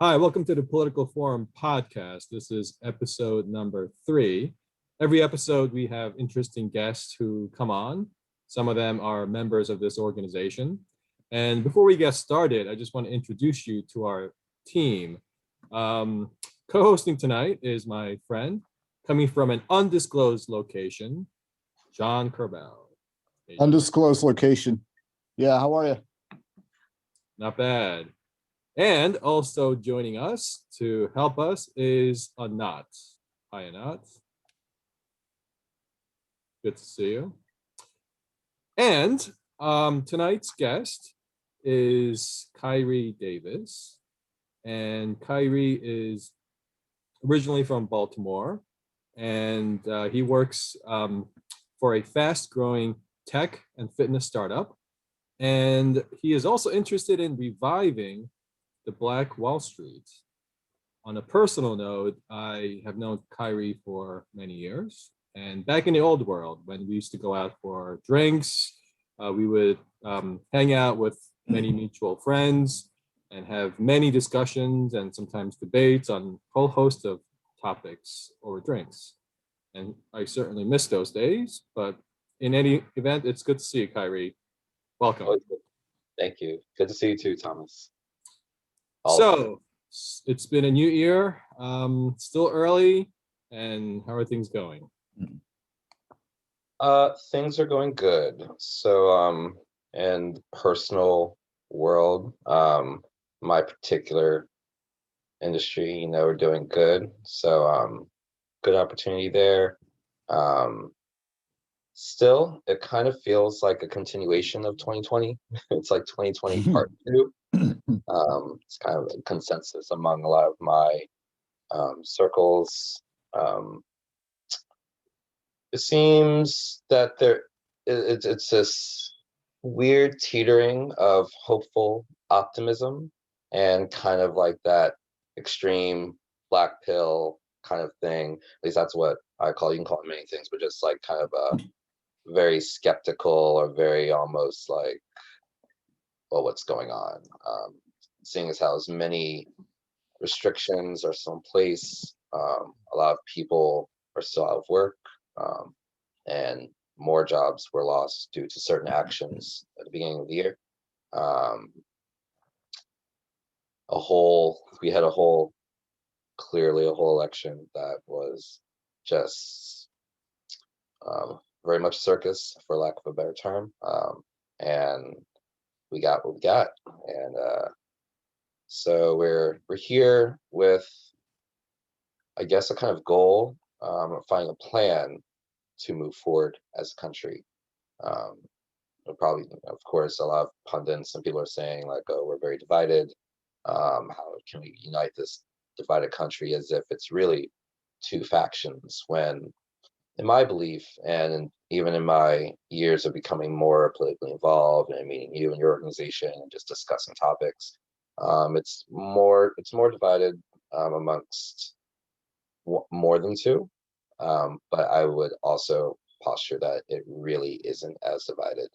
Hi, welcome to the Political Forum podcast. This is episode number 3. Every episode, we have interesting guests who come on. Some of them are members of this organization. And before we get started, I just want to introduce you to our team. Co-hosting tonight is my friend, coming from an undisclosed location, John Kerbel. Hey, Undisclosed location. Yeah, how are you? not bad. And also joining us to help us is Anat. Hi, Anat. Good to see you. And tonight's guest is KyreeDavis. And Kyrie is originally from Baltimore. And he works for a fast-growing tech and fitness startup. And he is also interested in reviving the Black Wall Street. On a personal note, I have known Kyrie for many years. And back in the old world, when we used to go out for drinks, we would hang out with many mutual friends and have many discussions and sometimes debates on a whole host of topics over drinks. And I certainly miss those days, but in any event, it's good to see you, Kyrie. Welcome. Thank you. Good to see you too, Thomas. So it's been a new year, still early, and how are things going? Things are going good. So in the personal world, my particular industry, we're doing good. So good opportunity there. Still, it kind of feels like a continuation of 2020. It's like 2020 part 2. It's kind of a consensus among a lot of my circles. It seems that it's this weird teetering of hopeful optimism and kind of like that extreme black pill kind of thing. At least that's what I call. You can call it many things, but just like kind of a very skeptical or very almost like, well, what's going on? Seeing as how as many restrictions are still in place, a lot of people are still out of work, and more jobs were lost due to certain actions at the beginning of the year. We had clearly a whole election that was just very much circus, for lack of a better term, and we got what we got, and so we're here with, I guess, a kind of goal, finding a plan to move forward as a country. Probably, of course, a lot of pundits and people are saying like, "Oh, we're very divided. How can we unite this divided country?" As if it's really two factions. When, in my belief, and even in my years of becoming more politically involved and meeting you and your organization and just discussing topics, it's more divided amongst more than two. But I would also posture that it really isn't as divided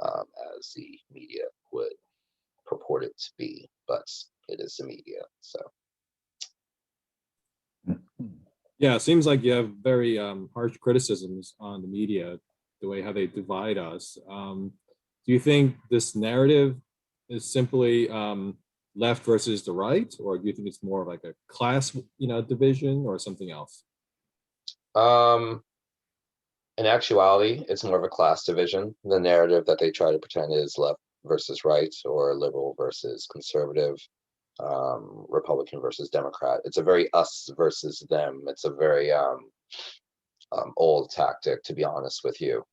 as the media would purport it to be, but it is the media. So Yeah, it seems like you have very harsh criticisms on the media, the way how they divide us. Do you think this narrative is simply left versus the right, or do you think it's more like a class, division, or something else? In actuality, it's more of a class division. The narrative that they try to pretend is left versus right, or liberal versus conservative, Republican versus Democrat. It's a very us versus them. It's a very old tactic, to be honest with you.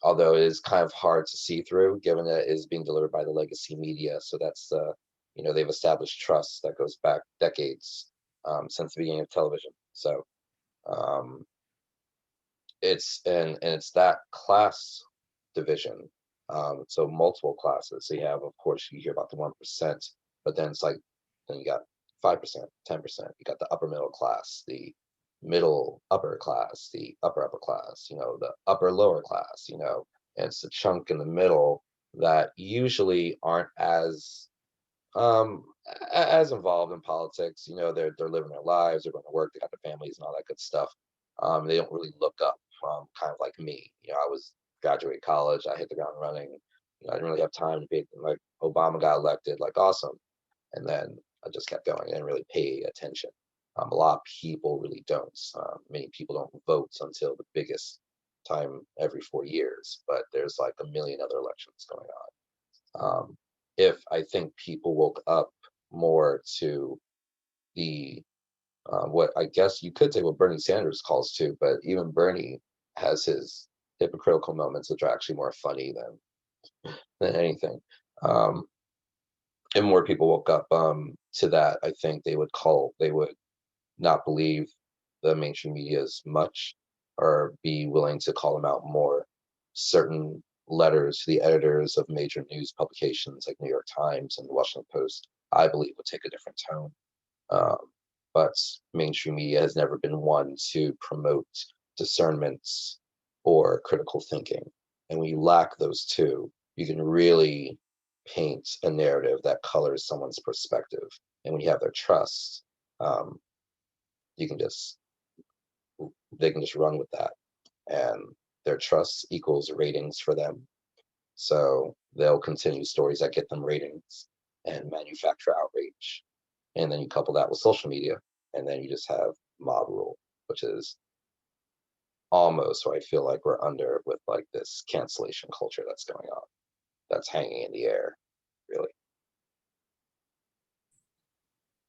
Although it is kind of hard to see through, given that it is being delivered by the legacy media. So that's they've established trust that goes back decades, since the beginning of television. So it's that class division. So multiple classes. So you have, of course, you hear about the 1%, but then it's like, then you got 5%, 10%. You got the upper middle class, the middle upper class, the upper class, the upper lower class, and it's a chunk in the middle that usually aren't as as involved in politics, they're living their lives, they're going to work, they got their families and all that good stuff. They don't really look up, kind of like me. I was graduate college, I hit the ground running. I didn't really have time to be like Obama got elected, like awesome, and then I just kept going. I didn't really pay attention. A lot of people really don't. Many people don't vote until the biggest time every 4 years, but there's like a million other elections going on. If I think people woke up more to the what I guess you could say what Bernie Sanders calls to, but even Bernie has his hypocritical moments, which are actually more funny than anything. If more people woke up to that, I think they would not believe the mainstream media as much, or be willing to call them out more. Certain letters to the editors of major news publications like New York Times and the Washington Post, I believe, would take a different tone. But mainstream media has never been one to promote discernment or critical thinking. And when you lack those two, you can really paint a narrative that colors someone's perspective. And when you have their trust, you can just they can just run with that, and their trust equals ratings for them. So they'll continue stories that get them ratings and manufacture outrage. And then you couple that with social media, and then you just have mob rule, which is almost what I feel like we're under with like this cancellation culture that's going on, that's hanging in the air, really.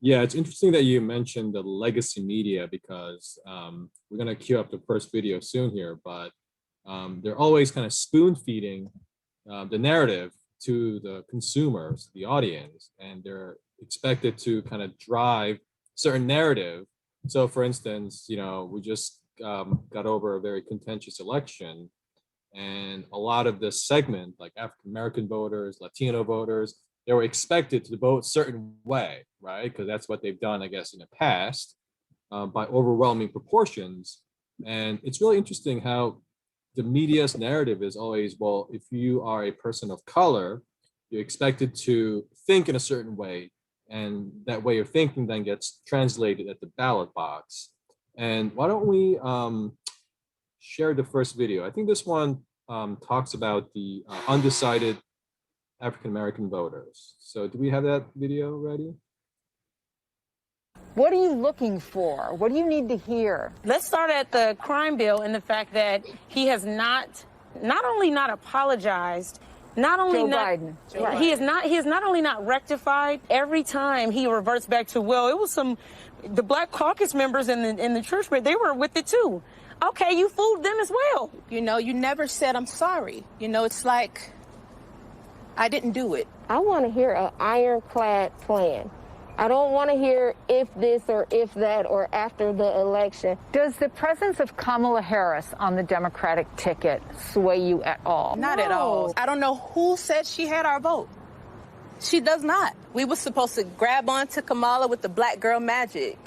Yeah, it's interesting that you mentioned the legacy media, because we're going to queue up the first video soon here, but they're always kind of spoon feeding the narrative to the consumers, the audience, and they're expected to kind of drive certain narrative. So for instance, we just got over a very contentious election, and a lot of this segment, like African American voters, Latino voters, they were expected to vote a certain way, right? Because that's what they've done, I guess, in the past, by overwhelming proportions. And it's really interesting how the media's narrative is always, well, if you are a person of color, you're expected to think in a certain way, and that way of thinking then gets translated at the ballot box. And why don't we share the first video? I think this one talks about the undecided African American voters. So do we have that video ready? What are you looking for? What do you need to hear? Let's start at the crime bill and the fact that he has not only not apologized, not only Joe not Biden. Right. He has not only not rectified. Every time he reverts back to, well, it was the Black Caucus members in the church, but they were with it too. Okay, you fooled them as well. You never said I'm sorry. It's like I didn't do it. I want to hear an ironclad plan. I don't want to hear if this or if that or after the election. Does the presence of Kamala Harris on the Democratic ticket sway you at all? Not at all. I don't know who said she had our vote. She does not. We were supposed to grab onto Kamala with the black girl magic,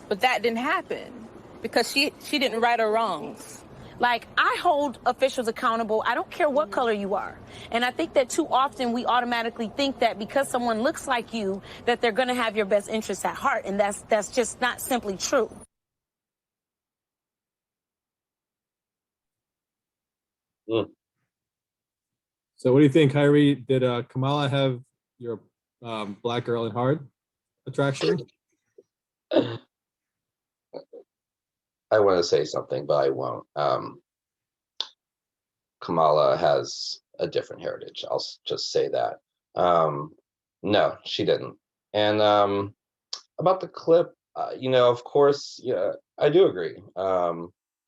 but that didn't happen because she didn't right her wrongs. Like, I hold officials accountable. I don't care what color you are. And I think that too often we automatically think that because someone looks like you, that they're going to have your best interests at heart. And that's just not simply true. So what do you think, Kyrie? Did Kamala have your black girl at heart attraction? I want to say something, but I won't. Kamala has a different heritage. I'll just say that. No, she didn't. And about the clip, of course, yeah, I do agree.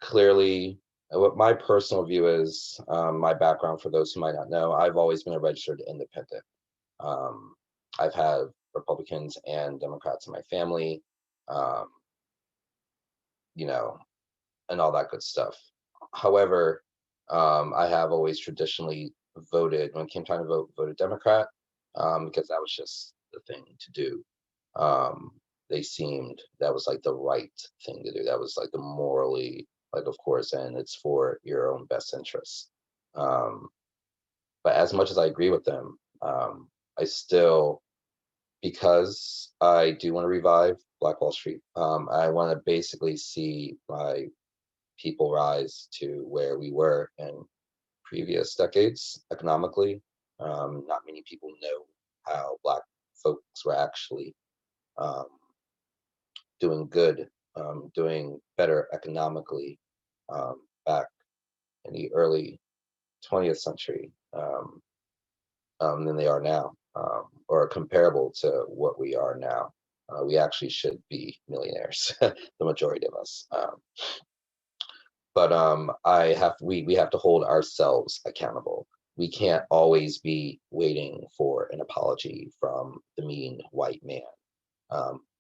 Clearly, what my personal view is, my background, for those who might not know, I've always been a registered independent. I've had Republicans and Democrats in my family. And all that good stuff. However, I have always traditionally voted, when it came time to vote, voted Democrat, because that was just the thing to do. That was like the right thing to do. That was like the morally, like, of course, and it's for your own best interests. But as much as I agree with them, I still because I do want to revive Black Wall Street. I want to basically see my people rise to where we were in previous decades economically. Not many people know how Black folks were actually doing good, doing better economically back in the early 20th century than they are now, or comparable to what we are now. We actually should be millionaires, the majority of us. But we have to hold ourselves accountable. We can't always be waiting for an apology from the mean white man.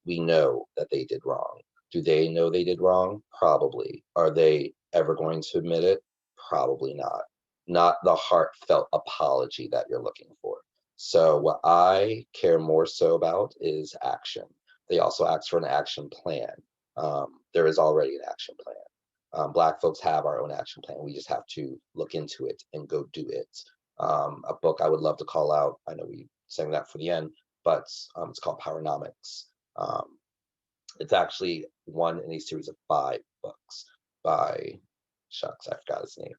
We know that they did wrong. Do they know they did wrong? Probably. Are they ever going to admit it? Probably not. Not the heartfelt apology that you're looking for. So what I care more so about is action. They also asked for an action plan. There is already an action plan. Black folks have our own action plan. We just have to look into it and go do it. A book I would love to call out, I know we sang that for the end, but it's called Powernomics. It's actually one in a series of 5 books by, shucks, I forgot his name,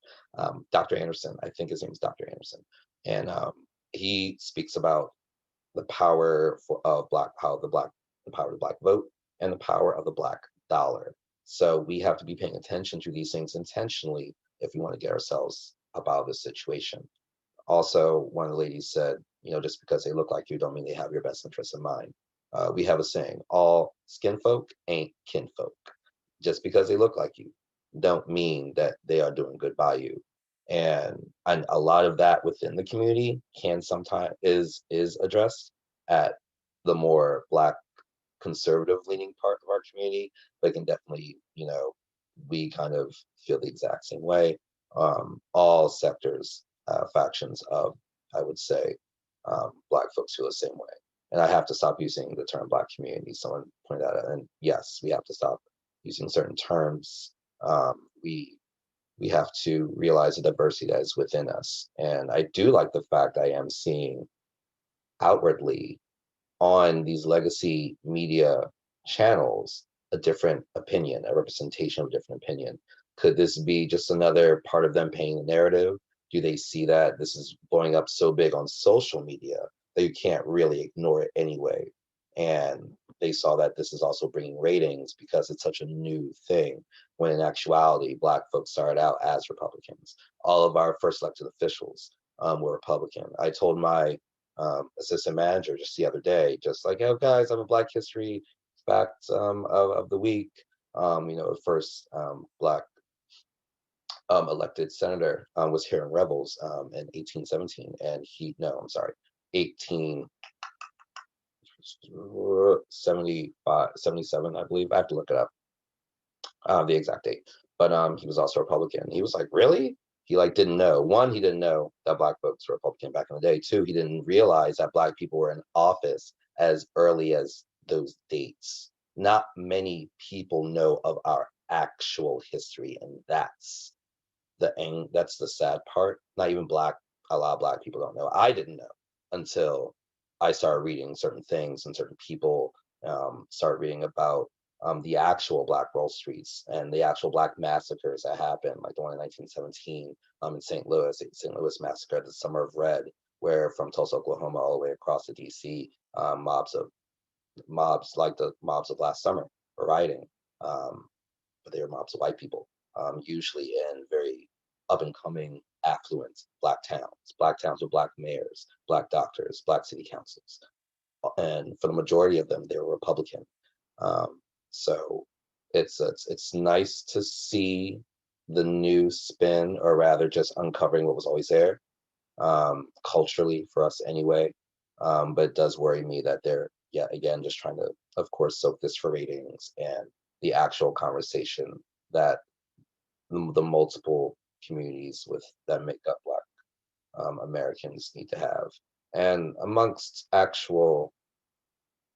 Dr. Anderson. I think his name is Dr. Anderson. And he speaks about the power of the power of the Black vote and the power of the Black dollar. So we have to be paying attention to these things intentionally if we want to get ourselves out of this situation. Also, one of the ladies said, just because they look like you don't mean they have your best interests in mind. We have a saying, all skin folk ain't kinfolk. Just because they look like you don't mean that they are doing good by you. And a lot of that within the community can sometimes is addressed at the more Black conservative leaning part of our community, but can definitely, we kind of feel the exact same way. All sectors, factions of, I would say, Black folks feel the same way. And I have to stop using the term Black community. Someone pointed that out. And yes, we have to stop using certain terms. We have to realize the diversity that is within us. And I do like the fact I am seeing outwardly on these legacy media channels a different opinion, a representation of a different opinion. Could this be just another part of them painting the narrative? Do they see that this is blowing up so big on social media that you can't really ignore it anyway? And they saw that this is also bringing ratings because it's such a new thing, when in actuality, Black folks started out as Republicans. All of our first elected officials were Republican. I told my assistant manager just the other day, just like, oh guys, I have a Black history fact of the week. The first Black elected senator was here in Rebels in 1817, and 77, I believe. I have to look it up, the exact date. But he was also Republican. He was like, really? He didn't know. One, he didn't know that Black folks were Republican back in the day. Two, he didn't realize that Black people were in office as early as those dates. Not many people know of our actual history, and that's the sad part. Not even a lot of Black people don't know. I didn't know until I started reading certain things, and certain people started reading about the actual Black Wall Streets and the actual Black massacres that happened, like the one in 1917 in St. Louis massacre, the Summer of Red, where from Tulsa, Oklahoma, all the way across to DC, mobs like the mobs of last summer were rioting, but they were mobs of white people, usually in very up-and-coming, affluent Black towns with Black mayors, Black doctors, Black city councils. And for the majority of them, they were Republican. So it's nice to see the new spin, or rather just uncovering what was always there, culturally for us anyway. But it does worry me that they're, again, just trying to, of course, soak this for ratings and the actual conversation that the multiple communities that make up Black Americans need to have, and amongst actual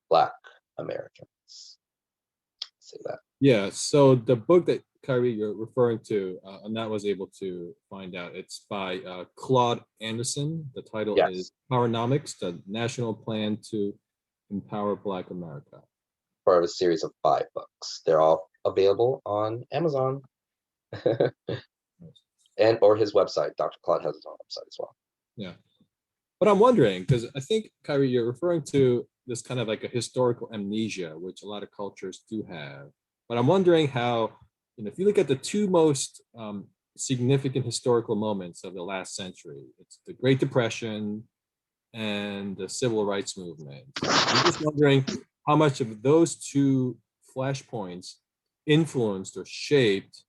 Black Americans. Say that. Yeah. So the book that Kyrie you're referring to, Annette was able to find out. It's by Claude Anderson. The title is Powernomics: The National Plan to Empower Black America. Part of a series of 5 books. They're all available on Amazon and or his website. Dr. Claude has his own website as well. Yeah. But I'm wondering, because I think, Kyrie, you're referring to this kind of like a historical amnesia, which a lot of cultures do have. But I'm wondering how, if you look at the 2 most significant historical moments of the last century, it's the Great Depression and the Civil Rights Movement. I'm just wondering how much of those 2 flashpoints influenced or shaped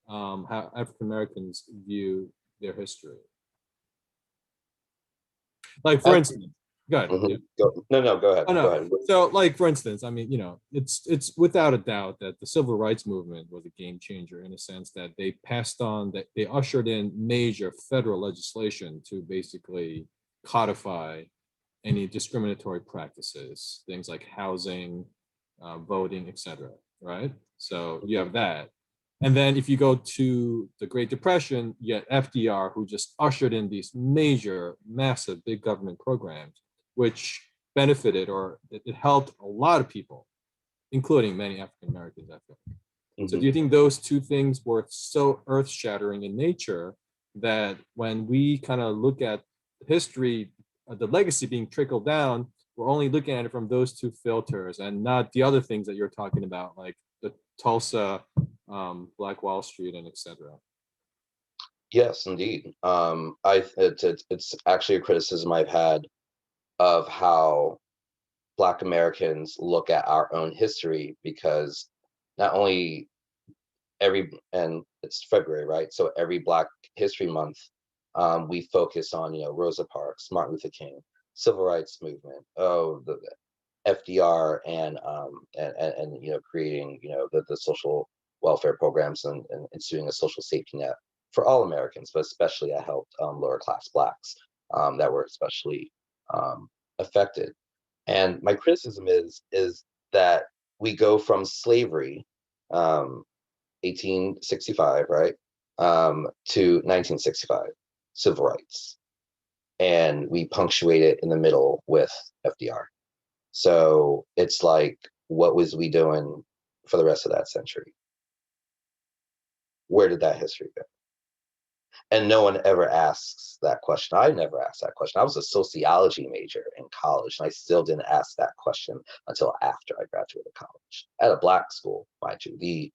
how African Americans view their history. Like, for instance, go ahead. Mhm. Yeah. No, go ahead. Oh, no. Go ahead. So, like, for instance, I mean, it's without a doubt that the Civil Rights Movement was a game changer in a sense that they passed on, that they ushered in major federal legislation to basically codify any discriminatory practices, things like housing, voting, etc. Right? So you have that. And then if you go to the Great Depression, you had FDR, who just ushered in these major, massive, big government programs, which benefited, or it helped a lot of people, including many African Americans, I think. So do you think those 2 things were so earth-shattering in nature that when we kind of look at history, the legacy being trickled down, we're only looking at it from those 2 filters and not the other things that you're talking about, like the Tulsa, Black Wall Street, and etc.? Yes, indeed. It's actually a criticism I've had of how Black Americans look at our own history, because not only and it's February, right? So every Black History Month, we focus on, Rosa Parks, Martin Luther King, Civil Rights Movement, the FDR, and creating, the social welfare programs and instituting a social safety net for all Americans, but especially that helped lower class Blacks that were especially affected. And my criticism is that we go from slavery, 1865, right, to 1965, civil rights, and we punctuate it in the middle with FDR. So it's like, what was we doing for the rest of that century? Where did that history go? And no one ever asks that question. I never asked that question. I was a sociology major in college, and I still didn't ask that question until after I graduated college at a Black school, mind you, the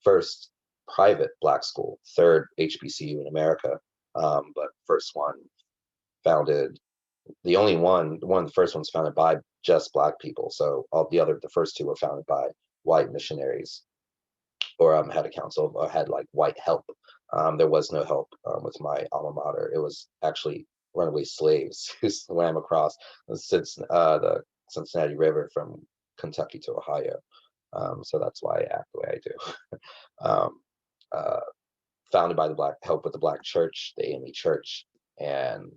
first private Black school, 3rd HBCU in America, but first one founded, one of the first ones founded by just Black people. So the first 2 were founded by white missionaries, or had a council, or had like white help. There was no help with my alma mater. It was actually runaway slaves who swam across the Cincinnati River from Kentucky to Ohio. So that's why I act the way I do. Founded by help with the Black Church, the AME Church, and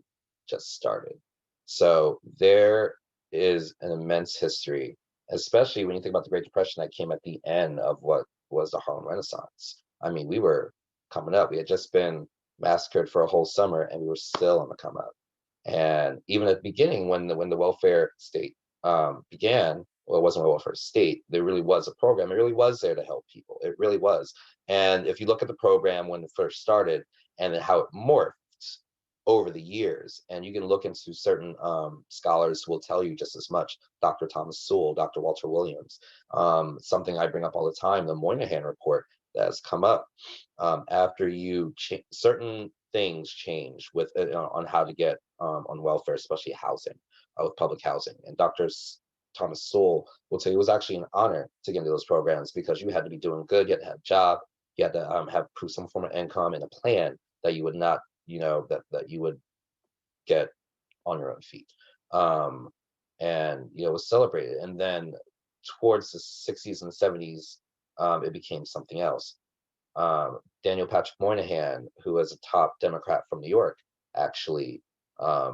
just started. So there is an immense history, especially when you think about the Great Depression that came at the end of what was the Harlem Renaissance. I mean, we were coming up. We had just been massacred for a whole summer, and we were still on the come up. And even at the beginning, when the welfare state began, well, it wasn't a welfare state. There really was a program. It really was there to help people. It really was. And if you look at the program when it first started, and then how it morphed over the years, and you can look into certain scholars who will tell you just as much. Dr. Thomas Sewell, Dr. Walter Williams, something I bring up all the time, the Monahan Report that has come up. After you certain things change with on how to get on welfare, especially housing, with public housing. And Dr. Thomas Sewell will tell you it was actually an honor to get into those programs, because you had to be doing good, you had to have a job, you had to have prove some form of income and a plan that you would not, that you would get on your own feet. And it was celebrated. And then towards the 60s and 70s, it became something else. Daniel Patrick Moynihan, who was a top Democrat from New York, actually, I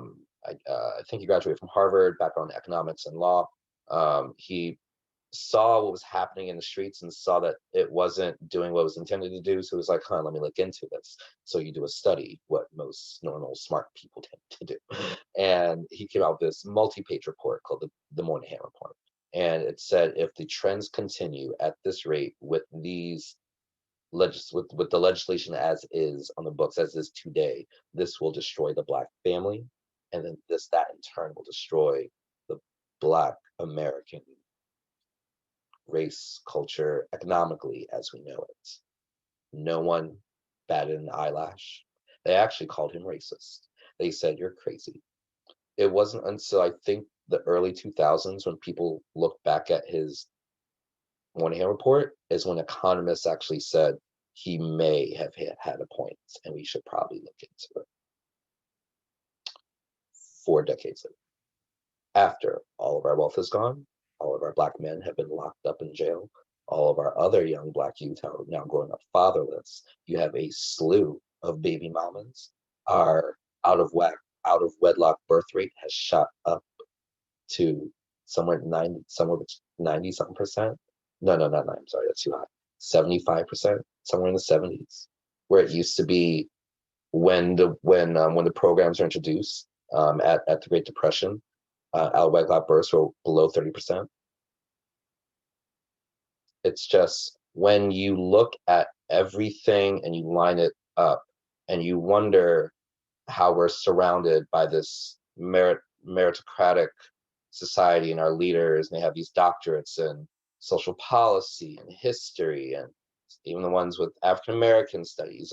think he graduated from Harvard, background in economics and law. He saw what was happening in the streets and saw that it wasn't doing what it was intended to do. So it was like, let me look into this. So you do a study, what most normal smart people tend to do. And he came out with this multi-page report called the Monahan Report. And it said, if the trends continue at this rate with these with the legislation as is on the books, as is today, this will destroy the Black family. And then that in turn will destroy the Black American race, culture, economically as we know it. No one batted an eyelash. They actually called him racist. They said, you're crazy. It wasn't until I think the early 2000s when people looked back at his Monahan report is when economists actually said he may have had a point and we should probably look into it. 4 decades later, after all of our wealth is gone, all of our Black men have been locked up in jail, all of our other young Black youth are now growing up fatherless. You have a slew of baby mamas. Our out of wedlock birth rate has shot up to somewhere 90 something percent. No, not 9. Sorry, that's too high. 75%, somewhere in the 70s, where it used to be when the programs were introduced at the Great Depression. Out of wedlock births were below 30%. It's just when you look at everything and you line it up and you wonder how we're surrounded by this meritocratic society and our leaders, and they have these doctorates in social policy and history, and even the ones with African American studies,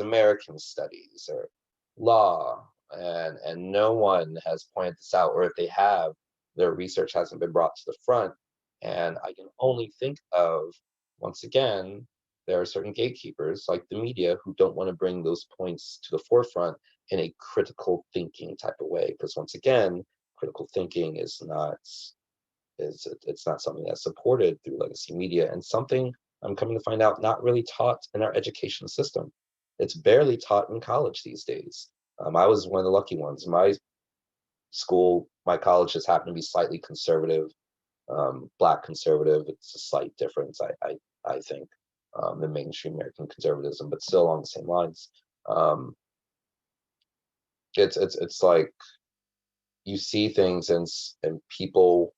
or law, and no one has pointed this out, or if they have, their research hasn't been brought to the front. And I can only think of, once again, there are certain gatekeepers like the media who don't want to bring those points to the forefront in a critical thinking type of way, because once again, critical thinking is not something that's supported through legacy media, and something I'm coming to find out not really taught in our education system. It's barely taught in college these days. I was one of the lucky ones. My college just happened to be slightly conservative, Black conservative. It's a slight difference, I think, than mainstream American conservatism, but still along the same lines. It's like you see things and people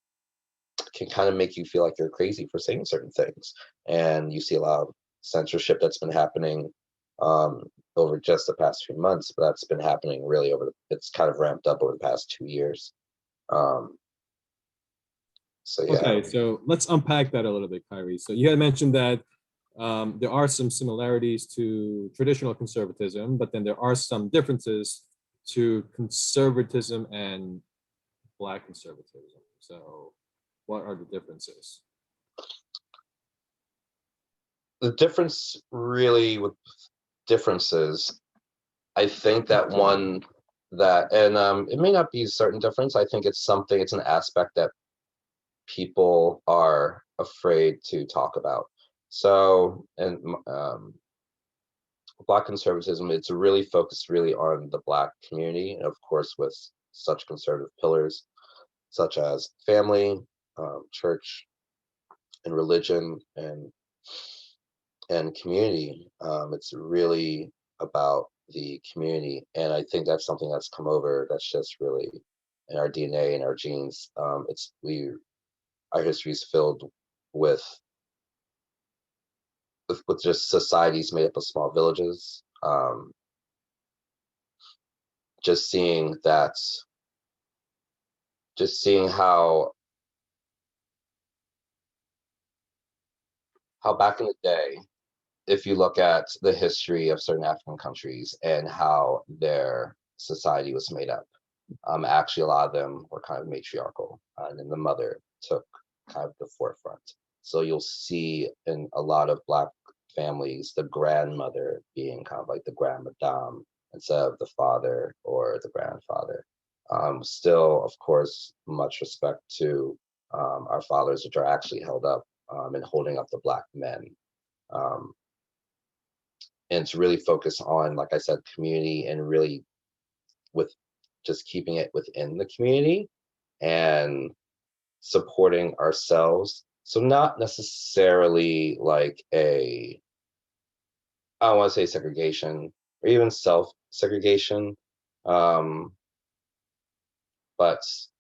can kind of make you feel like you're crazy for saying certain things. And you see a lot of censorship that's been happening over just the past few months, but that's been happening really it's kind of ramped up over the past 2 years. So yeah. Okay, so let's unpack that a little bit, Kyrie. So you had mentioned that there are some similarities to traditional conservatism, but then there are some differences to conservatism and Black conservatism. So what are the differences? The difference really with differences, I think that it may not be a certain difference. I think it's an aspect that people are afraid to talk about. So, and Black conservatism, it's really focused really on the Black community, and of course with such conservative pillars such as family, church, and religion, and community. It's really about the community, and I think that's something that's come over. That's just really in our DNA and our genes. Our history is filled with just societies made up of small villages. Just seeing how back in the day, if you look at the history of certain African countries and how their society was made up, actually a lot of them were kind of matriarchal, and then the mother took kind of the forefront. So you'll see in a lot of Black families, the grandmother being kind of like the grand madame instead of the father or the grandfather. Still, of course, much respect to our fathers, which are actually held up and holding up the Black men. And to really focus on, like I said, community, and really with just keeping it within the community and supporting ourselves So not necessarily like I don't want to say segregation or even self-segregation, but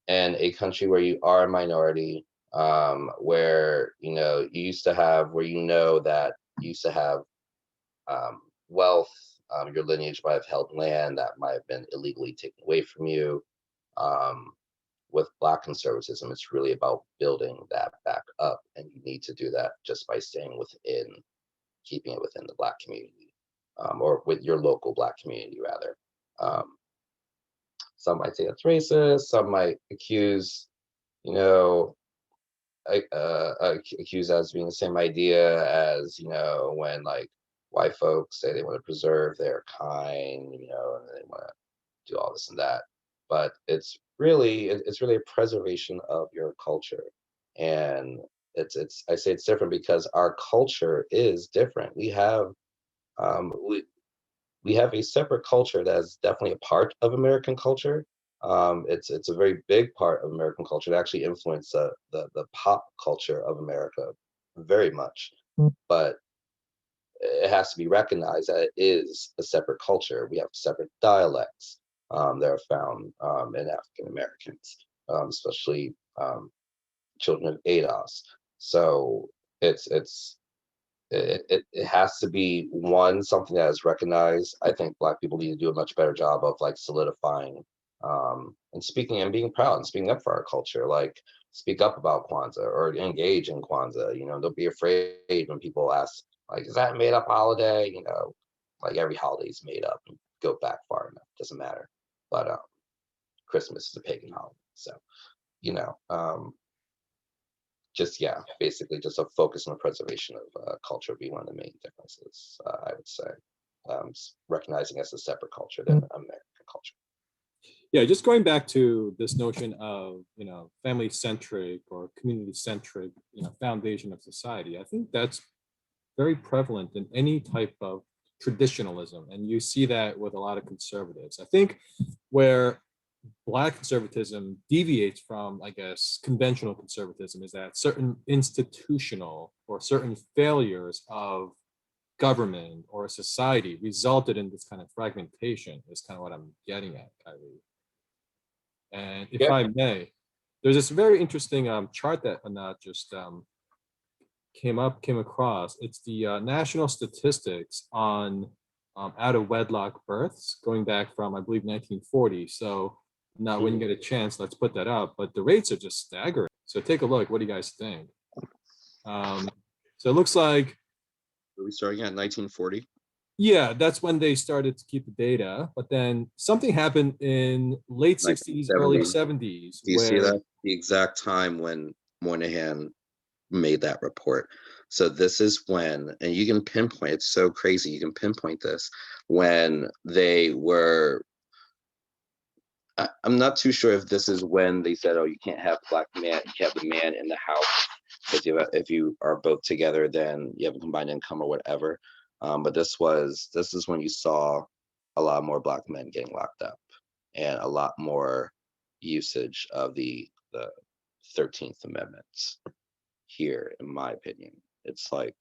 in a country where you are a minority, where you used to have, where that you used to have wealth, your lineage might have held land that might have been illegally taken away from you. Um, with Black conservatism, it's really about building that back up, and you need to do that just by keeping it within the Black community, or with your local Black community, rather. Some might say it's racist. Some might accuse, accuse as being the same idea as when like white folks say they want to preserve their kind, and they want to do all this and that. But it's really a preservation of your culture, and I say it's different because our culture is different. We have we have a separate culture that is definitely a part of American culture. It's a very big part of American culture. It actually influenced the pop culture of America very much. But it has to be recognized that it is a separate culture. We have separate dialects that are found in African Americans, especially children of ADOS. So it has to be something that is recognized. I think Black people need to do a much better job of like solidifying and speaking and being proud and speaking up for our culture. Like speak up about Kwanzaa or engage in Kwanzaa. Don't be afraid when people ask like, is that a made up holiday? Like every holiday is made up. And go back far enough, doesn't matter. But Christmas is a pagan holiday, so basically just a focus on the preservation of culture would be one of the main differences, I would say, recognizing as a separate culture than American culture. Yeah, just going back to this notion of family-centric or community-centric foundation of society, I think that's very prevalent in any type of traditionalism, and you see that with a lot of conservatives. I think where Black conservatism deviates from, I guess, conventional conservatism is that certain institutional or certain failures of government or a society resulted in this kind of fragmentation is kind of what I'm getting at, Kyrie. And if I may, there's this very interesting chart that Anat just came across. It's the national statistics on out of wedlock births going back from, I believe, 1940. So now when you get a chance, let's put that up. But the rates are just staggering. So take a look. What do you guys think? So it looks like. Are we starting at 1940? Yeah, that's when they started to keep the data. But then something happened in late 60s, early 70s. Do you see that? The exact time when Monahan made that report. So this is when, and you can pinpoint, it's so crazy, you can pinpoint this, when they were, I'm not too sure if this is when they said, oh, you can't have Black man, you can't have the man in the house. If you are both together, then you have a combined income or whatever. But this is when you saw a lot more Black men getting locked up and a lot more usage of the 13th Amendment here, in my opinion. It's like,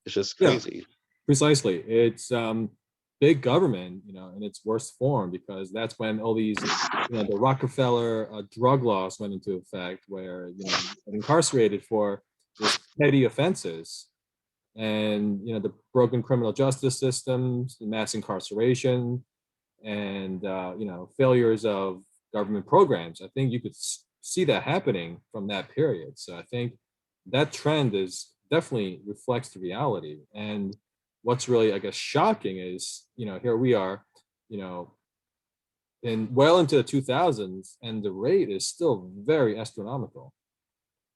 it's just crazy. Yeah, precisely. It's big government, in its worst form, because that's when all these, the Rockefeller drug laws went into effect, where incarcerated for just petty offenses, and the broken criminal justice systems, the mass incarceration, and failures of government programs. I think you could see that happening from that period. So I think that trend is definitely reflects the reality. And what's really, I guess, shocking is, here we are, in well into the 2000s, and the rate is still very astronomical.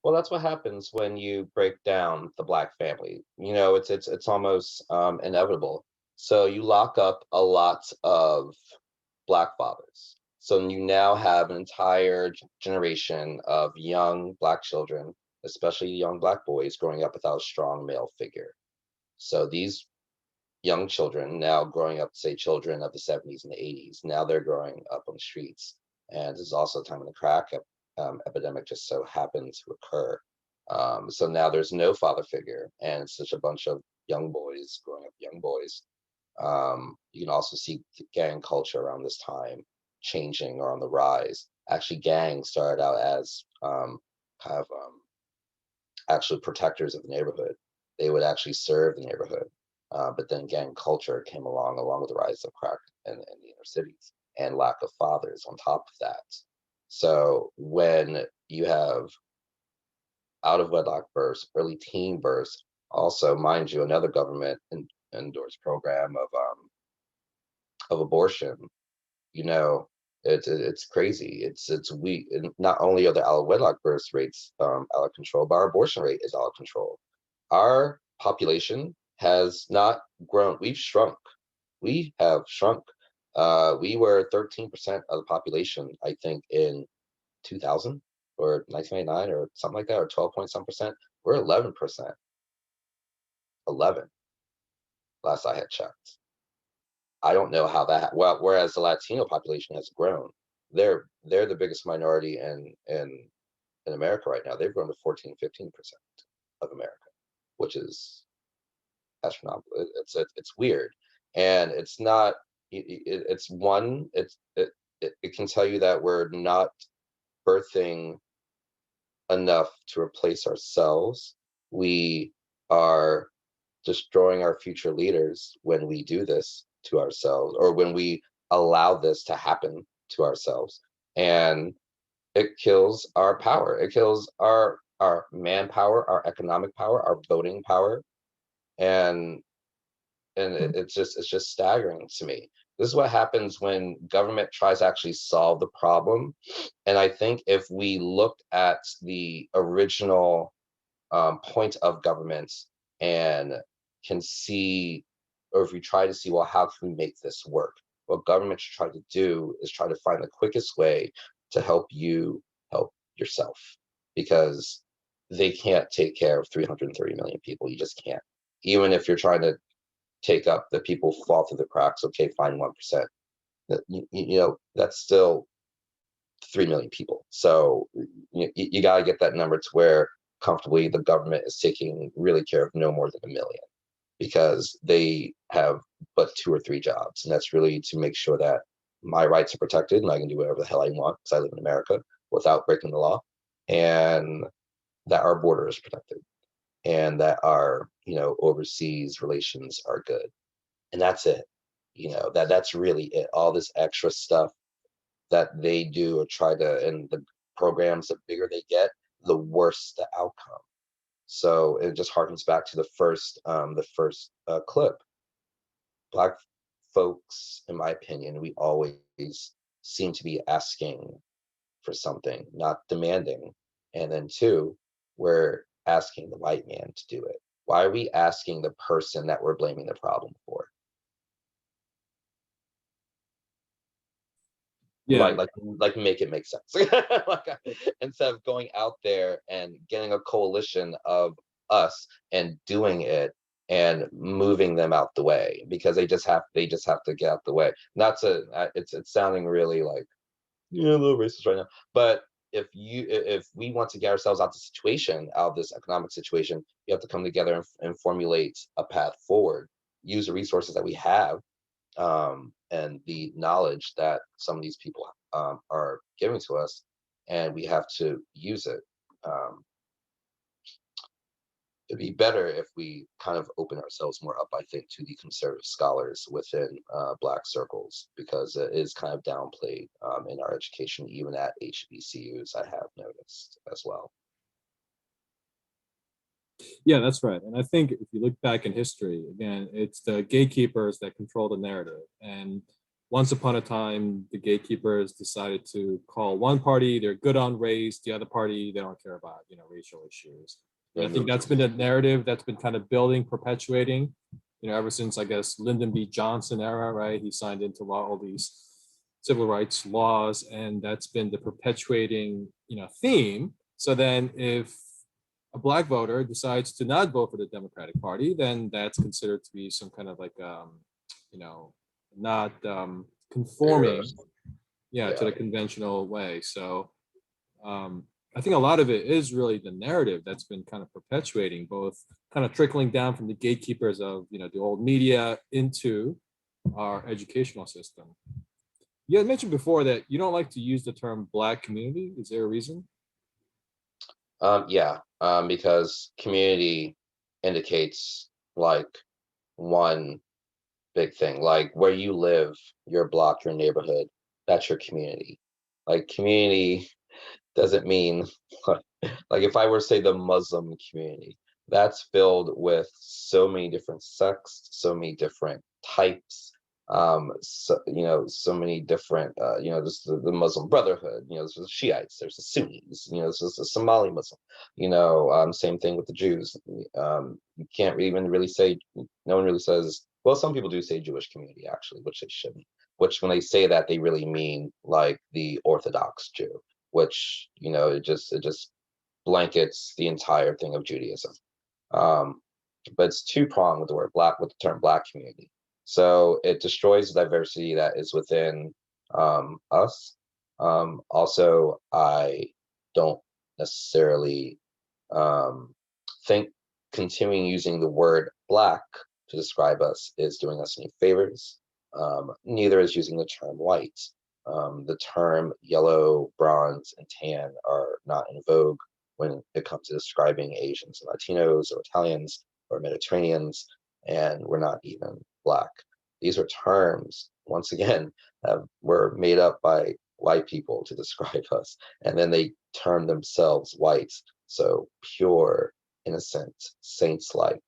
Well, that's what happens when you break down the Black family. It's almost inevitable. So you lock up a lot of Black fathers. So you now have an entire generation of young Black children, especially young Black boys, growing up without a strong male figure. So these young children now growing up, say children of the 70s and the 80s, now they're growing up on the streets. And this is also a time when the crack epidemic just so happened to occur. So now there's no father figure, and it's such a bunch of young boys growing up, young boys. You can also see gang culture around this time changing or on the rise. Actually, gangs started out as actually protectors of the neighborhood. They would actually serve the neighborhood. But then gang culture came along with the rise of crack in the inner cities and lack of fathers on top of that. So when you have out of wedlock births, early teen births, also, mind you, another government endorsed program of abortion, you know, it's crazy. It's we not only are the out of wedlock birth rates out of control, but our abortion rate is out of control. Our population has not grown. We've shrunk. We have shrunk. We were 13% of the population, I think, in 2000 or 1999 or something like that, or 12 point some percent. We're 11%. 11, last I had checked. I don't know how that, well, whereas the Latino population has grown. They're the biggest minority in America right now. They've grown to 14, 15% of America, which is astronomical. It's weird. And it's not, it can tell you that we're not birthing enough to replace ourselves. We are destroying our future leaders when we do this to ourselves, or when we allow this to happen to ourselves. And it kills our power. It kills our manpower, our economic power, our voting power. And it's just staggering to me. This is what happens when government tries to actually solve the problem. And I think if we looked at the original point of government and can see, or if we try to see, well, how can we make this work? What government should try to do is try to find the quickest way to help you help yourself, because they can't take care of 330 million people. You just can't. Even if you're trying to take up the people who fall through the cracks, okay, fine, 1%. You know, that's still 3 million people. So you got to get that number to where comfortably the government is taking really care of no more than 1 million, because they have but 2 or 3 jobs. And that's really to make sure that my rights are protected and I can do whatever the hell I want because I live in America without breaking the law, and that our border is protected, and that our, you know, overseas relations are good. And that's it. You know, that's really it. All this extra stuff that they do or try to, and the programs, the bigger they get, the worse the outcome. So it just harkens back to the first clip. Black folks, in my opinion, we always seem to be asking for something, not demanding. And then 2, we're asking the white man to do it. Why are we asking the person that we're blaming the problem for? Yeah. Like make it make sense. Instead of going out there and getting a coalition of us and doing it and moving them out the way, because they just have to get out the way. Not to, it's sounding really like, yeah, a little racist right now, but if we want to get ourselves out of the situation, out of this economic situation, you have to come together and formulate a path forward, use the resources that we have, and the knowledge that some of these people are giving to us, and we have to use it. It'd be better if we kind of open ourselves more up, I think, to the conservative scholars within Black circles, because it is kind of downplayed in our education, even at HBCUs, I have noticed as well. Yeah, that's right. And I think if you look back in history, again, it's the gatekeepers that control the narrative. And once upon a time, the gatekeepers decided to call one party, they're good on race, the other party, they don't care about, you know, racial issues. And I think that's been a narrative that's been kind of building, perpetuating, you know, ever since, I guess, Lyndon B. Johnson era, right? He signed into law all these civil rights laws, and that's been the perpetuating, you know, theme. So then if a Black voter decides to not vote for the Democratic Party, then that's considered to be some kind of like, you know, not conforming, to the conventional way. So I think a lot of it is really the narrative that's been kind of perpetuating, both kind of trickling down from the gatekeepers of, the old media into our educational system. You had mentioned before that you don't like to use the term Black community. Is there a reason? Yeah, because community indicates like one big thing, like where you live, your block, your neighborhood, that's your community. Like community doesn't mean like if I were to say the Muslim community, that's filled with so many different sects, so many different types, so many different, there's the Muslim Brotherhood, there's the Shiites, there's the Sunnis, there's the Somali Muslim, same thing with the Jews. You can't even really say, no one really says, well, some people do say Jewish community actually, which they shouldn't, which when they say that, they really mean like the Orthodox Jew, which, it just blankets the entire thing of Judaism. But it's two-pronged with the word Black, with the term Black community. So it destroys the diversity that is within us. Also, I don't necessarily think continuing using the word Black to describe us is doing us any favors. Neither is using the term white. The term yellow, bronze, and tan are not in vogue when it comes to describing Asians and Latinos or Italians or Mediterraneans, and we're not even Black. These are terms, once again, were made up by white people to describe us, and then they term themselves white. So pure, innocent, saints-like,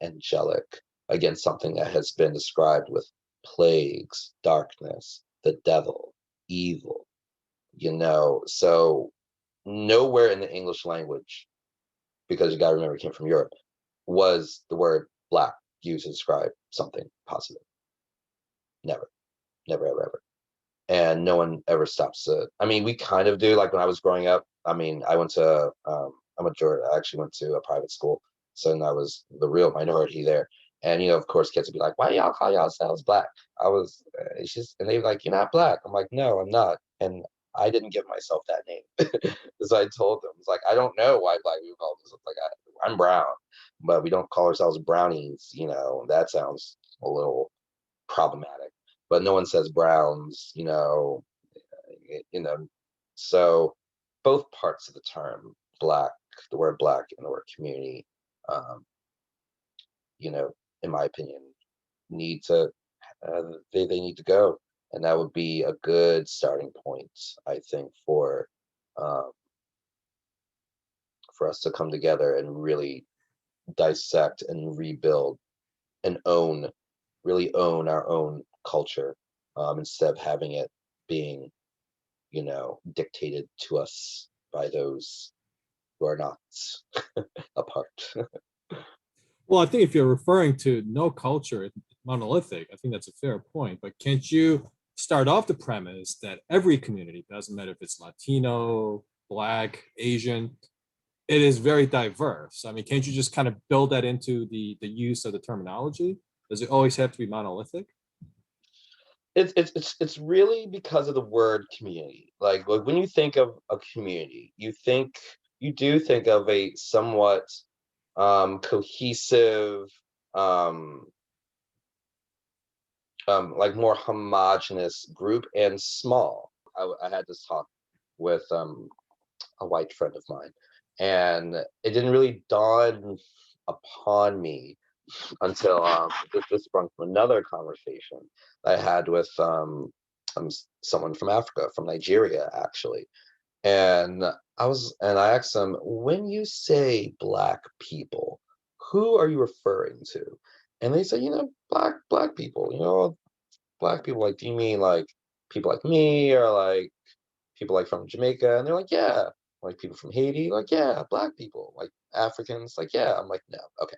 angelic, against something that has been described with plagues, darkness, the devil, evil, so nowhere in the English language, because you got to remember it came from Europe, was the word Black used to describe something positive. Never, never, ever, ever. And no one ever stops to, we kind of do, like when I was growing up, I went to, I'm a jour, I actually went to a private school, so then I was the real minority there. And, of course, kids would be like, why do y'all call yourselves Black? And they were like, you're not Black. I'm like, no, I'm not. And I didn't give myself that name. Because I told them, it's like, I don't know why Black people call themselves like I'm brown, but we don't call ourselves brownies, that sounds a little problematic. But no one says browns, so both parts of the term Black, the word Black and the word community, in my opinion, need to they need to go, and that would be a good starting point, I think, for us to come together and really dissect and rebuild and really own our own culture, instead of having it being, dictated to us by those who are not a part. Well, I think if you're referring to no culture, monolithic, I think that's a fair point. But can't you start off the premise that every community, doesn't matter if it's Latino, Black, Asian, it is very diverse? Can't you just kind of build that into the use of the terminology? Does it always have to be monolithic? It's really because of the word community. Like when you think of a community, you do think of a somewhat cohesive, like more homogenous group and small. I had this talk with a white friend of mine, and it didn't really dawn upon me until this sprung from another conversation I had with someone from Africa, from Nigeria, actually. And I asked them, when you say Black people, who are you referring to? And they said, Black people, Black people, like, do you mean like people like me, or like people like from Jamaica? And they're like, yeah. Like people from Haiti, like, yeah. Black people, like Africans, like, yeah. I'm like, no, okay.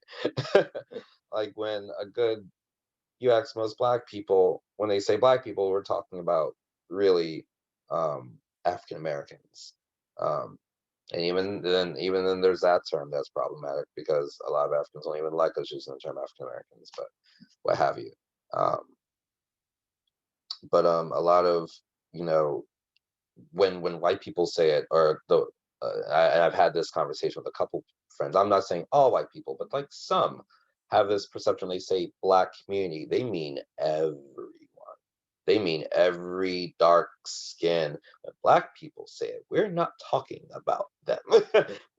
Like when you ask most Black people, when they say Black people, we're talking about really African Americans. And even then there's that term that's problematic, because a lot of Africans don't even like us using the term African Americans, but what have you. But a lot of, when white people say it, or I've had this conversation with a couple friends. I'm not saying all white people, but like some have this perception. They say Black community, they mean everyone. They mean every dark skin. When Black people say it, we're not talking about them.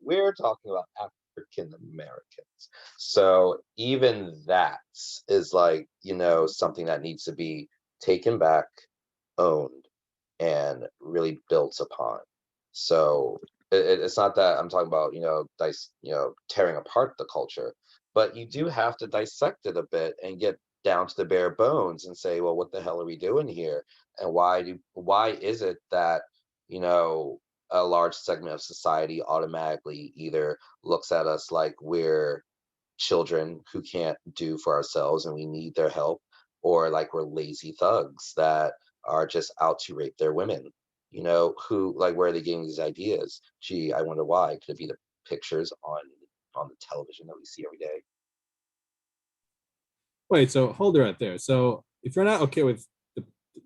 We're talking about African Americans. So even that is like, something that needs to be taken back, owned, and really built upon. So it's not that I'm talking about, tearing apart the culture, but you do have to dissect it a bit and get down to the bare bones and say, well, what the hell are we doing here? And why is it that, a large segment of society automatically either looks at us like we're children who can't do for ourselves and we need their help, or like we're lazy thugs that are just out to rape their women? Who, like, where are they getting these ideas? Gee, I wonder why. Could it be the pictures on the television that we see every day? Wait, so hold it right there. So if you're not okay with the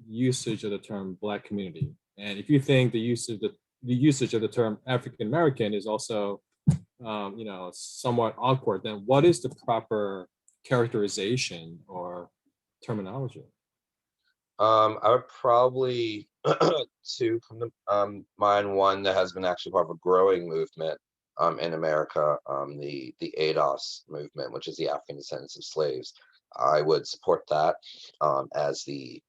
usage of the term Black community, and if you think the usage of the term African American is also, somewhat awkward, then what is the proper characterization or terminology? I would probably two come to mind. One that has been actually part of a growing movement in America, the ADOS movement, which is the African Descendants of Slaves. I would support that as the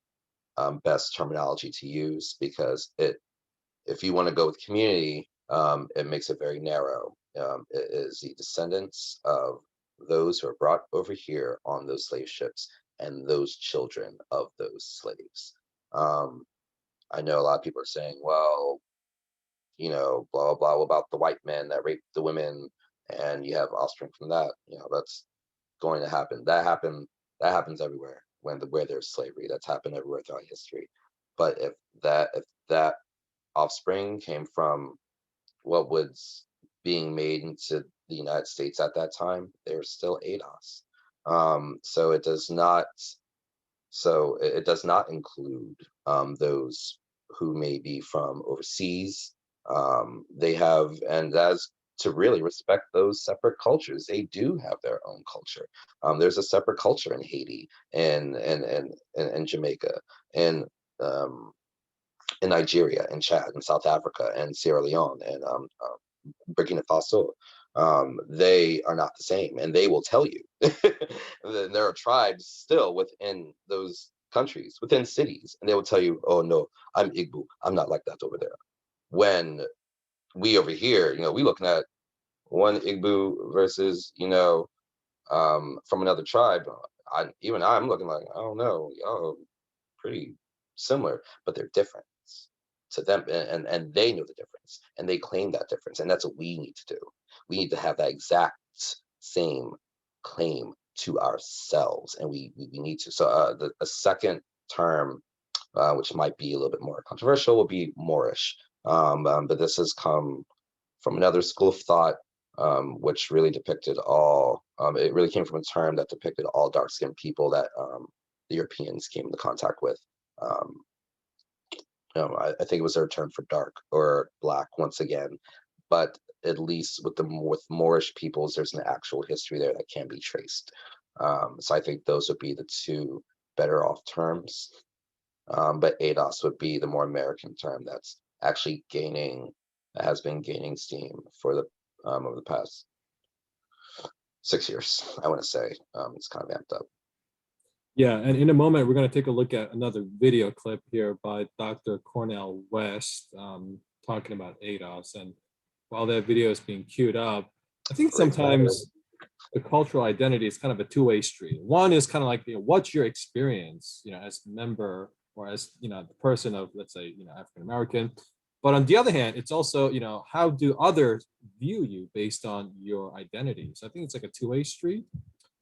best terminology to use, because if you want to go with community, it makes it very narrow. It is the descendants of those who are brought over here on those slave ships and those children of those slaves. I know a lot of people are saying, well, blah, blah, blah, about the white men that raped the women, and you have offspring from that. That's going to happen. That happens everywhere where there's slavery. That's happened everywhere throughout history. But if that offspring came from what was being made into the United States at that time, they're still ADOS. So it does not include those who may be from overseas. They have, and as to really respect those separate cultures, they do have their own culture. There's a separate culture in Haiti and Jamaica and in Nigeria and Chad and South Africa and Sierra Leone and Burkina Faso. They are not the same, and they will tell you. There are tribes still within those countries, within cities, and they will tell you, oh no, I'm Igbo, I'm not like that over there. When we over here, we looking at one Igbo versus, from another tribe. I'm looking like, I don't know, y'all pretty similar, but they're different to them, and they know the difference, and they claim that difference, and that's what we need to do. We need to have that exact same claim to ourselves, and we need to. So a second term, which might be a little bit more controversial, will be Moorish. But this has come from another school of thought, which really depicted all. It really came from a term that depicted all dark-skinned people that the Europeans came into contact with. I think it was their term for dark or Black once again, but at least with Moorish peoples, there's an actual history there that can be traced. So I think those would be the two better off terms. But ADOS would be the more American term that's actually has been gaining steam for the over the past 6 years, I want to say. It's kind of amped up. Yeah, and in a moment, we're going to take a look at another video clip here by Dr. Cornel West talking about ADOS. And while that video is being queued up, I think sometimes the cultural identity is kind of a two-way street. One is kind of like, what's your experience, as a member or as, the person of, let's say, African-American. But on the other hand, it's also, how do others view you based on your identity? So I think it's like a two-way street.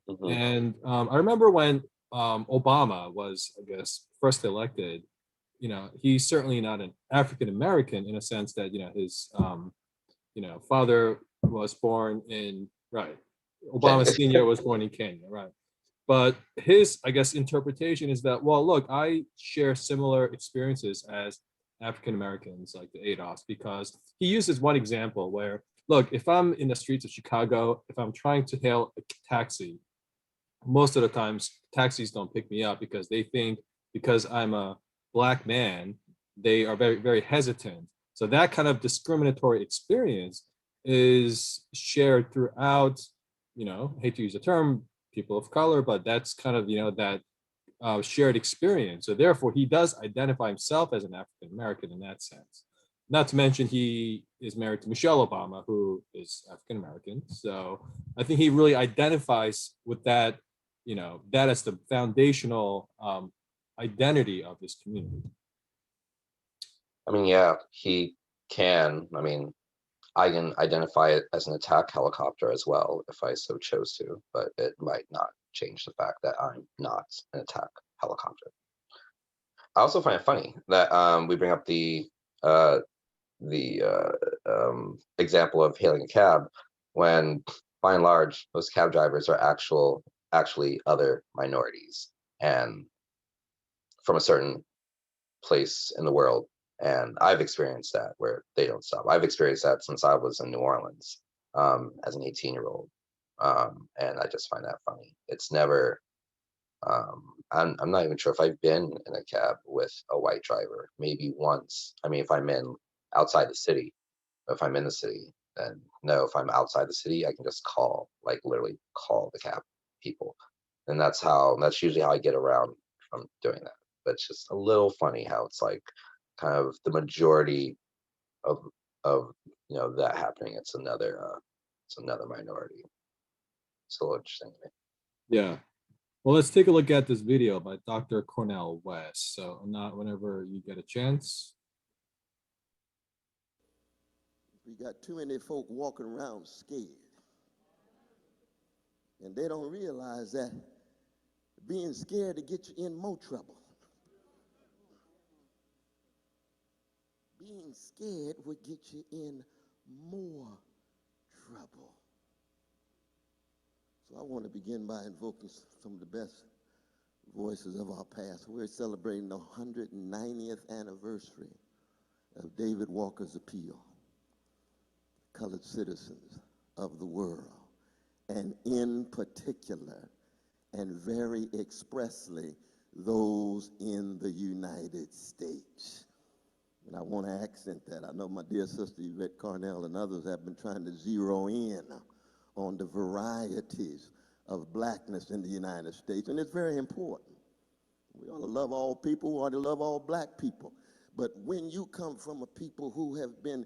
Mm-hmm. And I remember when Obama was, I guess, first elected, he's certainly not an African-American in a sense that, his, father was born in, right. Obama Sr. was born in Kenya, right. But his, I guess, interpretation is that, well, look, I share similar experiences as African Americans like the ADOS, because he uses one example where, look, if I'm in the streets of Chicago, if I'm trying to hail a taxi, most of the times taxis don't pick me up because they think because I'm a Black man, they are very, very hesitant. So that kind of discriminatory experience is shared throughout, I hate to use the term people of color, but that's kind of, that shared experience. So therefore, he does identify himself as an African American in that sense. Not to mention he is married to Michelle Obama, who is African American. So I think he really identifies with that, that as the foundational identity of this community. I mean, yeah, he can. I mean, I can identify it as an attack helicopter as well if I so chose to, but it might not change the fact that I'm not an attack helicopter. I also find it funny that we bring up the example of hailing a cab when, by and large, most cab drivers are actually other minorities and from a certain place in the world. And I've experienced that where they don't stop. I've experienced that since I was in New Orleans as an 18-year-old. And I just find that funny. It's never, I'm not even sure if I've been in a cab with a white driver, maybe once. I mean, if I'm outside the city, if I'm in the city, then no, if I'm outside the city, I can just literally call the cab people. And that's usually how I get around from doing that. But it's just a little funny how it's like kind of the majority of that happening. It's another minority. It's a little interesting to me. Yeah. Well, let's take a look at this video by Dr. Cornel West. So not whenever you get a chance. We got too many folk walking around scared. And they don't realize that being scared to get you in more trouble. Being scared would get you in more trouble. So I want to begin by invoking some of the best voices of our past. We're celebrating the 190th anniversary of David Walker's appeal. Colored citizens of the world, and in particular, and very expressly, those in the United States. And I want to accent that. I know my dear sister Yvette Cornell and others have been trying to zero in on the varieties of blackness in the United States, and it's very important. We ought to love all people, we ought to love all black people. But when you come from a people who have been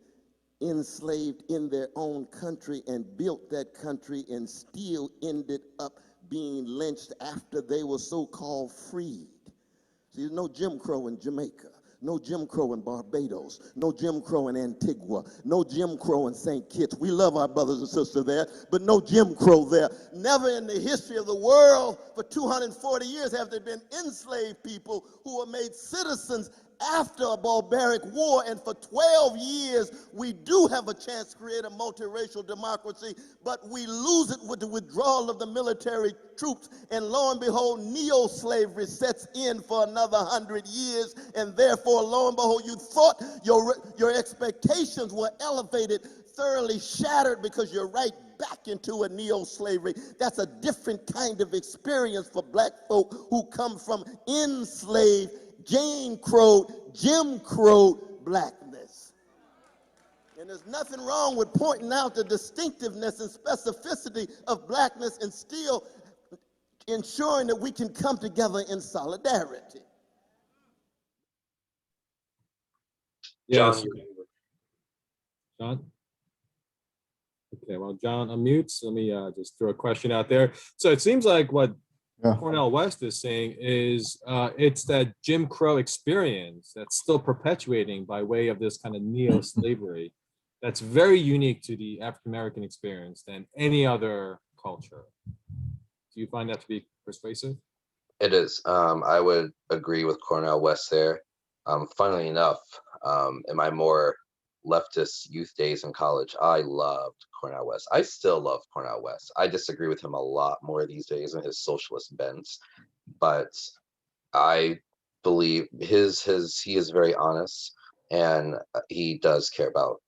enslaved in their own country and built that country and still ended up being lynched after they were so-called freed. See, there's no Jim Crow in Jamaica, no Jim Crow in Barbados, no Jim Crow in Antigua, no Jim Crow in St. Kitts. We love our brothers and sisters there, but no Jim Crow there. Never in the history of the world for 240 years have there been enslaved people who were made citizens after a barbaric war, and for 12 years we do have a chance to create a multiracial democracy, but we lose it with the withdrawal of the military troops, and lo and behold, neo-slavery sets in for another 100 years, and therefore, lo and behold, you thought your expectations were elevated, thoroughly shattered, because you're right back into a neo-slavery. That's a different kind of experience for black folk who come from enslaved, Jim Crow blackness. And there's nothing wrong with pointing out the distinctiveness and specificity of blackness and still ensuring that we can come together in solidarity. Yes. John? Okay, well, John unmutes. Let me just throw a question out there. So it seems like what Cornel West is saying is it's that Jim Crow experience that's still perpetuating by way of this kind of neo-slavery that's very unique to the African-American experience than any other culture. Do you find that to be persuasive? It is. I would agree with Cornel West there. Funnily enough, in my more leftist youth days in college, I loved Cornel West. I still love Cornel West. I disagree with him a lot more these days in his socialist bents, but I believe he is very honest, and he does care about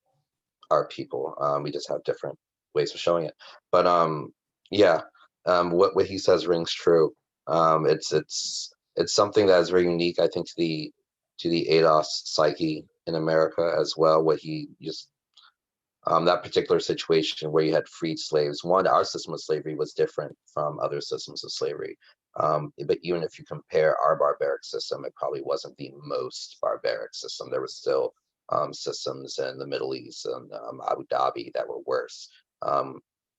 our people. We just have different ways of showing it. But yeah, what he says rings true. It's something that is very unique, I think, to the ADOS psyche in America as well. What he just that particular situation where you had freed slaves. One, our system of slavery was different from other systems of slavery. But even if you compare our barbaric system, it probably wasn't the most barbaric system. There was still systems in the Middle East and Abu Dhabi that were worse,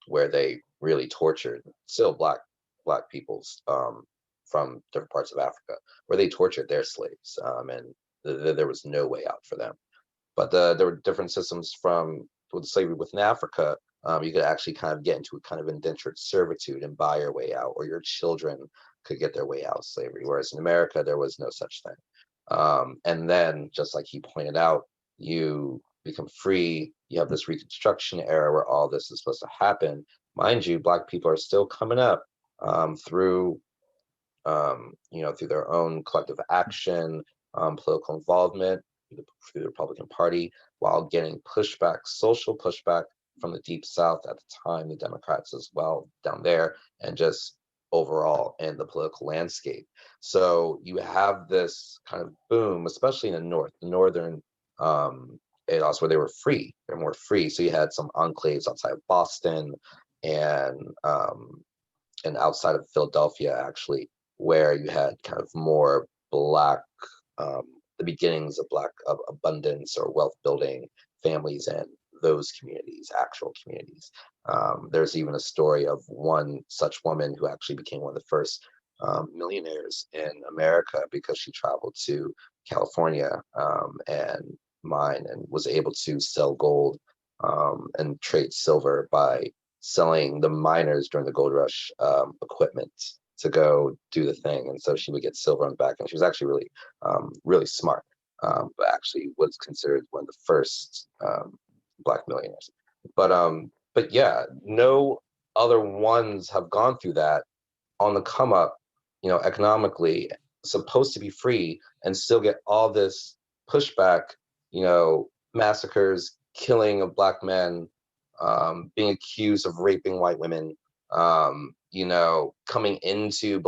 where they really tortured still black peoples from different parts of Africa, where they tortured their slaves, and there was no way out for them. But there were different systems with slavery within Africa. You could actually kind of get into a kind of indentured servitude and buy your way out, or your children could get their way out of slavery. Whereas in America, there was no such thing. And then, just like he pointed out, you become free. You have this Reconstruction era where all this is supposed to happen. Mind you, Black people are still coming up through, through their own collective action, political involvement through the Republican Party, while getting pushback, social pushback from the Deep South at the time, the Democrats as well down there, and just overall in the political landscape. So you have this kind of boom, especially in the North, the Northern ADOS, where they were free, they're more free. So you had some enclaves outside of Boston and outside of Philadelphia, actually, where you had kind of more Black, the beginnings of Black abundance or wealth building families in those communities, actual communities. There's even a story of one such woman who actually became one of the first millionaires in America because she traveled to California and mined and was able to sell gold and trade silver by selling the miners during the gold rush equipment to go do the thing. And so she would get silver on the back, and she was actually really, really smart, but actually was considered one of the first Black millionaires. But yeah, no other ones have gone through that on the come up, economically, supposed to be free and still get all this pushback, massacres, killing of Black men, being accused of raping white women, coming into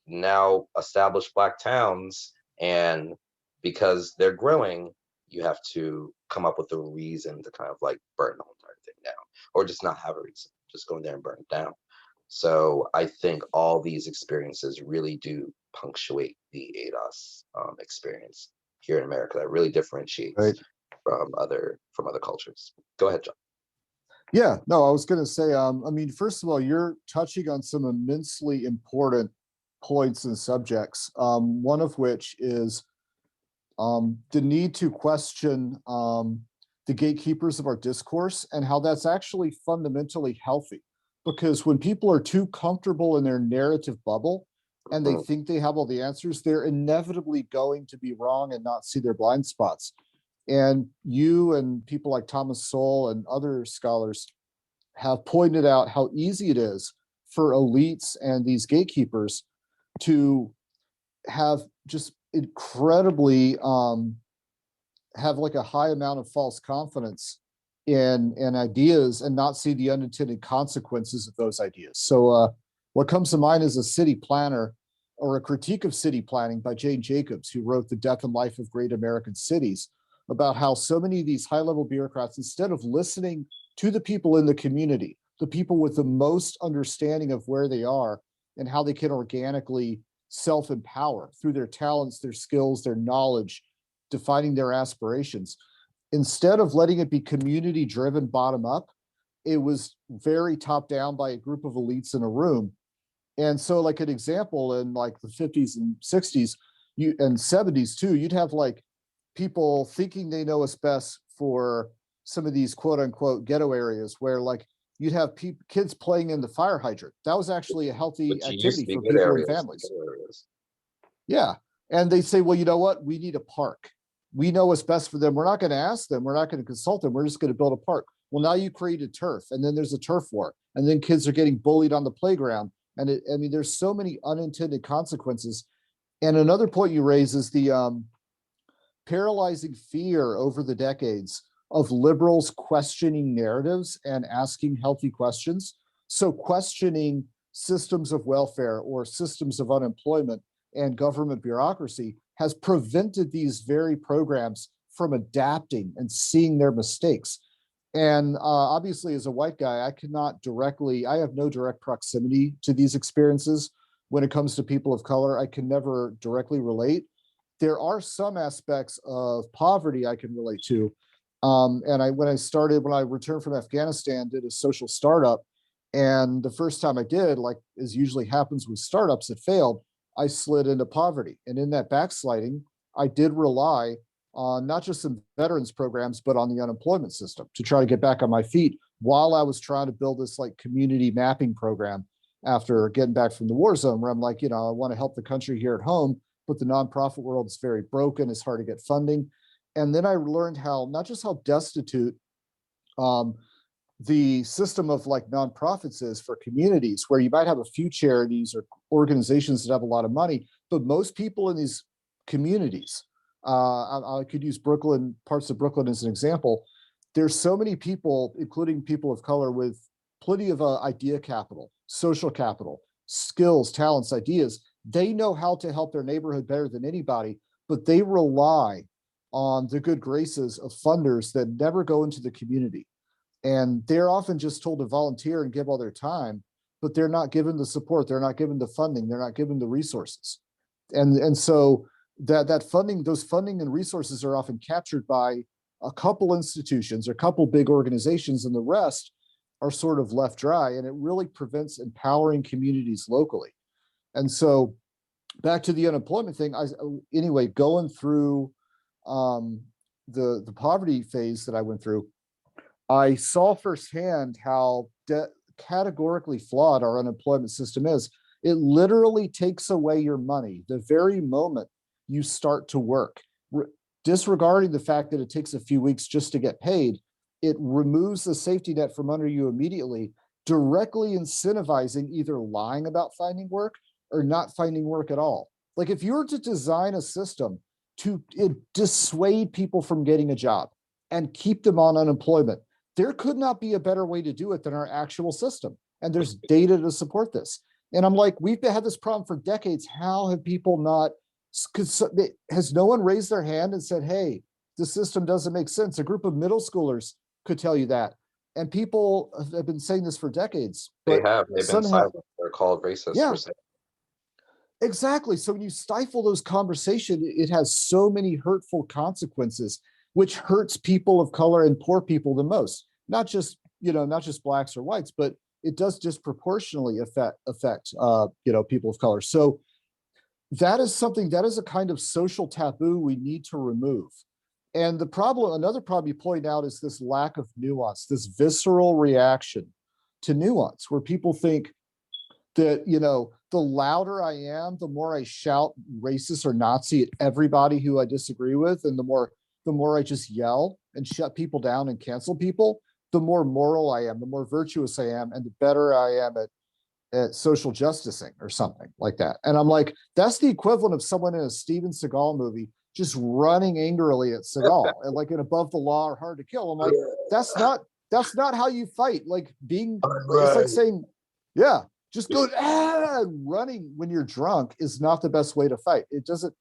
now established Black towns, and because they're growing, you have to come up with a reason to kind of like burn the whole entire thing down, or just not have a reason, just go in there and burn it down. So I think all these experiences really do punctuate the ADOS experience here in America. That really differentiates from other cultures. Go ahead, John. Yeah, no, I was going to say, first of all, you're touching on some immensely important points and subjects, one of which is the need to question the gatekeepers of our discourse and how that's actually fundamentally healthy. Because when people are too comfortable in their narrative bubble and they think they have all the answers, they're inevitably going to be wrong and not see their blind spots. And you and people like Thomas Sowell and other scholars have pointed out how easy it is for elites and these gatekeepers to have just incredibly have like a high amount of false confidence in ideas and not see the unintended consequences of those ideas. So what comes to mind is a city planner or a critique of city planning by Jane Jacobs, who wrote The Death and Life of Great American Cities, about how so many of these high-level bureaucrats, instead of listening to the people in the community, the people with the most understanding of where they are and how they can organically self-empower through their talents, their skills, their knowledge, defining their aspirations. Instead of letting it be community-driven bottom up, it was very top-down by a group of elites in a room. And so like an example in like the 50s and 60s and 70s too, you'd have like people thinking they know us best for some of these quote unquote ghetto areas where like you'd have kids playing in the fire hydrant. That was actually a healthy activity for people and families. Yeah. And they say, well, you know what? We need a park. We know what's best for them. We're not going to ask them. We're not going to consult them. We're just going to build a park. Well, now you create a turf, and then there's a turf war, and then kids are getting bullied on the playground. And there's so many unintended consequences. And another point you raise is the paralyzing fear over the decades of liberals questioning narratives and asking healthy questions. So questioning systems of welfare or systems of unemployment and government bureaucracy has prevented these very programs from adapting and seeing their mistakes. And obviously, as a white guy, I have no direct proximity to these experiences. When it comes to people of color, I can never directly relate. There are some aspects of poverty I can relate to. When I returned from Afghanistan, did a social startup. And the first time I did, like as usually happens with startups that failed, I slid into poverty. And in that backsliding, I did rely on not just some veterans programs, but on the unemployment system to try to get back on my feet while I was trying to build this like community mapping program after getting back from the war zone, where I'm like, I want to help the country here at home, but the nonprofit world is very broken. It's hard to get funding. And then I learned not just how destitute the system of like nonprofits is for communities, where you might have a few charities or organizations that have a lot of money, but most people in these communities, I could use Brooklyn, parts of Brooklyn as an example. There's so many people, including people of color, with plenty of idea capital, social capital, skills, talents, ideas. They know how to help their neighborhood better than anybody, but they rely on the good graces of funders that never go into the community. And they're often just told to volunteer and give all their time, but they're not given the support, they're not given the funding, they're not given the resources. And so that funding, those funding and resources are often captured by a couple institutions or a couple big organizations, and the rest are sort of left dry, and it really prevents empowering communities locally. And so back to the unemployment thing, going through the poverty phase that I went through, I saw firsthand how categorically flawed our unemployment system is. It literally takes away your money the very moment you start to work. Disregarding the fact that it takes a few weeks just to get paid, it removes the safety net from under you immediately, directly incentivizing either lying about finding work or not finding work at all. Like if you were to design a system to dissuade people from getting a job and keep them on unemployment, there could not be a better way to do it than our actual system. And there's data to support this. And I'm like, we've had this problem for decades. How have people not, has no one raised their hand and said, hey, the system doesn't make sense? A group of middle schoolers could tell you that. And people have been saying this for decades. They've been silent. They're called racist. Yeah, for saying. Exactly. So when you stifle those conversations, it has so many hurtful consequences, which hurts people of color and poor people the most. Not just blacks or whites, but it does disproportionately affect people of color. So that is a kind of social taboo we need to remove. And another problem you point out is this lack of nuance, this visceral reaction to nuance, where people think that, the louder I am, the more I shout racist or Nazi at everybody who I disagree with, and the more I just yell and shut people down and cancel people, the more moral I am, the more virtuous I am, and the better I am at social justicing or something like that. And I'm like, that's the equivalent of someone in a Steven Seagal movie just running angrily at Seagal and like in Above the Law or Hard to Kill. I'm like, that's not how you fight. Like it's like saying, yeah, just go running when you're drunk is not the best way to fight. It doesn't.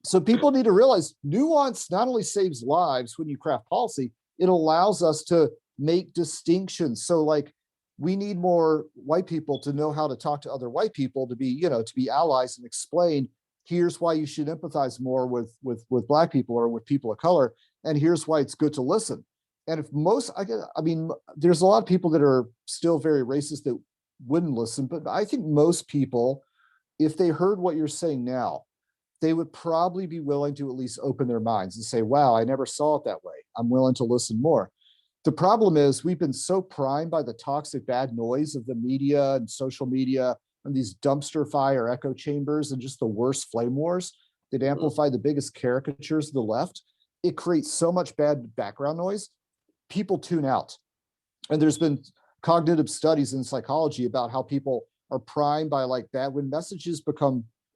So people need to realize nuance not only saves lives when you craft policy, it allows us to make distinctions. So like we need more white people to know how to talk to other white people, to be allies and explain, here's why you should empathize more with black people or with people of color. And here's why it's good to listen. And if there's a lot of people that are still very racist that wouldn't listen, but I think most people, if they heard what you're saying now, they would probably be willing to at least open their minds and say, wow, I never saw it that way. I'm willing to listen more. The problem is we've been so primed by the toxic bad noise of the media and social media and these dumpster fire echo chambers and just the worst flame wars that amplify the biggest caricatures of the left. It creates so much bad background noise, people tune out. And there's been cognitive studies in psychology about how people are primed by like that. When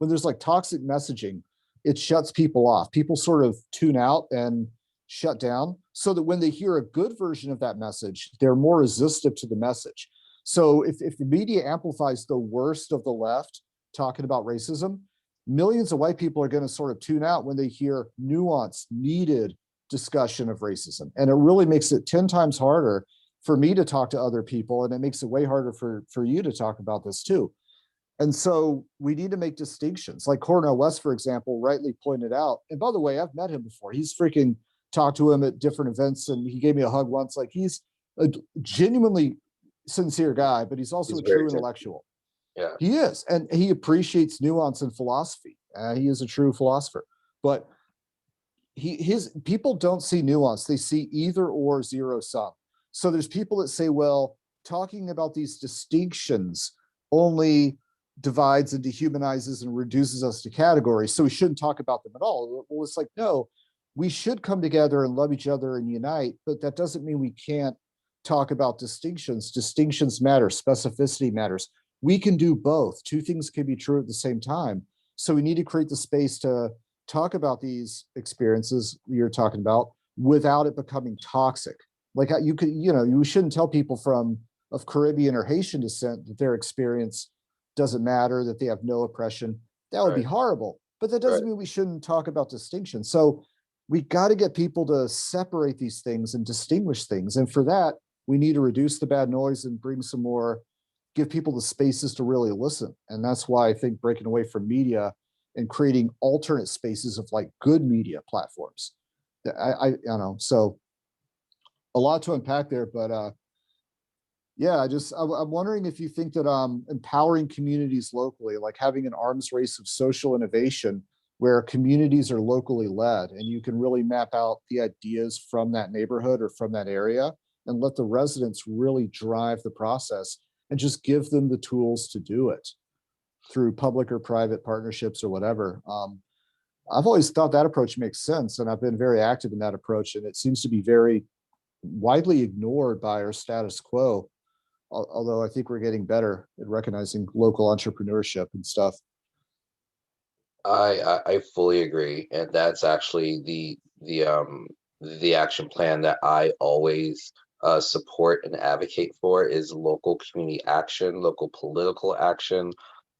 there's like toxic messaging, it shuts people off. People sort of tune out and shut down, so that when they hear a good version of that message, they're more resistive to the message. So if the media amplifies the worst of the left talking about racism, millions of white people are going to sort of tune out when they hear nuanced, needed discussion of racism. And it really makes it 10 times harder for me to talk to other people, and it makes it way harder for you to talk about this too. And so we need to make distinctions. Like Cornel West, for example, rightly pointed out. And by the way, I've met him before. He's freaking talked to him at different events, and he gave me a hug once. Like, he's a genuinely sincere guy, but he's also a true intellectual. Yeah, he is. And he appreciates nuance and philosophy. He is a true philosopher, but his people don't see nuance. They see either or, zero sum. So there's people that say, well, talking about these distinctions only divides and dehumanizes and reduces us to categories, so we shouldn't talk about them at all. Well, it's like, no, we should come together and love each other and unite, but that doesn't mean we can't talk about distinctions. Distinctions matter. Specificity matters. We can do both. Two things can be true at the same time. So we need to create the space to talk about these experiences you're talking about without it becoming toxic. Like, you could, you shouldn't tell people of Caribbean or Haitian descent that their experience doesn't matter, that they have no oppression. That would be horrible, but that doesn't mean we shouldn't talk about distinction. So we got to get people to separate these things and distinguish things. And for that, we need to reduce the bad noise and bring some more, give people the spaces to really listen. And that's why I think breaking away from media and creating alternate spaces of like good media platforms. I don't know. So a lot to unpack there, but yeah, I'm wondering if you think that empowering communities locally, like having an arms race of social innovation where communities are locally led and you can really map out the ideas from that neighborhood or from that area and let the residents really drive the process and just give them the tools to do it through public or private partnerships or whatever. I've always thought that approach makes sense, and I've been very active in that approach, and it seems to be very widely ignored by our status quo. Although I think we're getting better at recognizing local entrepreneurship and stuff. I fully agree, and that's actually the action plan that I always support and advocate for is local community action, local political action,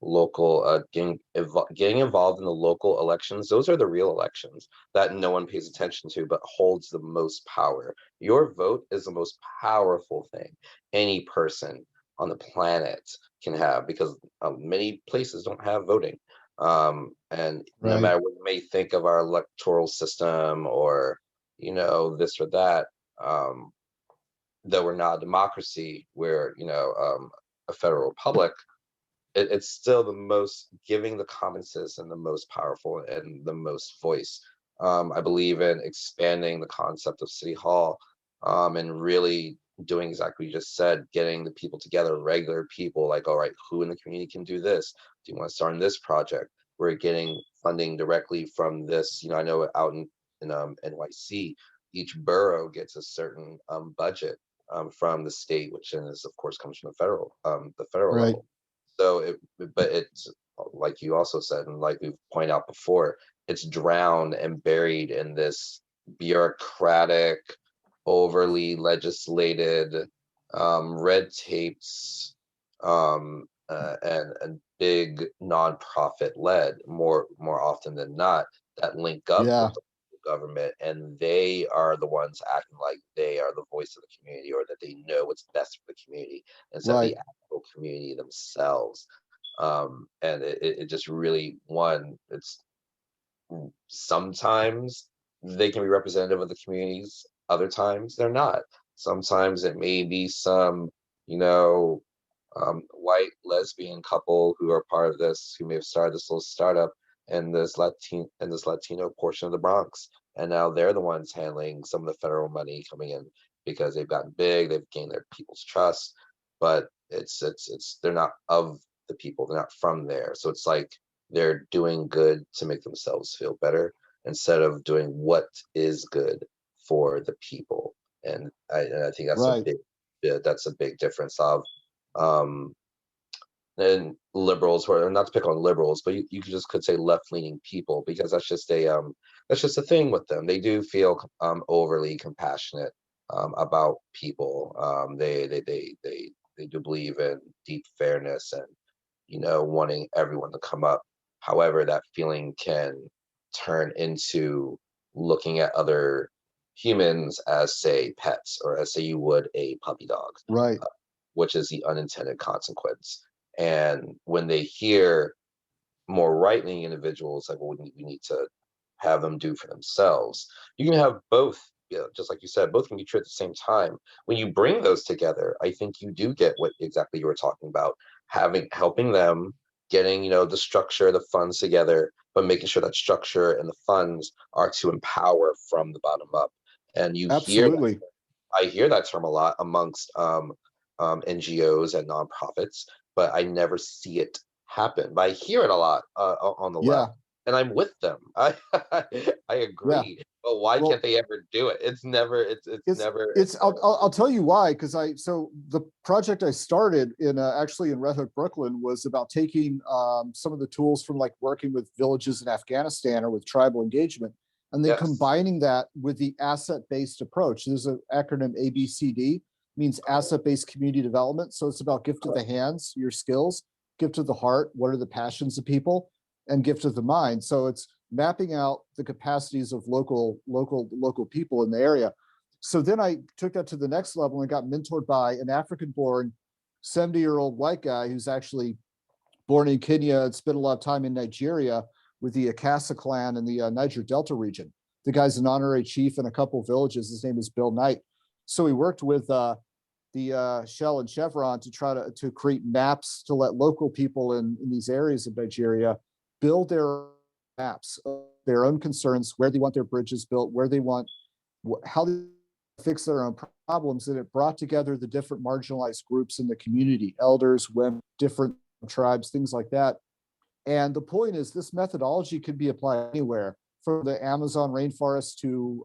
local getting involved in the local elections. Those are the real elections that no one pays attention to, but holds the most power. Your vote is the most powerful thing any person on the planet can have, because many places don't have voting. And no matter what you may think of our electoral system or this or that, though we're not a democracy, we're a federal republic, it's still the most giving the common citizen the most powerful and the most voice. I believe in expanding the concept of City Hall, and really doing exactly what you just said, getting the people together, regular people, like, all right, who in the community can do this? Do you want to start on this project? We're getting funding directly from this. I know out in NYC, each borough gets a certain budget from the state, which then is, of course, comes from the federal level. So, but it's like you also said, and like we've pointed out before, it's drowned and buried in this bureaucratic, overly legislated, red tapes, and big nonprofit led more often than not that link up with the government, and they are the ones acting like they are the voice of the community, or that they know what's best for the community instead of the actual community themselves. And it just really, it's sometimes they can be representative of the communities, other times they're not. Sometimes it may be some white lesbian couple who are part of this, who may have started this little startup in this Latino portion of the Bronx, and now they're the ones handling some of the federal money coming in because they've gotten big, they've gained their people's trust, but it's they're not of the people, they're not from there. So it's like they're doing good to make themselves feel better instead of doing what is good for the people. And I think that's that's a big difference of and liberals, or not to pick on liberals, but you could say left-leaning people, because that's just a thing with them. They do feel overly compassionate about people. They do believe in deep fairness and, wanting everyone to come up. However, that feeling can turn into looking at other humans as, say, pets, or as, say, you would a puppy dog, Right. which is the unintended consequence. And when they hear more right-wing individuals, like, well, we need to have them do for themselves. You can have both, just like you said, both can be true at the same time. When you bring those together, I think you do get what exactly you were talking about, helping them, getting, the structure, the funds together, but making sure that structure and the funds are to empower from the bottom up. And Absolutely. I hear that term a lot amongst NGOs and nonprofits, but I never see it happen. But I hear it a lot on the Yeah. left, and I'm with them. I agree. But why Well, can't they ever do it? It's never. It's never. I'll tell you why, because so the project I started in actually in Red Hook, Brooklyn, was about taking some of the tools from like working with villages in Afghanistan or with tribal engagement, and then Yes. combining that with the asset-based approach. There's an acronym ABCD, means asset-based community development. So it's about gift of the hands, your skills, gift of the heart, what are the passions of people, and gift of the mind. So it's mapping out the capacities of local people in the area. So then I took that to the next level and got mentored by an African-born 70-year-old white guy who's actually born in Kenya and spent a lot of time in Nigeria with the Akasa clan in the Niger Delta region. The guy's an honorary chief in a couple of villages. His name is Bill Knight. So he worked with the Shell and Chevron to try to create maps to let local people in these areas of Nigeria build their maps of their own concerns, where they want their bridges built, where they want, how they fix their own problems. And it brought together the different marginalized groups in the community, elders, women, different tribes, things like that. And the point is, this methodology could be applied anywhere, from the Amazon rainforest to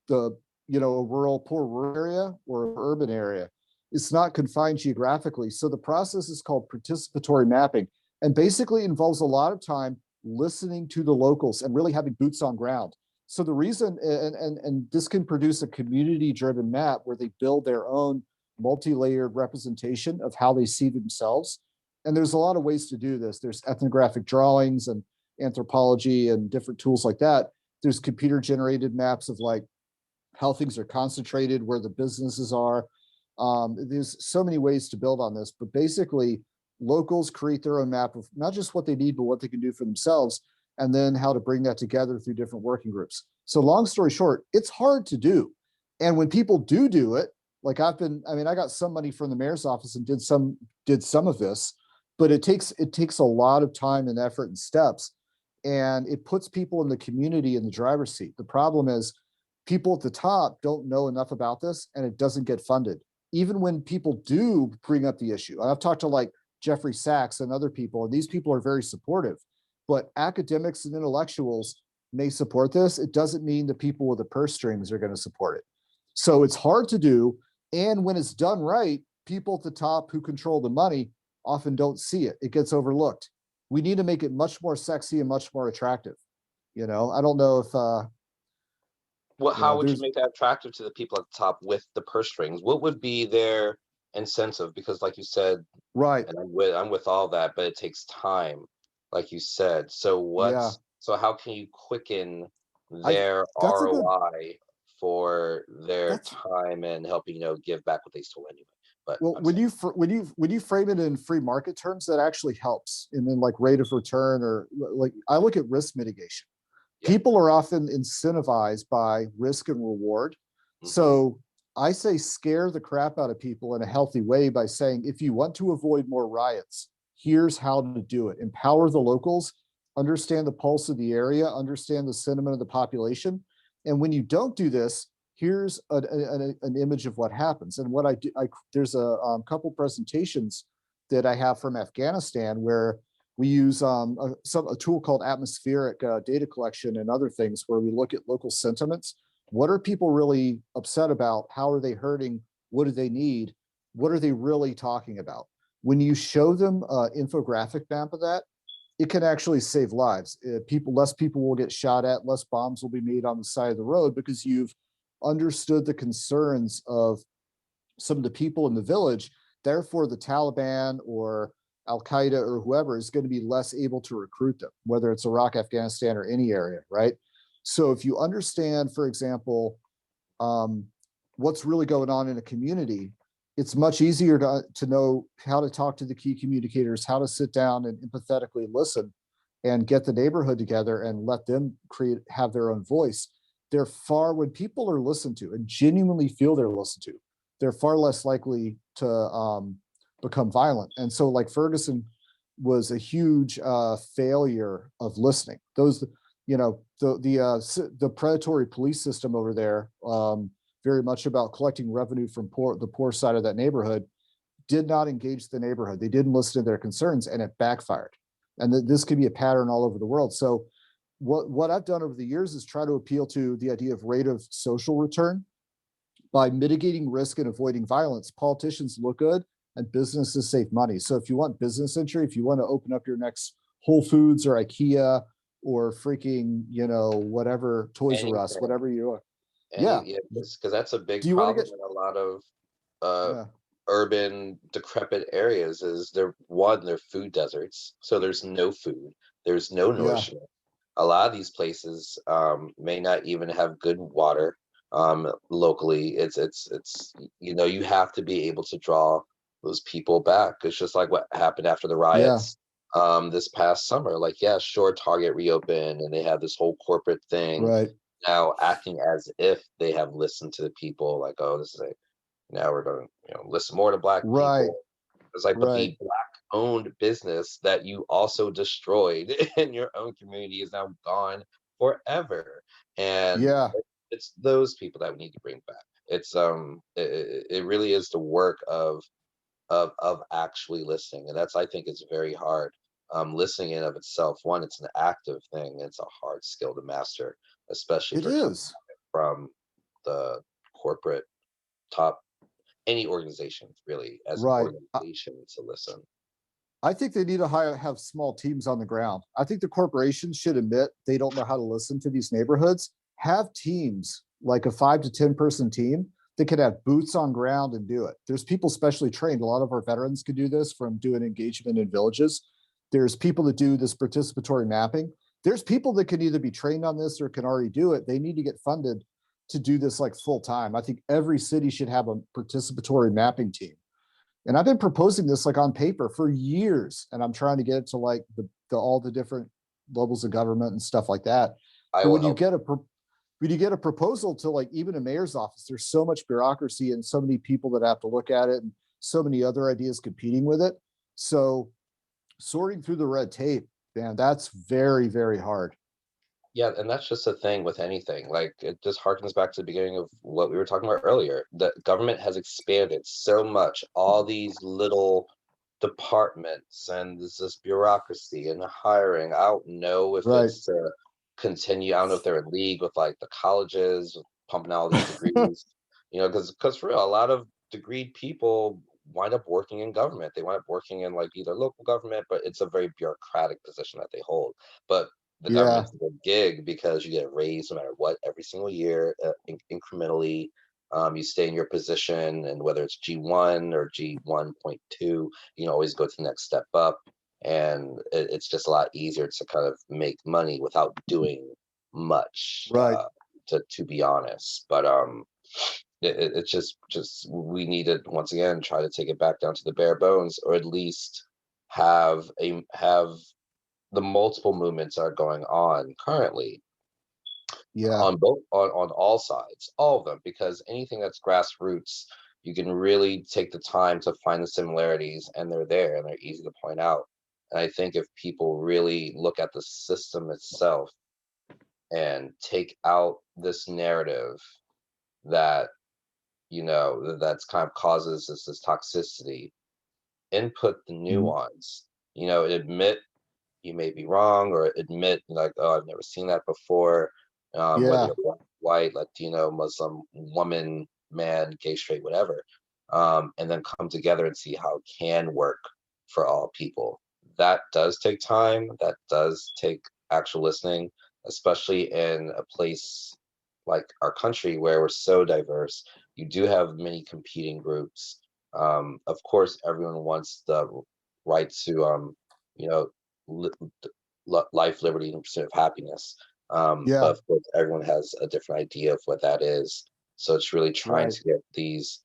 the a poor area or urban area. It's not confined geographically. So the process is called participatory mapping, and basically involves a lot of time listening to the locals and really having boots on ground. So the reason, and this can produce a community-driven map where they build their own multi-layered representation of how they see themselves. And there's a lot of ways to do this. There's ethnographic drawings and anthropology and different tools like that. There's computer-generated maps of like how things are concentrated, where the businesses are. There's so many ways to build on this, but basically locals create their own map of not just what they need, but what they can do for themselves, and then how to bring that together through different working groups. So long story short, it's hard to do. And when people do it, like I got some money from the mayor's office and did some of this, but it takes a lot of time and effort and steps, and it puts people in the community in the driver's seat. The problem is people at the top don't know enough about this, and it doesn't get funded. Even when people do bring up the issue, I've talked to like Jeffrey Sachs and other people, and these people are very supportive, but academics and intellectuals may support this. It doesn't mean the people with the purse strings are going to support it. So it's hard to do. And when it's done right, people at the top who control the money often don't see it. It gets overlooked. We need to make it much more sexy and much more attractive. I don't know if how would you make that attractive to the people at the top with the purse strings? What would be their incentive? Because like you said, right, and I'm with all that, but it takes time, like you said. So so how can you quicken their ROI for their time and helping give back what they stole anyway? But well, when you frame it in free market terms, that actually helps. And then like rate of return, or like I look at risk mitigation. Yeah. People are often incentivized by risk and reward. Mm-hmm. So I say scare the crap out of people in a healthy way by saying, if you want to avoid more riots, here's how to do it. Empower the locals, understand the pulse of the area, understand the sentiment of the population. And when you don't do this, here's an image of what happens. And what I do, there's a couple presentations that I have from Afghanistan where we use a tool called atmospheric data collection and other things, where we look at local sentiments. What are people really upset about? How are they hurting? What do they need? What are they really talking about? when you show them an infographic map of that, it can actually save lives. Less people will get shot at, less bombs will be made on the side of the road because you've understood the concerns of some of the people in the village. Therefore, the Taliban or Al Qaeda or whoever is going to be less able to recruit them, whether it's Iraq, Afghanistan, or any area, right? So if you understand, for example, what's really going on in a community, it's much easier to know how to talk to the key communicators, how to sit down and empathetically listen and get the neighborhood together and let them have their own voice. When people are listened to and genuinely feel they're listened to, they're far less likely to become violent. And so like Ferguson was a huge failure of listening. Those, the predatory police system over there, very much about collecting revenue from the poor side of that neighborhood, did not engage the neighborhood. They didn't listen to their concerns, and it backfired. And this could be a pattern all over the world. So what I've done over the years is try to appeal to the idea of rate of social return. By mitigating risk and avoiding violence, politicians look good and businesses save money. So if you want business entry, if you want to open up your next Whole Foods or IKEA or freaking, whatever, Toys R Us, whatever you are. Because that's a big problem in a lot of urban decrepit areas is they're food deserts. So there's no food, there's no nourishment. A lot of these places may not even have good water. Locally, it's you have to be able to draw those people back. It's just like what happened after the riots this past summer. Like, sure, Target reopened and they have this whole corporate thing now acting as if they have listened to the people. Like, oh, now we're going to listen more to Black people. It's like, but the Black-owned business that you also destroyed in your own community is now gone forever. And it's those people that we need to bring back. It's it really is the work of actually listening, and I think it's very hard. Listening in of itself, one, it's an active thing. It's a hard skill to master, especially from the corporate top, any organization really as an organization to listen. I think they need to have small teams on the ground. I think the corporations should admit they don't know how to listen to these neighborhoods. Have teams, like a 5 to 10 person team that could have boots on ground and do it. There's people specially trained. A lot of our veterans could do this from doing engagement in villages. There's people that do this participatory mapping. There's people that can either be trained on this or can already do it. They need to get funded to do this like full time. I think every city should have a participatory mapping team. And I've been proposing this like on paper for years, and I'm trying to get it to like all the different levels of government and stuff like that. But when you get a proposal to like even a mayor's office, there's so much bureaucracy and so many people that have to look at it and so many other ideas competing with it. So sorting through the red tape, man, that's very, very hard. Yeah, and that's just the thing with anything. Like, it just harkens back to the beginning of what we were talking about earlier. The government has expanded so much, all these little departments, and there's this bureaucracy and hiring. I don't know if it's to continue. I don't know if they're in league with like the colleges pumping out all these degrees, because for real, a lot of degreed people wind up working in government. They wind up working in like either local government, but it's a very bureaucratic position that they hold. But the government's a good gig because you get a raise no matter what every single year, incrementally. You stay in your position, and whether it's G1 or G1.2, you can always go to the next step up. And it's just a lot easier to kind of make money without doing much, to be honest. But it's just we need to once again try to take it back down to the bare bones, or at least have the multiple movements are going on currently on all sides, all of them, because anything that's grassroots, you can really take the time to find the similarities, and they're there and they're easy to point out. And I think if people really look at the system itself and take out this narrative that that's kind of causes this toxicity, input the nuance, admit you may be wrong, or admit like, oh, I've never seen that before, whether you're white, Latino, Muslim, woman, man, gay, straight, whatever, and then come together and see how it can work for all people. That does take time. That does take actual listening, especially in a place like our country where we're so diverse. You do have many competing groups. Of course, everyone wants the right to, you know, life, liberty, and pursuit of happiness. Yeah. But of course, everyone has a different idea of what that is. So it's really trying Right. to get these,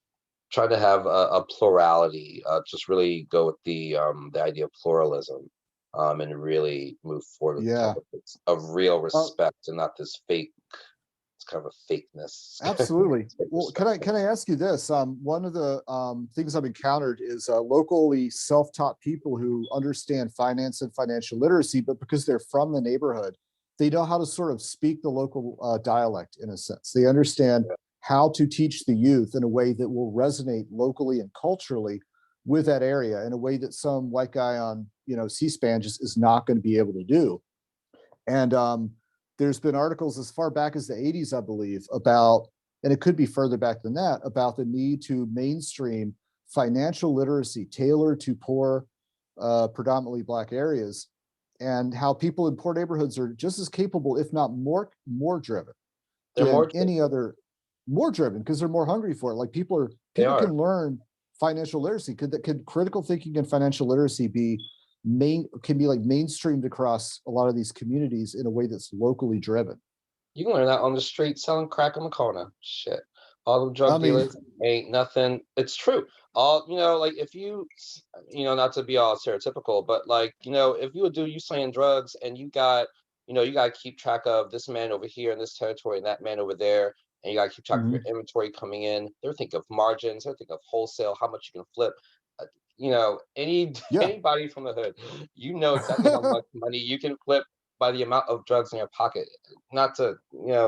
trying to have a plurality. Just really go with the idea of pluralism, and really move forward with Yeah. topics of real Uh, respect and not this fake. It's kind of a fakeness. Absolutely. Fake Well, respect. can I ask you this? One of the things I've encountered is locally self-taught people who understand finance and financial literacy, but because they're from the neighborhood, they know how to sort of speak the local dialect in a sense. They understand how to teach the youth in a way that will resonate locally and culturally with that area in a way that some white guy on, C-SPAN just is not going to be able to do. And there's been articles as far back as the 80s, I believe, about, and it could be further back than that, about the need to mainstream financial literacy tailored to poor, predominantly Black areas, and how people in poor neighborhoods are just as capable, if not more driven They're than more. any other, more driven because they're more hungry for it. Like people They are. can learn financial literacy. Could critical thinking and financial literacy be like mainstreamed across a lot of these communities in a way that's locally driven? You can learn that on the street selling crack on the corner. Shit. All the I drug mean, dealers ain't nothing. It's true. All, like if you, not to be all stereotypical, but like, if you would do, you selling drugs and you got, you got to keep track of this man over here in this territory and that man over there. And you got to keep track of your inventory coming in. They're thinking of margins. They're thinking of wholesale, how much you can flip. Yeah. Anybody from the hood, exactly how much money you can flip by the amount of drugs in your pocket. Not to,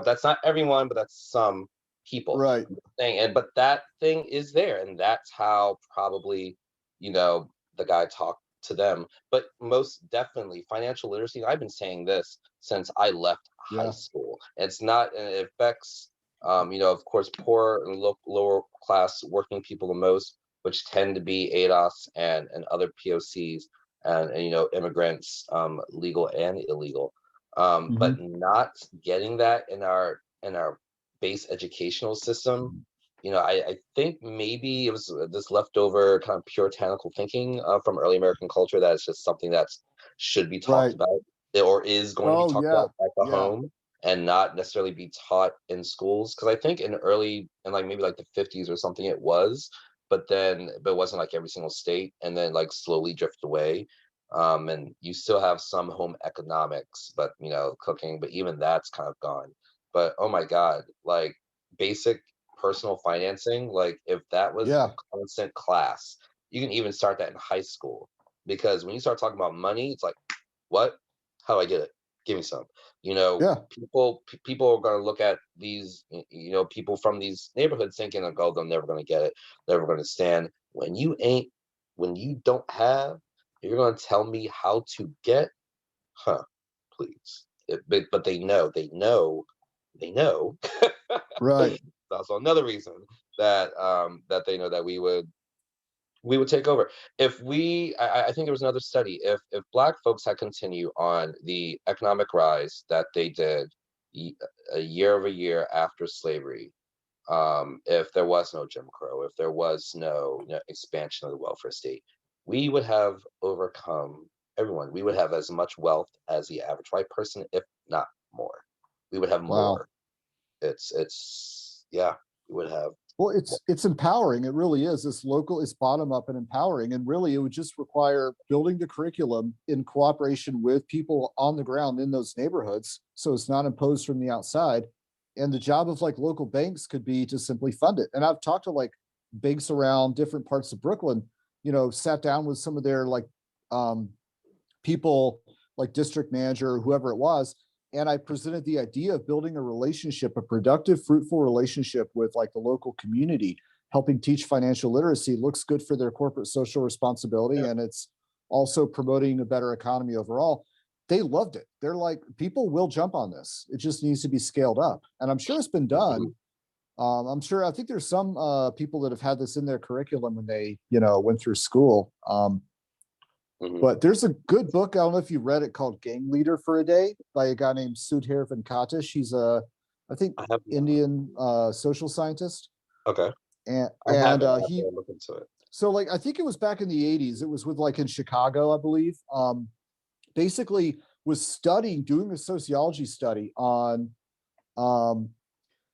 that's not everyone, but that's some people. Right. But that thing is there, and that's how probably, the guy talked to them. But most definitely, financial literacy. I've been saying this since I left high Yeah. school. It's not, and it affects, of course, poor and lower class working people the most, which tend to be ADOS and other POCs and immigrants, legal and illegal. But not getting that in our base educational system, I think maybe it was this leftover kind of puritanical thinking from early American culture that it's just something that should be talked Right. about or is going to be Oh, talked yeah. about at the Yeah. home and not necessarily be taught in schools. Because I think in like maybe like the 50s or something it was, but it wasn't like every single state, and then like slowly drifted away. And you still have some home economics, but cooking, but even that's kind of gone. But oh my God, like basic personal financing, like if that was Yeah. a constant class, you can even start that in high school. Because when you start talking about money, it's like, what? How do I get it? Give me some. Yeah. People are going to look at these, people from these neighborhoods thinking like, oh, they're never going to get it, never going to stand. When you don't have, you're going to tell me how to get, please. But they know. Right. That's also another reason that that they know that we would take over. If I think there was another study. If Black folks had continued on the economic rise that they did a year over year after slavery, if there was no Jim Crow, if there was no expansion of the welfare state, we would have overcome everyone. We would have as much wealth as the average white person, if not more. We would have Wow. more. It's yeah, we would have. Well, it's empowering. It really is. It's bottom up and empowering. And really, it would just require building the curriculum in cooperation with people on the ground in those neighborhoods, so it's not imposed from the outside. And the job of like local banks could be to simply fund it. And I've talked to like banks around different parts of Brooklyn, sat down with some of their like people, like district manager or whoever it was, and I presented the idea of building a relationship, a productive, fruitful relationship with like the local community, helping teach financial literacy. Looks good for their corporate social responsibility, and it's also promoting a better economy overall. They loved it. They're like, people will jump on this. It just needs to be scaled up, and I'm sure it's been done. I think there's some people that have had this in their curriculum when they, went through school. But there's a good book, I don't know if you read it, called Gang Leader for a Day by a guy named Sudhir Venkatesh. He's I think, Indian social scientist. Okay. And he look into it. So like, I think it was back in the 80s. It was with like in Chicago, I believe. Basically was doing a sociology study on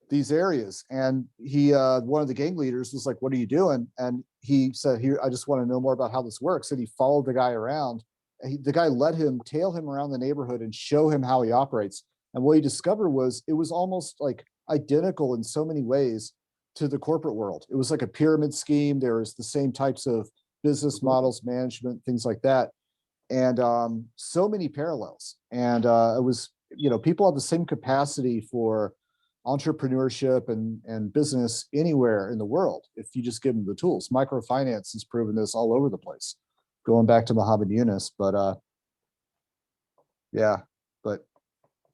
these areas. And he, one of the gang leaders was like, "What are you doing?" And he said, "Here, I just want to know more about how this works." And he followed the guy around. And the guy let him tail him around the neighborhood and show him how he operates. And what he discovered was it was almost like identical in so many ways to the corporate world. It was like a pyramid scheme. There was the same types of business models, management, things like that. And so many parallels. And it was, people have the same capacity for entrepreneurship and business anywhere in the world if you just give them the tools. Microfinance has proven this all over the place, going back to Muhammad Yunus. But yeah.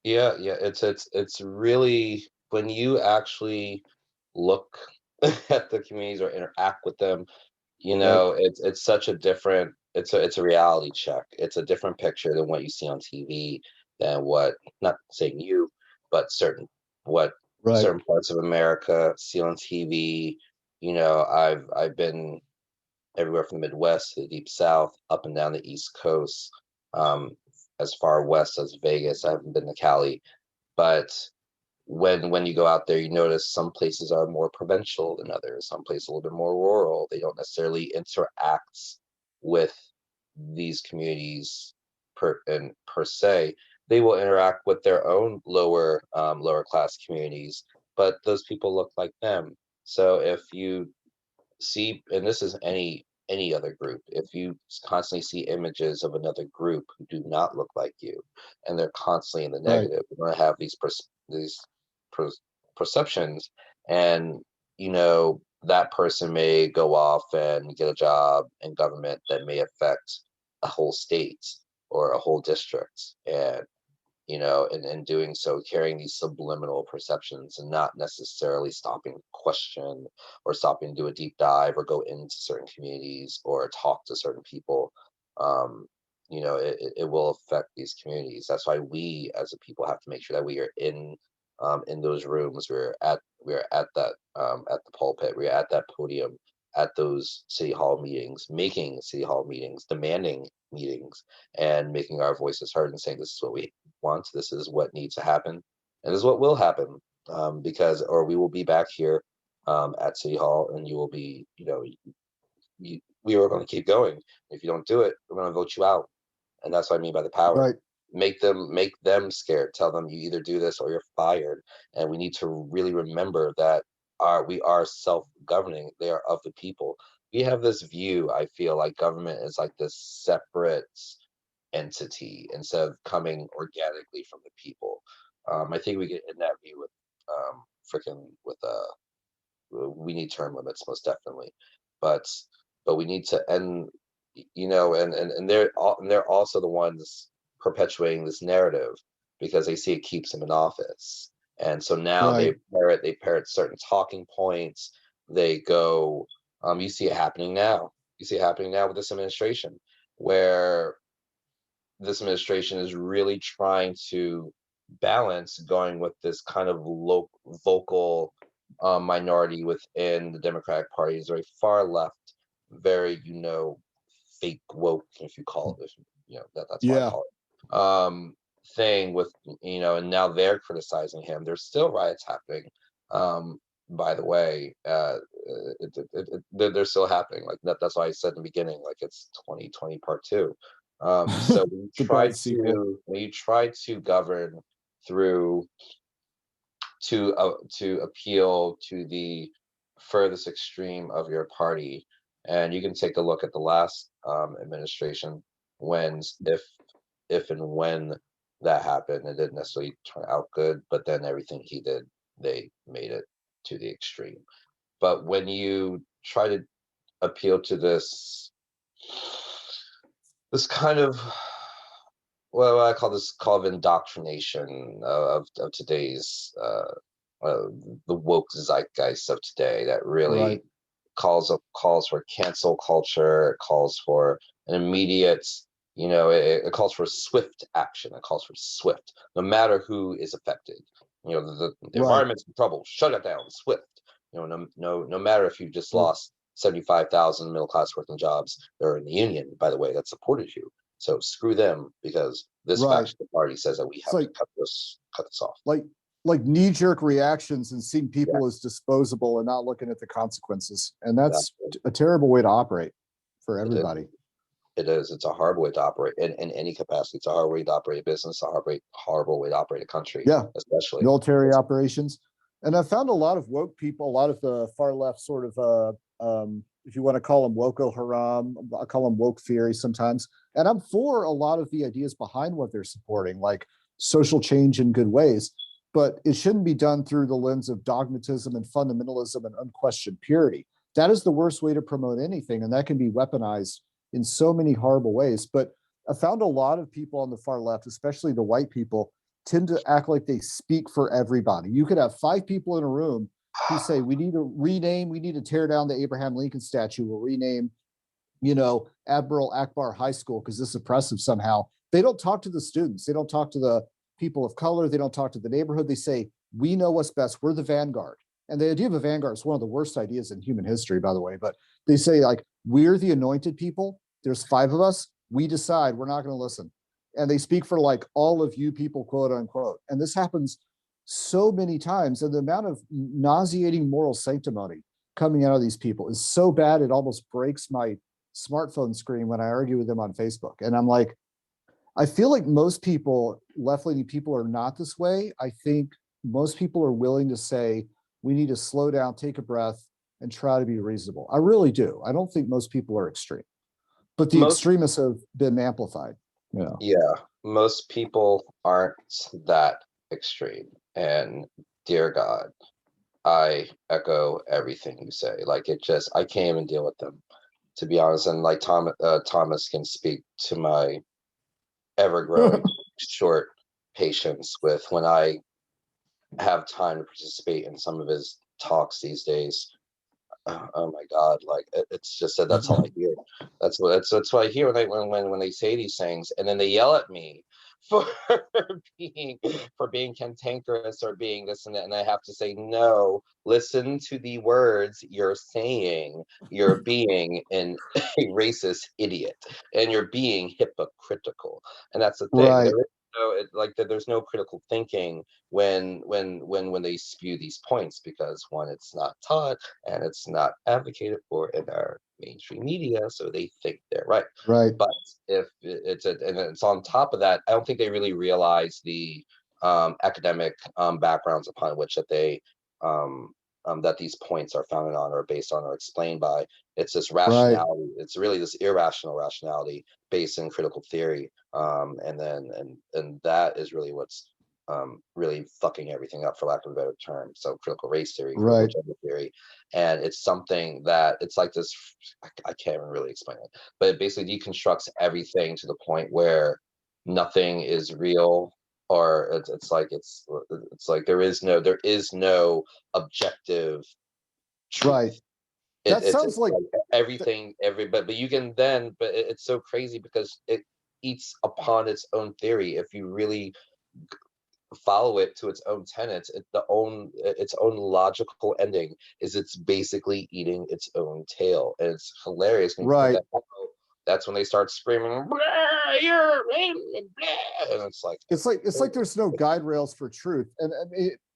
It's really, when you actually look at the communities or interact with them, it's such a different, it's a reality check. It's a different picture than what you see on TV, than what, not saying you, but certain parts of America see on TV. I've been everywhere from the Midwest to the Deep South, up and down the East Coast, as far west as Vegas. I haven't been to Cali, but when you go out there, you notice some places are more provincial than others, some places a little bit more rural. They don't necessarily interact with these communities per se. They will interact with their own lower class communities, but those people look like them. So if you see, and this is any other group, if you constantly see images of another group who do not look like you, and they're constantly in the negative, you're going to have these perceptions, and that person may go off and get a job in government that may affect a whole state or a whole district, and in doing so, carrying these subliminal perceptions and not necessarily stopping to question or stopping to do a deep dive or go into certain communities or talk to certain people. It will affect these communities. That's why we as a people have to make sure that we are in those rooms. We're at that at the pulpit. We're at that podium, at those city hall meetings, making city hall meetings, demanding meetings, and making our voices heard and saying, this is what we want, this is what needs to happen, and this is what will happen, or we will be back here at City Hall, and you will be, we are going to keep going. If you don't do it, we're going to vote you out. And that's what I mean by the power. Right. Make them scared. Tell them you either do this or you're fired. And we need to really remember that we are self-governing. They are of the people. We have this view, I feel like government is like this separate entity instead of coming organically from the people. I think we get in that view with we need term limits, most definitely, but we need to end, and they're also the ones perpetuating this narrative because they see it keeps them in office, and so now they parrot certain talking points. They go, you see it happening now. You see it happening now with this administration, where this administration is really trying to balance going with this kind of vocal minority within the Democratic Party. Is very far left, very fake woke, if you call it, that's what I call it. Thing with and now they're criticizing him. There's still riots happening. By the way, they're still happening. Like that's why I said in the beginning, like it's 2020 part 2. So when you try to govern through to appeal to the furthest extreme of your party, and you can take a look at the last administration, if and when that happened, it didn't necessarily turn out good, but then everything he did, they made it to the extreme. But when you try to appeal to this kind of what I call this call of indoctrination of today's the woke zeitgeist of today, that really calls for cancel culture. It calls for an immediate, it calls for swift action. It calls for swift, no matter who is affected. The environment's in trouble. Shut it down, swift. No matter if you just lost 75,000 middle class working jobs that are in the union, by the way, that supported you. So screw them, because this faction of the party says that we have to cut this off. Like knee-jerk reactions and seeing people as disposable and not looking at the consequences. And that's a terrible way to operate for everybody. It is. It's a hard way to operate in any capacity. It's a hard way to operate a business, a horrible way to operate a country. Yeah, especially military operations. And I found a lot of woke people, a lot of the far left sort of, if you want to call them woko haram, I call them woke theory sometimes. And I'm for a lot of the ideas behind what they're supporting, like social change in good ways. But it shouldn't be done through the lens of dogmatism and fundamentalism and unquestioned purity. That is the worst way to promote anything, and that can be weaponized in so many horrible ways. But I found a lot of people on the far left, especially the white people, tend to act like they speak for everybody. You could have 5 people in a room who say, we need to tear down the Abraham Lincoln statue, we'll rename, Admiral Akbar High School because this is oppressive somehow. They don't talk to the students. They don't talk to the people of color. They don't talk to the neighborhood. They say, we know what's best. We're the vanguard. And the idea of a vanguard is one of the worst ideas in human history, by the way. But they say, like, we're the anointed people. There's 5 of us. We decide we're not going to listen. And they speak for like all of you people, quote unquote. And this happens so many times. And the amount of nauseating moral sanctimony coming out of these people is so bad, it almost breaks my smartphone screen when I argue with them on Facebook. And I'm like, I feel like most people, left-leaning people, are not this way. I think most people are willing to say, we need to slow down, take a breath, and try to be reasonable. I really do. I don't think most people are extreme. But the extremists have been amplified. Yeah, most people aren't that extreme. And dear God, I echo everything you say. Like, I can't even deal with them, to be honest. And like Thomas can speak to my ever-growing short patience with when I have time to participate in some of his talks these days. Oh my God! Like, it's just that that's all I hear. That's what I hear when they say these things, and then they yell at me for being cantankerous or being this and that, and I have to say, no, listen to the words you're saying. You're being a racist idiot, and you're being hypocritical, and that's the thing. Right. There's no critical thinking when they spew these points, because one, it's not taught and it's not advocated for in our mainstream media, so they think they're right. Right. But if it's on top of that, I don't think they really realize the academic backgrounds upon which that they that these points are founded on or based on or explained by. It's this rationality. Right. It's really this irrational rationality based in critical theory, and that is really what's really fucking everything up, for lack of a better term. So critical race theory, critical gender theory, and it's something that it's like this. I can't even really explain it, but it basically deconstructs everything to the point where nothing is real. Or it's like there is no objective truth. Right. That sounds like everything. But you can then. But it's so crazy because it eats upon its own theory. If you really follow it to its own tenets, its own logical ending is it's basically eating its own tail, and it's hilarious. Right. That's when they start screaming, you're and it's like there's no guide rails for truth. And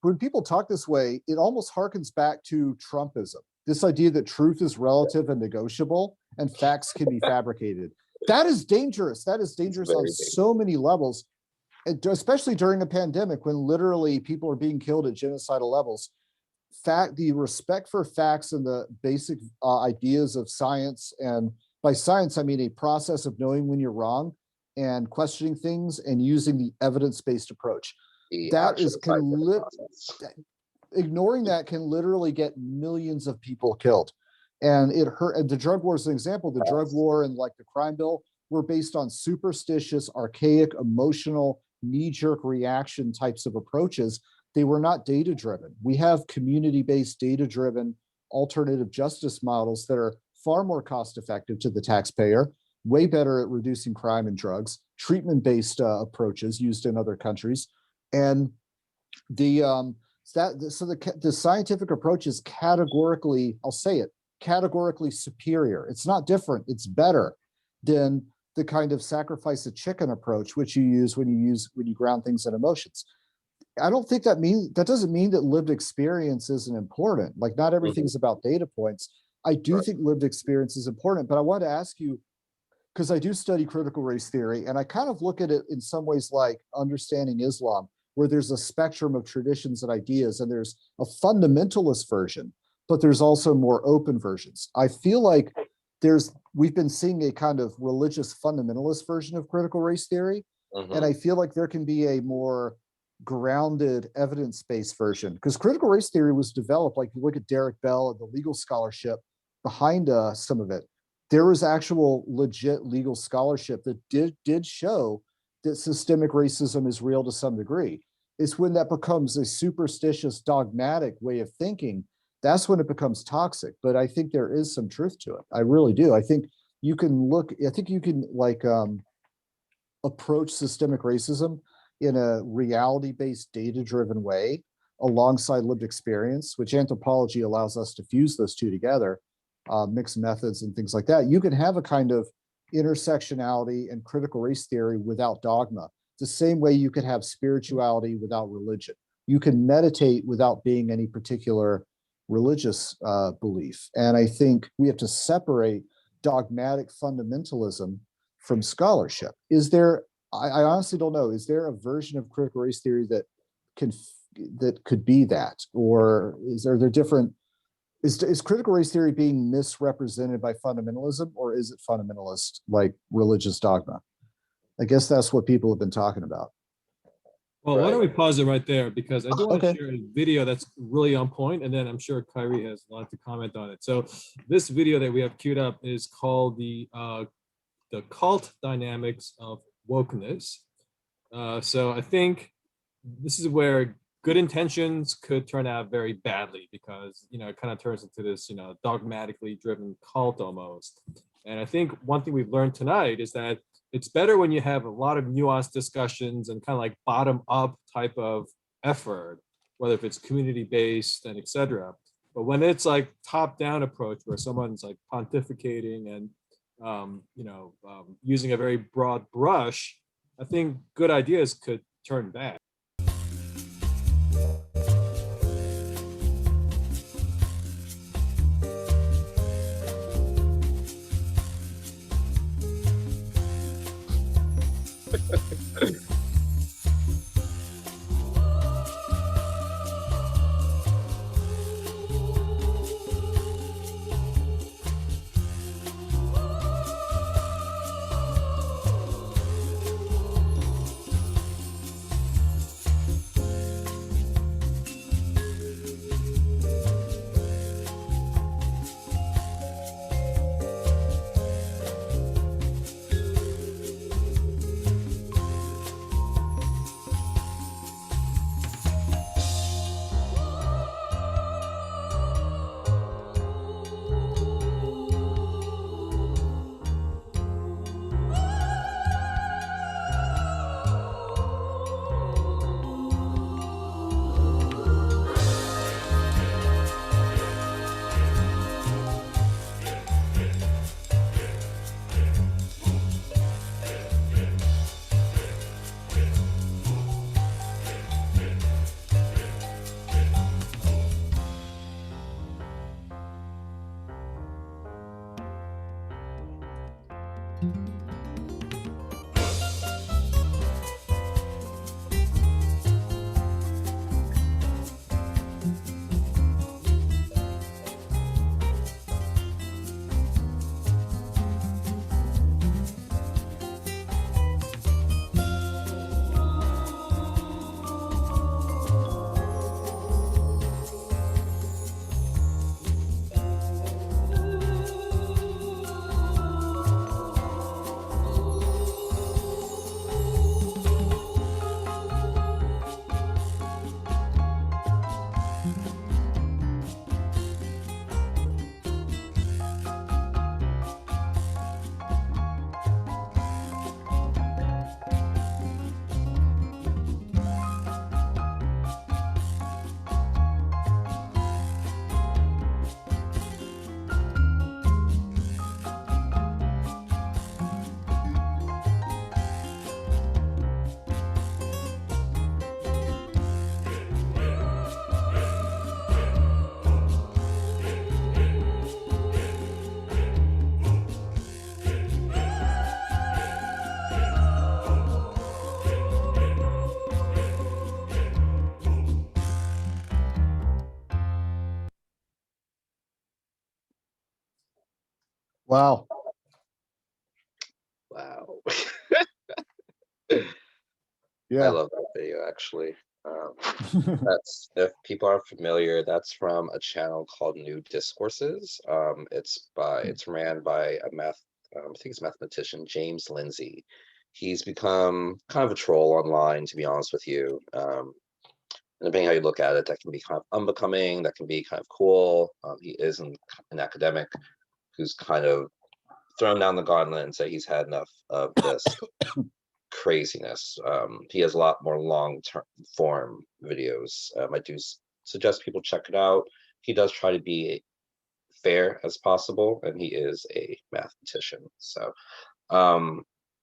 when people talk this way, it almost harkens back to Trumpism. This idea that truth is relative and negotiable and facts can be fabricated. That is dangerous. That is dangerous on so many levels, especially during a pandemic when literally people are being killed at genocidal levels. The respect for facts and the basic ideas of science, and by science, I mean a process of knowing when you're wrong and questioning things and using the evidence-based approach. Ignoring that can literally get millions of people killed. And it hurt. And the drug war is an example. The drug war and like the crime bill were based on superstitious, archaic, emotional, knee-jerk reaction types of approaches. They were not data-driven. We have community-based, data-driven alternative justice models that are far more cost effective to the taxpayer, way better at reducing crime and drugs, treatment-based approaches used in other countries. And the scientific approach is categorically, I'll say it, categorically superior. It's not different, it's better than the kind of sacrifice a chicken approach, which you use when you ground things in emotions. I don't think that doesn't mean that lived experience isn't important. Like, not everything's about data points. I do think lived experience is important, but I want to ask you, because I do study critical race theory, and I kind of look at it in some ways like understanding Islam, where there's a spectrum of traditions and ideas, and there's a fundamentalist version, but there's also more open versions. I feel like we've been seeing a kind of religious fundamentalist version of critical race theory, and I feel like there can be a more grounded evidence-based version, because critical race theory was developed, like you look at Derek Bell and the legal scholarship behind some of it, there was actual legit legal scholarship that did show that systemic racism is real to some degree. It's when that becomes a superstitious, dogmatic way of thinking, that's when it becomes toxic. But I think there is some truth to it. I really do. I think you can approach systemic racism in a reality-based, data-driven way alongside lived experience, which anthropology allows us to fuse those two together, mixed methods and things like that. You can have a kind of intersectionality and critical race theory without dogma, the same way you could have spirituality without religion. You can meditate without being any particular religious belief. And I think we have to separate dogmatic fundamentalism from scholarship. I honestly don't know, is there a version of critical race theory that could be that? Or is critical race theory being misrepresented by fundamentalism, or is it fundamentalist like religious dogma? I guess that's what people have been talking about. Well, why don't we pause it right there, because I do want to share a video that's really on point, and then I'm sure Kyrie has a lot to comment on it. So this video that we have queued up is called the cult dynamics of wokeness. So I think this is where good intentions could turn out very badly, because it kind of turns into this dogmatically driven cult almost. And I think one thing we've learned tonight is that it's better when you have a lot of nuanced discussions and kind of like bottom up type of effort, whether if it's community based and etc. But when it's like top down approach where someone's like pontificating and using a very broad brush, I think good ideas could turn bad. Wow. Wow. Yeah. I love that video, actually. That's, if people aren't familiar, that's from a channel called New Discourses. It's ran by I think it's mathematician James Lindsay. He's become kind of a troll online, to be honest with you. And depending how you look at it, that can be kind of unbecoming, that can be kind of cool. He is an academic who's kind of thrown down the gauntlet and say he's had enough of this craziness. He has a lot more long-term form videos. I do suggest people check it out. He does try to be fair as possible, and he is a mathematician. So,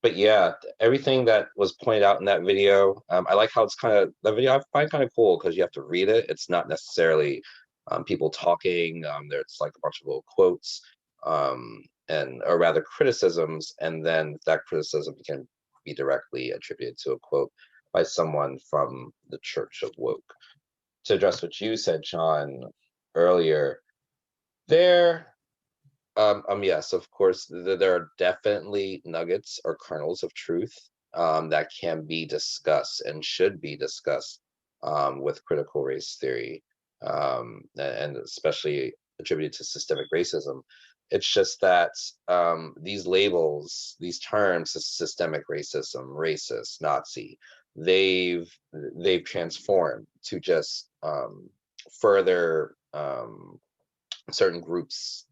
but yeah, everything that was pointed out in that video, I like how it's kind of, that video I find kind of cool because you have to read it. It's not necessarily people talking. There's like a bunch of little quotes, or rather criticisms, and then that criticism can be directly attributed to a quote by someone from the Church of Woke. To address what you said, John, earlier, yes, of course, there are definitely nuggets or kernels of truth that can be discussed and should be discussed with critical race theory, and especially attributed to systemic racism. It's just that these labels, these terms, systemic racism, racist, Nazi, they've transformed to just further certain groups'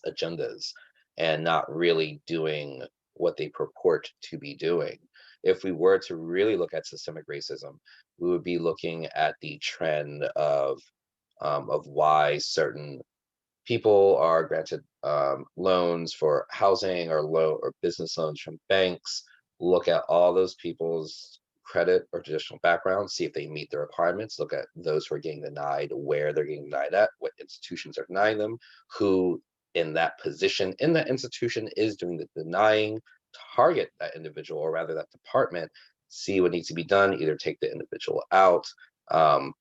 agendas and not really doing what they purport to be doing. If we were to really look at systemic racism, we would be looking at the trend of why certain people are granted loans for housing or business loans from banks. Look at all those people's credit or traditional background, see if they meet the requirements. Look at those who are getting denied, where they're getting denied at, what institutions are denying them, who in that position in that institution is doing the denying. Target that individual, or rather that department, see what needs to be done, either take the individual out,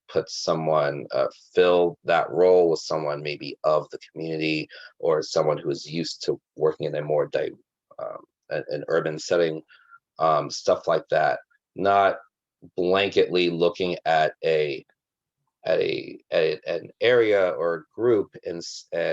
put someone, fill that role with someone maybe of the community, or someone who is used to working in a more an urban setting, stuff like that. Not blanketly looking at an area or group and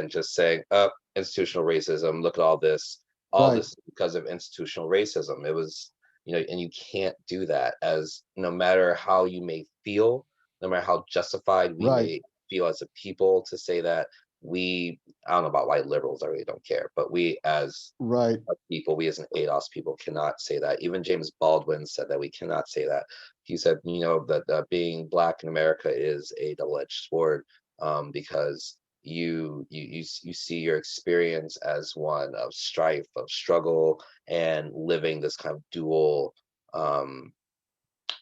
just saying, oh, institutional racism, look at all this Right. this is because of institutional racism. It was, and you can't do that, as no matter how you may feel, no matter how justified we Right. may feel as a people to say that, I don't know about white liberals, I really don't care, but we as Right. people, we as an ADOS people cannot say that. Even James Baldwin said that we cannot say that. He said, that being Black in America is a double-edged sword, because you see your experience as one of strife, of struggle, and living this kind of dual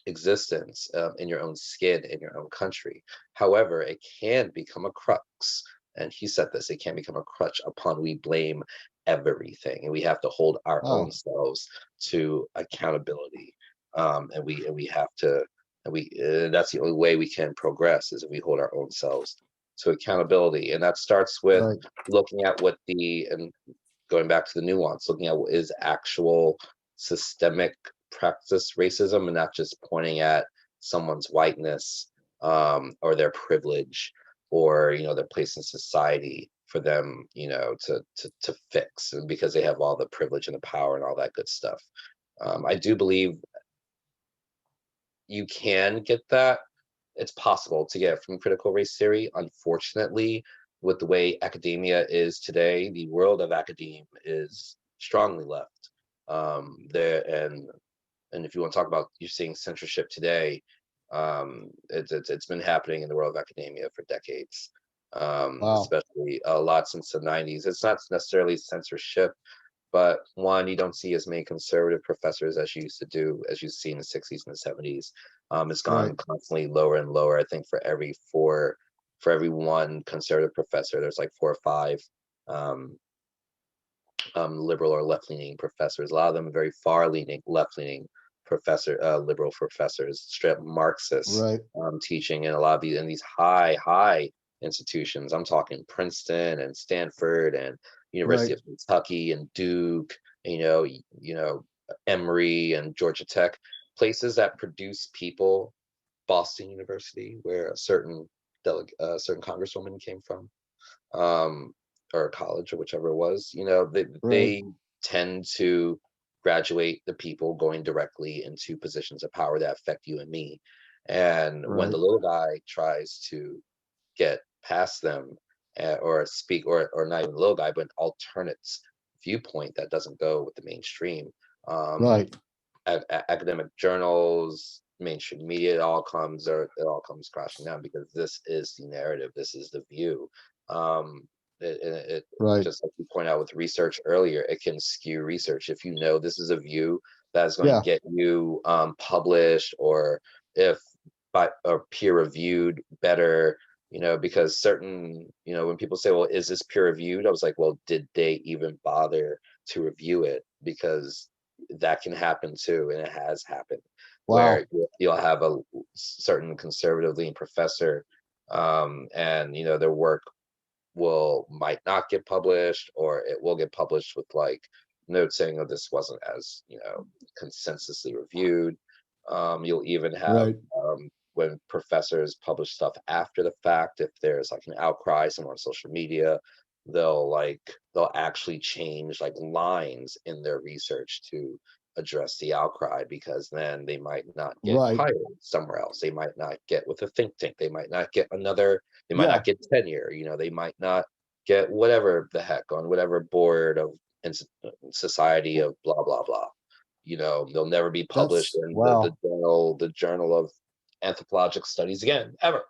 existence in your own skin, in your own country. However, it can become a crux, and he said this, it can become a crutch upon we blame everything, and we have to hold our own selves to accountability, and we have to, and that's the only way we can progress, is if we hold our own selves to accountability. And that starts with Right. looking at and going back to the nuance, looking at what is actual systemic practice racism, and not just pointing at someone's whiteness, or their privilege, or their place in society for them to fix, and because they have all the privilege and the power and all that good stuff. I do believe you can get that. It's possible to get from critical race theory. Unfortunately, with the way academia is today, the world of academia is strongly left. And if you want to talk about, you're seeing censorship today, it's been happening in the world of academia for decades, especially a lot since the 90s. It's not necessarily censorship, but one, you don't see as many conservative professors as you used to do, as you see in the 60s and the 70s. It's gone constantly lower and lower. I think for every one conservative professor, there's like 4 or 5 liberal or left-leaning professors. A lot of them are very far-leaning, left-leaning liberal professors, straight up Marxists, teaching in a lot of these high institutions. I'm talking Princeton and Stanford and University of Kentucky and Duke, Emory and Georgia Tech, places that produce people. Boston University, where a certain congresswoman came from, or college or whichever it was, they tend to graduate the people going directly into positions of power that affect you and me. And when the little guy tries to get past them, or speak, or not even the little guy, but an alternate viewpoint that doesn't go with the mainstream, academic journals, mainstream media, it all comes crashing down, because this is the narrative, this is the view. Just like you point out with research earlier, it can skew research. If you know this is a view that's going to get you published, or if by or peer reviewed better, because certain, when people say, well, is this peer reviewed, I was like, well, did they even bother to review it? Because that can happen too, and it has happened. Where you'll have a certain conservative leaning professor, and their work might not get published, or it will get published with like notes saying, oh, this wasn't as consensusly reviewed. You'll even have when professors publish stuff after the fact, if there's like an outcry somewhere on social media, they'll actually change like lines in their research to address the outcry, because then they might not get hired somewhere else. They might not get with a think tank. They might not get they might not get tenure. They might not get whatever the heck on whatever board of society of blah, blah, blah. They'll never be published in the journal of anthropologic studies again, ever.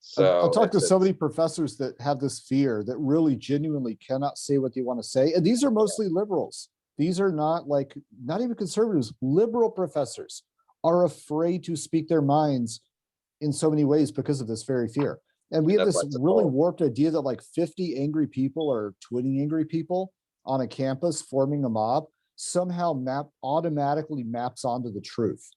So I've talked to so many professors that have this fear, that really genuinely cannot say what they want to say. And these are mostly liberals. These are not even conservatives. Liberal professors are afraid to speak their minds in so many ways because of this very fear. And we have this really warped idea that like 50 angry people or 20 angry people on a campus forming a mob somehow automatically maps onto the truth.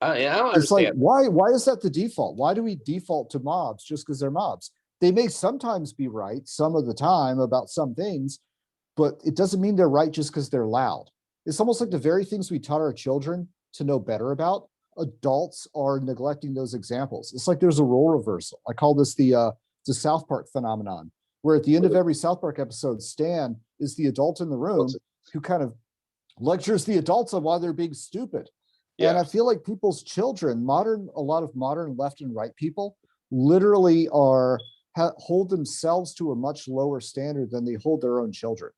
I don't it's like, understand. why is that the default? Why do we default to mobs just because they're mobs? They may sometimes be right some of the time about some things, but it doesn't mean they're right just because they're loud. It's almost like the very things we taught our children to know better about, adults are neglecting those examples. It's like there's a role reversal. I call this the South Park phenomenon, where at the end of every South Park episode, Stan is the adult in the room who kind of lectures the adults on why they're being stupid. And I feel like people's children, a lot of modern left and right people, literally hold themselves to a much lower standard than they hold their own children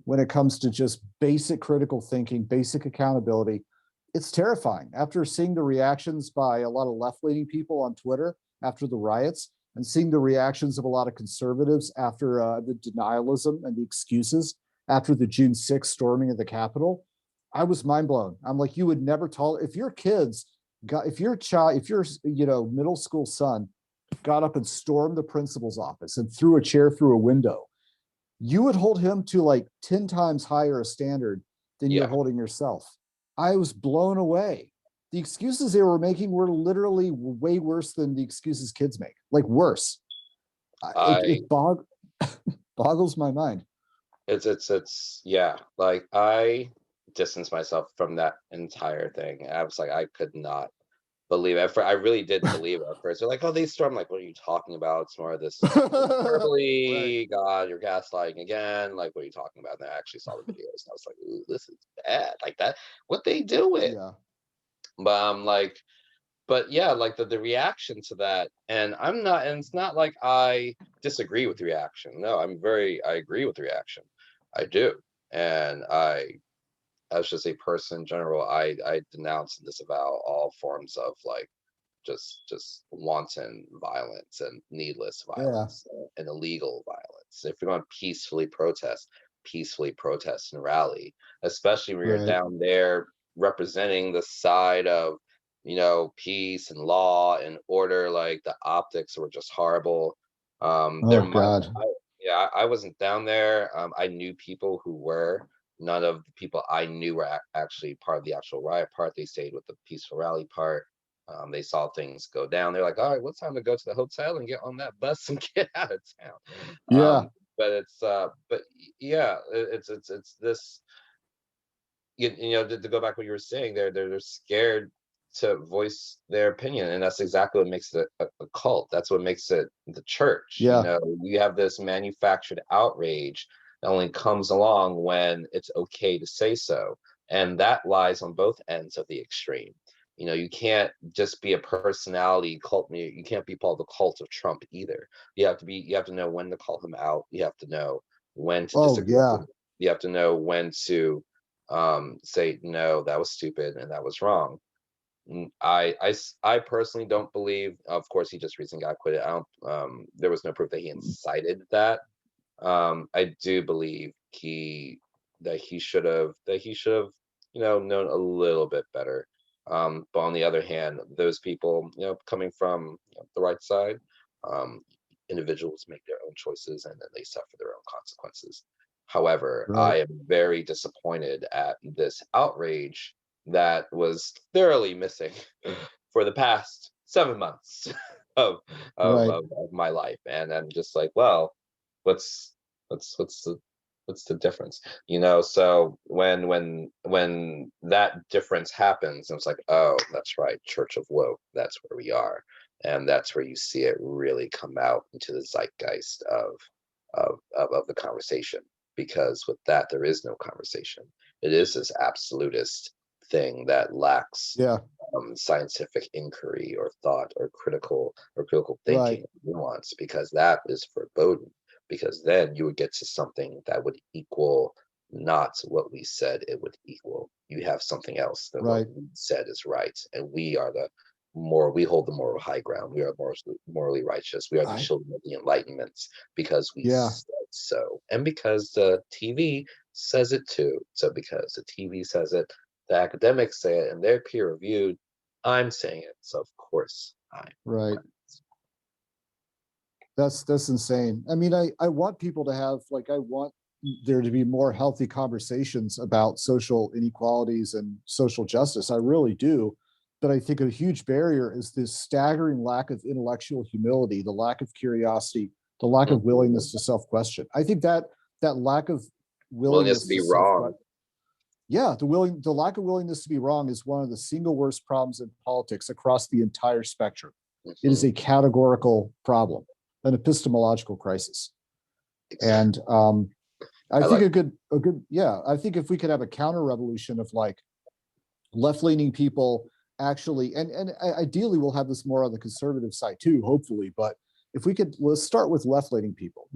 when it comes to just basic critical thinking, basic accountability. It's terrifying. After seeing the reactions by a lot of left-leaning people on Twitter after the riots, and seeing the reactions of a lot of conservatives after the denialism and the excuses after the June 6th storming of the Capitol, I was mind blown. I'm like, you would never if your middle school son got up and stormed the principal's office and threw a chair through a window, you would hold him to like 10 times higher a standard than you're holding yourself. I was blown away. The excuses they were making were literally way worse than the excuses kids make, like worse. It boggles my mind. Like I distanced myself from that entire thing. I was like, I could not believe it. I really did believe it at first. They're like, oh, they stormed. Like, what are you talking about? It's more of this hyperbole. God, you're gaslighting again. Like, what are you talking about? And I actually saw the videos, and I was like, ooh, this is bad. Like that, what they do it. Yeah. But I'm like, like the reaction to that, and it's not like I disagree with the reaction. No, I agree with the reaction. I do. And as just a person in general, I denounce and disavow all forms of like just wanton violence and needless violence and illegal violence. If you're going to peacefully protest and rally, especially when you're down there representing the side of peace and law and order. Like the optics were just horrible. God. I wasn't down there. I knew people who were. None of the people I knew were actually part of the actual riot part. They stayed with the peaceful rally part. They saw things go down. They're like, all right, what's time to go to the hotel and get on that bus and get out of town? but yeah, it's this. You know, to go back to what you were saying, they're scared to voice their opinion, and that's exactly what makes it a cult. That's what makes it the church. Yeah. You know, you have this manufactured outrage that only comes along when it's okay to say so, and that lies on both ends of the extreme. You know, you can't just be a personality cult. You can't be part of the cult of Trump either. You have to know when to call him out. You have to know when to disagree with him. You have to know when to say no, that was stupid and that was wrong. I personally don't believe. Of course, he just recently got acquitted. I don't. There was no proof that he incited that. I do believe that he should have known a little bit better. But on the other hand, those people, coming from the right side, individuals make their own choices and then they suffer their own consequences. However, Right. I am very disappointed at this outrage that was thoroughly missing for the past 7 months of Right. of my life, and I'm just like, well, what's the difference? So when that difference happens, it's like, oh, that's right, Church of Woke, that's where we are, and that's where you see it really come out into the zeitgeist of the conversation. Because with that, there is no conversation. It is this absolutist thing that lacks Yeah. scientific inquiry or thought or critical Right. thinking nuance, because that is foreboding. Because then you would get to something that would equal not what we said it would equal. You have something else than Right. what we said is right, and we hold the moral high ground. We are morally righteous. We are the children of the Enlightenment because we Yeah. said so, and because the TV says it too. So because the TV says it, the academics say it, and they're peer reviewed, I'm saying it. So of course I'm Right. right. That's insane. I mean, I want people to have, like, I want there to be more healthy conversations about social inequalities and social justice. I really do. But I think a huge barrier is this staggering lack of intellectual humility, the lack of curiosity, the lack of willingness to self-question. I think that lack of willingness to be to wrong. Yeah, the lack of willingness to be wrong is one of the single worst problems in politics across the entire spectrum. It is a categorical problem, an epistemological crisis. And I think I think if we could have a counter revolution of, like, left-leaning people actually, and ideally we'll have this more on the conservative side too, hopefully, but if we could, let's start with left-leaning people,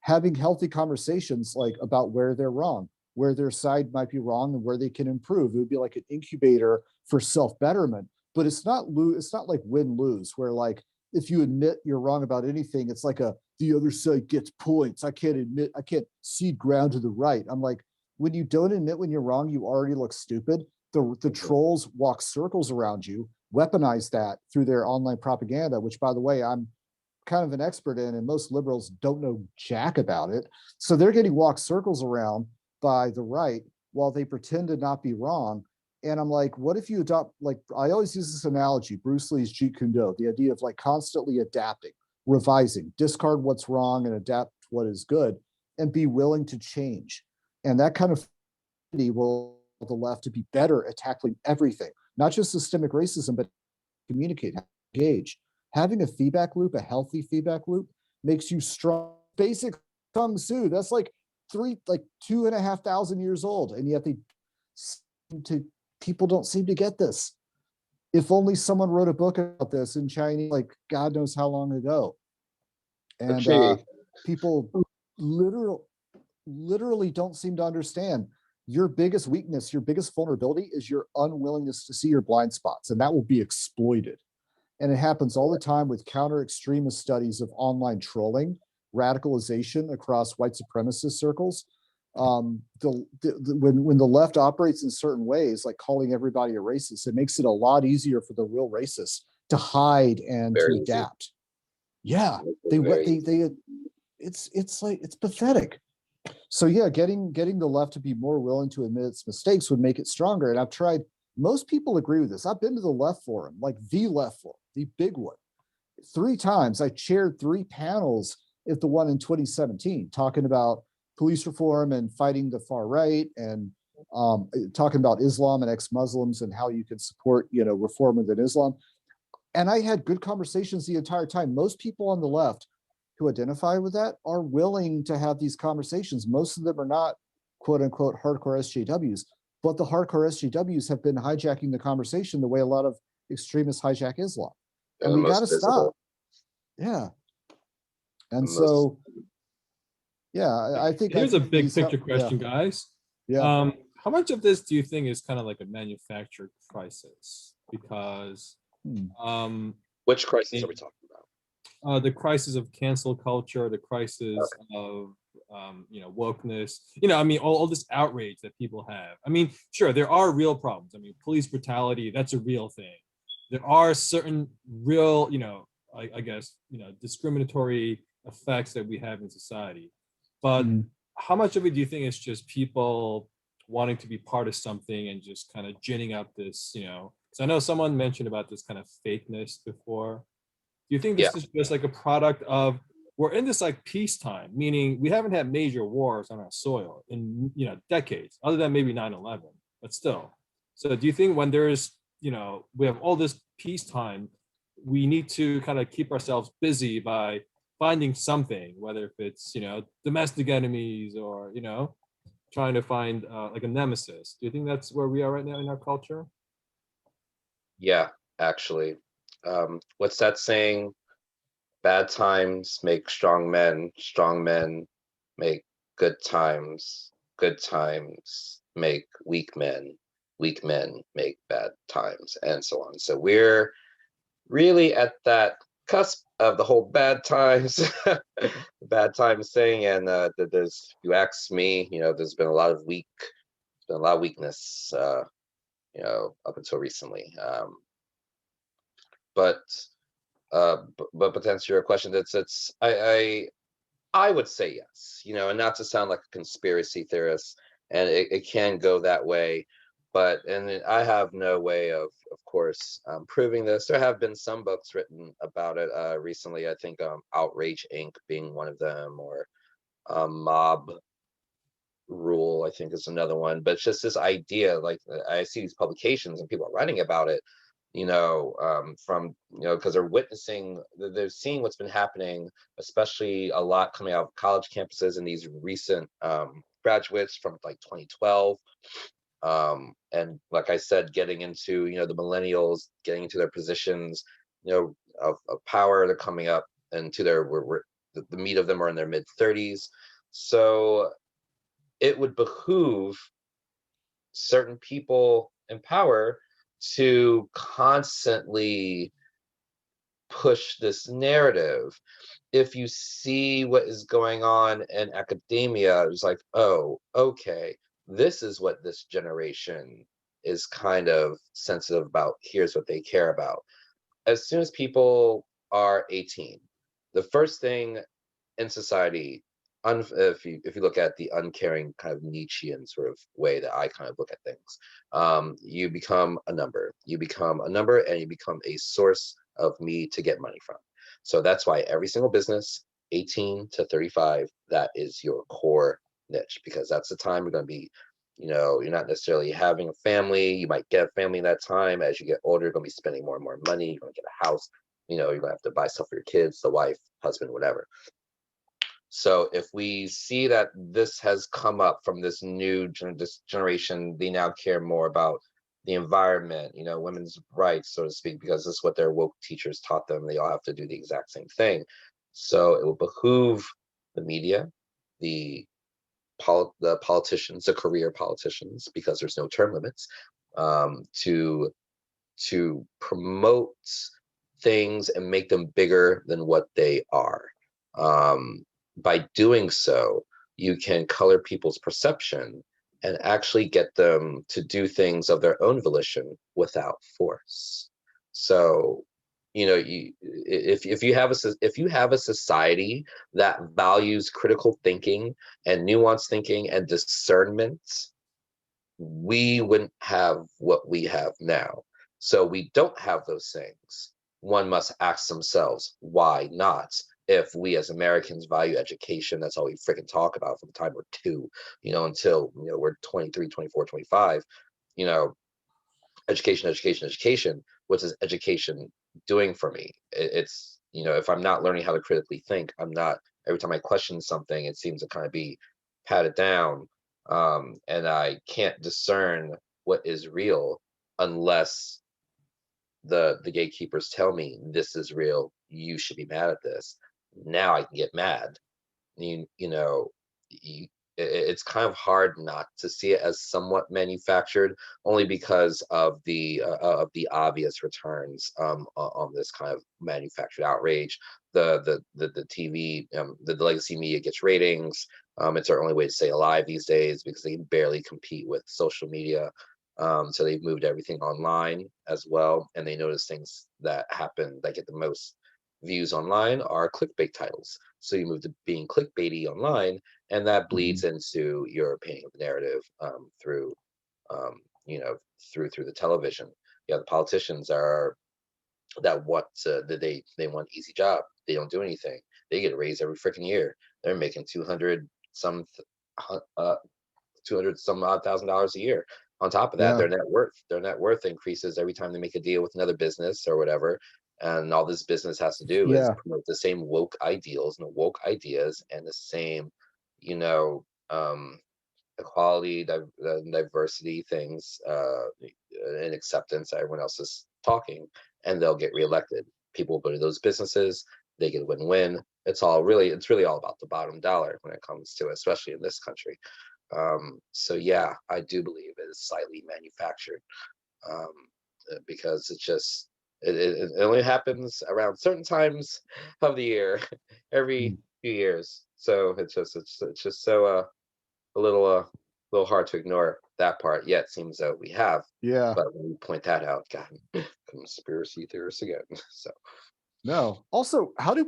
having healthy conversations, like, about where they're wrong, where their side might be wrong, and where they can improve. It would be like an incubator for self-betterment. But it's not like win-lose, where, like, if you admit you're wrong about anything, it's like the other side gets points. I can't cede ground to the right. I'm like, when you don't admit when you're wrong, you already look stupid. The trolls walk circles around you, weaponize that through their online propaganda, which, by the way, I'm kind of an expert in, and most liberals don't know jack about it. So they're getting walked circles around by the right while they pretend to not be wrong. And I'm like, what if you adopt, like, I always use this analogy, Bruce Lee's Jeet Kune Do, the idea of, like, constantly adapting, revising, discard what's wrong and adapt what is good, and be willing to change. And that kind of will the left to be better at tackling everything, not just systemic racism, but communicate, engage. Having a feedback loop, a healthy feedback loop, makes you strong. Basic Kung Fu, that's like 2,500 years old, and yet people don't seem to get this. If only someone wrote a book about this in Chinese, like, God knows how long ago. And people literally don't seem to understand. Your biggest weakness, your biggest vulnerability is your unwillingness to see your blind spots, and that will be exploited. And it happens all the time with counter extremist studies of online trolling, radicalization across white supremacist circles. When the left operates in certain ways, like calling everybody a racist, it makes it a lot easier for the real racists to hide and to adapt. Yeah, it's pathetic. So yeah, getting the left to be more willing to admit its mistakes would make it stronger. And I've tried, most people agree with this. I've been to the left forum, like the left forum, the big one, 3 times. I chaired 3 panels is the one in 2017, talking about police reform and fighting the far right, and talking about Islam and ex-Muslims and how you can support, reform within Islam. And I had good conversations the entire time. Most people on the left who identify with that are willing to have these conversations. Most of them are not quote unquote hardcore SJWs, but the hardcore SJWs have been hijacking the conversation the way a lot of extremists hijack Islam. And we got to stop. Yeah. And so, I think here's a big picture question, guys. Yeah. How much of this do you think is kind of like a manufactured crisis? Because which crisis are we talking about? The crisis of cancel culture, the crisis of wokeness. I mean, all this outrage that people have. I mean, sure, there are real problems. I mean, police brutality, that's a real thing. There are certain real, I guess, discriminatory effects that we have in society. But how much of it do you think is just people wanting to be part of something and just kind of ginning up this, because I know someone mentioned about this kind of fakeness before. Do you think this is just like a product of, we're in this like peacetime, meaning we haven't had major wars on our soil in, decades, other than maybe 9/11, but still. So do you think when there's, we have all this peacetime, we need to kind of keep ourselves busy by finding something, whether if it's, domestic enemies or, trying to find like a nemesis? Do you think that's where we are right now in our culture? Yeah, actually. What's that saying? Bad times make strong men make good times make weak men make bad times, and so on. So we're really at that cusp of the whole bad times thing, and there's, if you ask me, there's been a lot of weakness up until recently, but to answer your question, I would say yes, and not to sound like a conspiracy theorist, and it can go that way, and I have no way of course, proving this. There have been some books written about it recently. I think Outrage Inc. being one of them, or Mob Rule, I think, is another one. But it's just this idea, like, I see these publications and people are writing about it, from, because they're seeing what's been happening, especially a lot coming out of college campuses and these recent graduates from like 2012. And like I said, getting into, the millennials, getting into their positions, of power, they're coming up into the meat of them are in their mid 30s. So it would behoove certain people in power to constantly push this narrative. If you see what is going on in academia, it's like, oh, okay, this is what this generation is kind of sensitive about. Here's what they care about. As soon as people are 18, the first thing in society, if you look at the uncaring kind of Nietzschean sort of way that I kind of look at things, you become a number. You become a number, and you become a source of me to get money from. So that's why every single business, 18 to 35, that is your core niche, because that's the time you're going to be, you're not necessarily having a family. You might get a family in that time. As you get older, you're going to be spending more and more money. You're going to get a house. You're going to have to buy stuff for your kids, the wife, husband, whatever. So if we see that this has come up from this new generation, they now care more about the environment, women's rights, so to speak, because this is what their woke teachers taught them. They all have to do the exact same thing. So it will behoove the media, the politicians, the career politicians, because there's no term limits, to promote things and make them bigger than what they are. By doing so, you can color people's perception and actually get them to do things of their own volition without force. So, if you have a society that values critical thinking and nuanced thinking and discernment, we wouldn't have what we have now. So we don't have those things. One must ask themselves, why not? if we as Americans value education, that's all we freaking talk about from the time we're 2, until, we're 23, 24, 25, education, education, education. What is education doing for me? It's, if I'm not learning how to critically think, every time I question something, it seems to kind of be patted down. And I can't discern what is real unless the gatekeepers tell me this is real, you should be mad at this. Now I can get mad. It's kind of hard not to see it as somewhat manufactured, only because of the obvious returns on this kind of manufactured outrage. The TV, the legacy media gets ratings. It's our only way to stay alive these days because they can barely compete with social media. So they've moved everything online as well, and they notice things that happen that get the most views online are clickbait titles. So you move to being clickbaity online, and that bleeds into your painting of the narrative through the television. The politicians are that they want easy job. They don't do anything. They get a raise every freaking year. They're making $200 some odd $1,000 a year. On top of that, their net worth increases every time they make a deal with another business or whatever. And all this business has to do is promote the same woke ideals and woke ideas and the same, equality, diversity things, and acceptance. Everyone else is talking, and they'll get reelected. People will go to those businesses. They get win-win. It's really all about the bottom dollar when it comes to it, especially in this country. So yeah, I do believe it is slightly manufactured, because it only happens around certain times of the year, every few years. So it's just so a little hard to ignore that part. Yet it seems that we have. Yeah. But when you point that out, God, conspiracy theorists again. So. No. Also, how do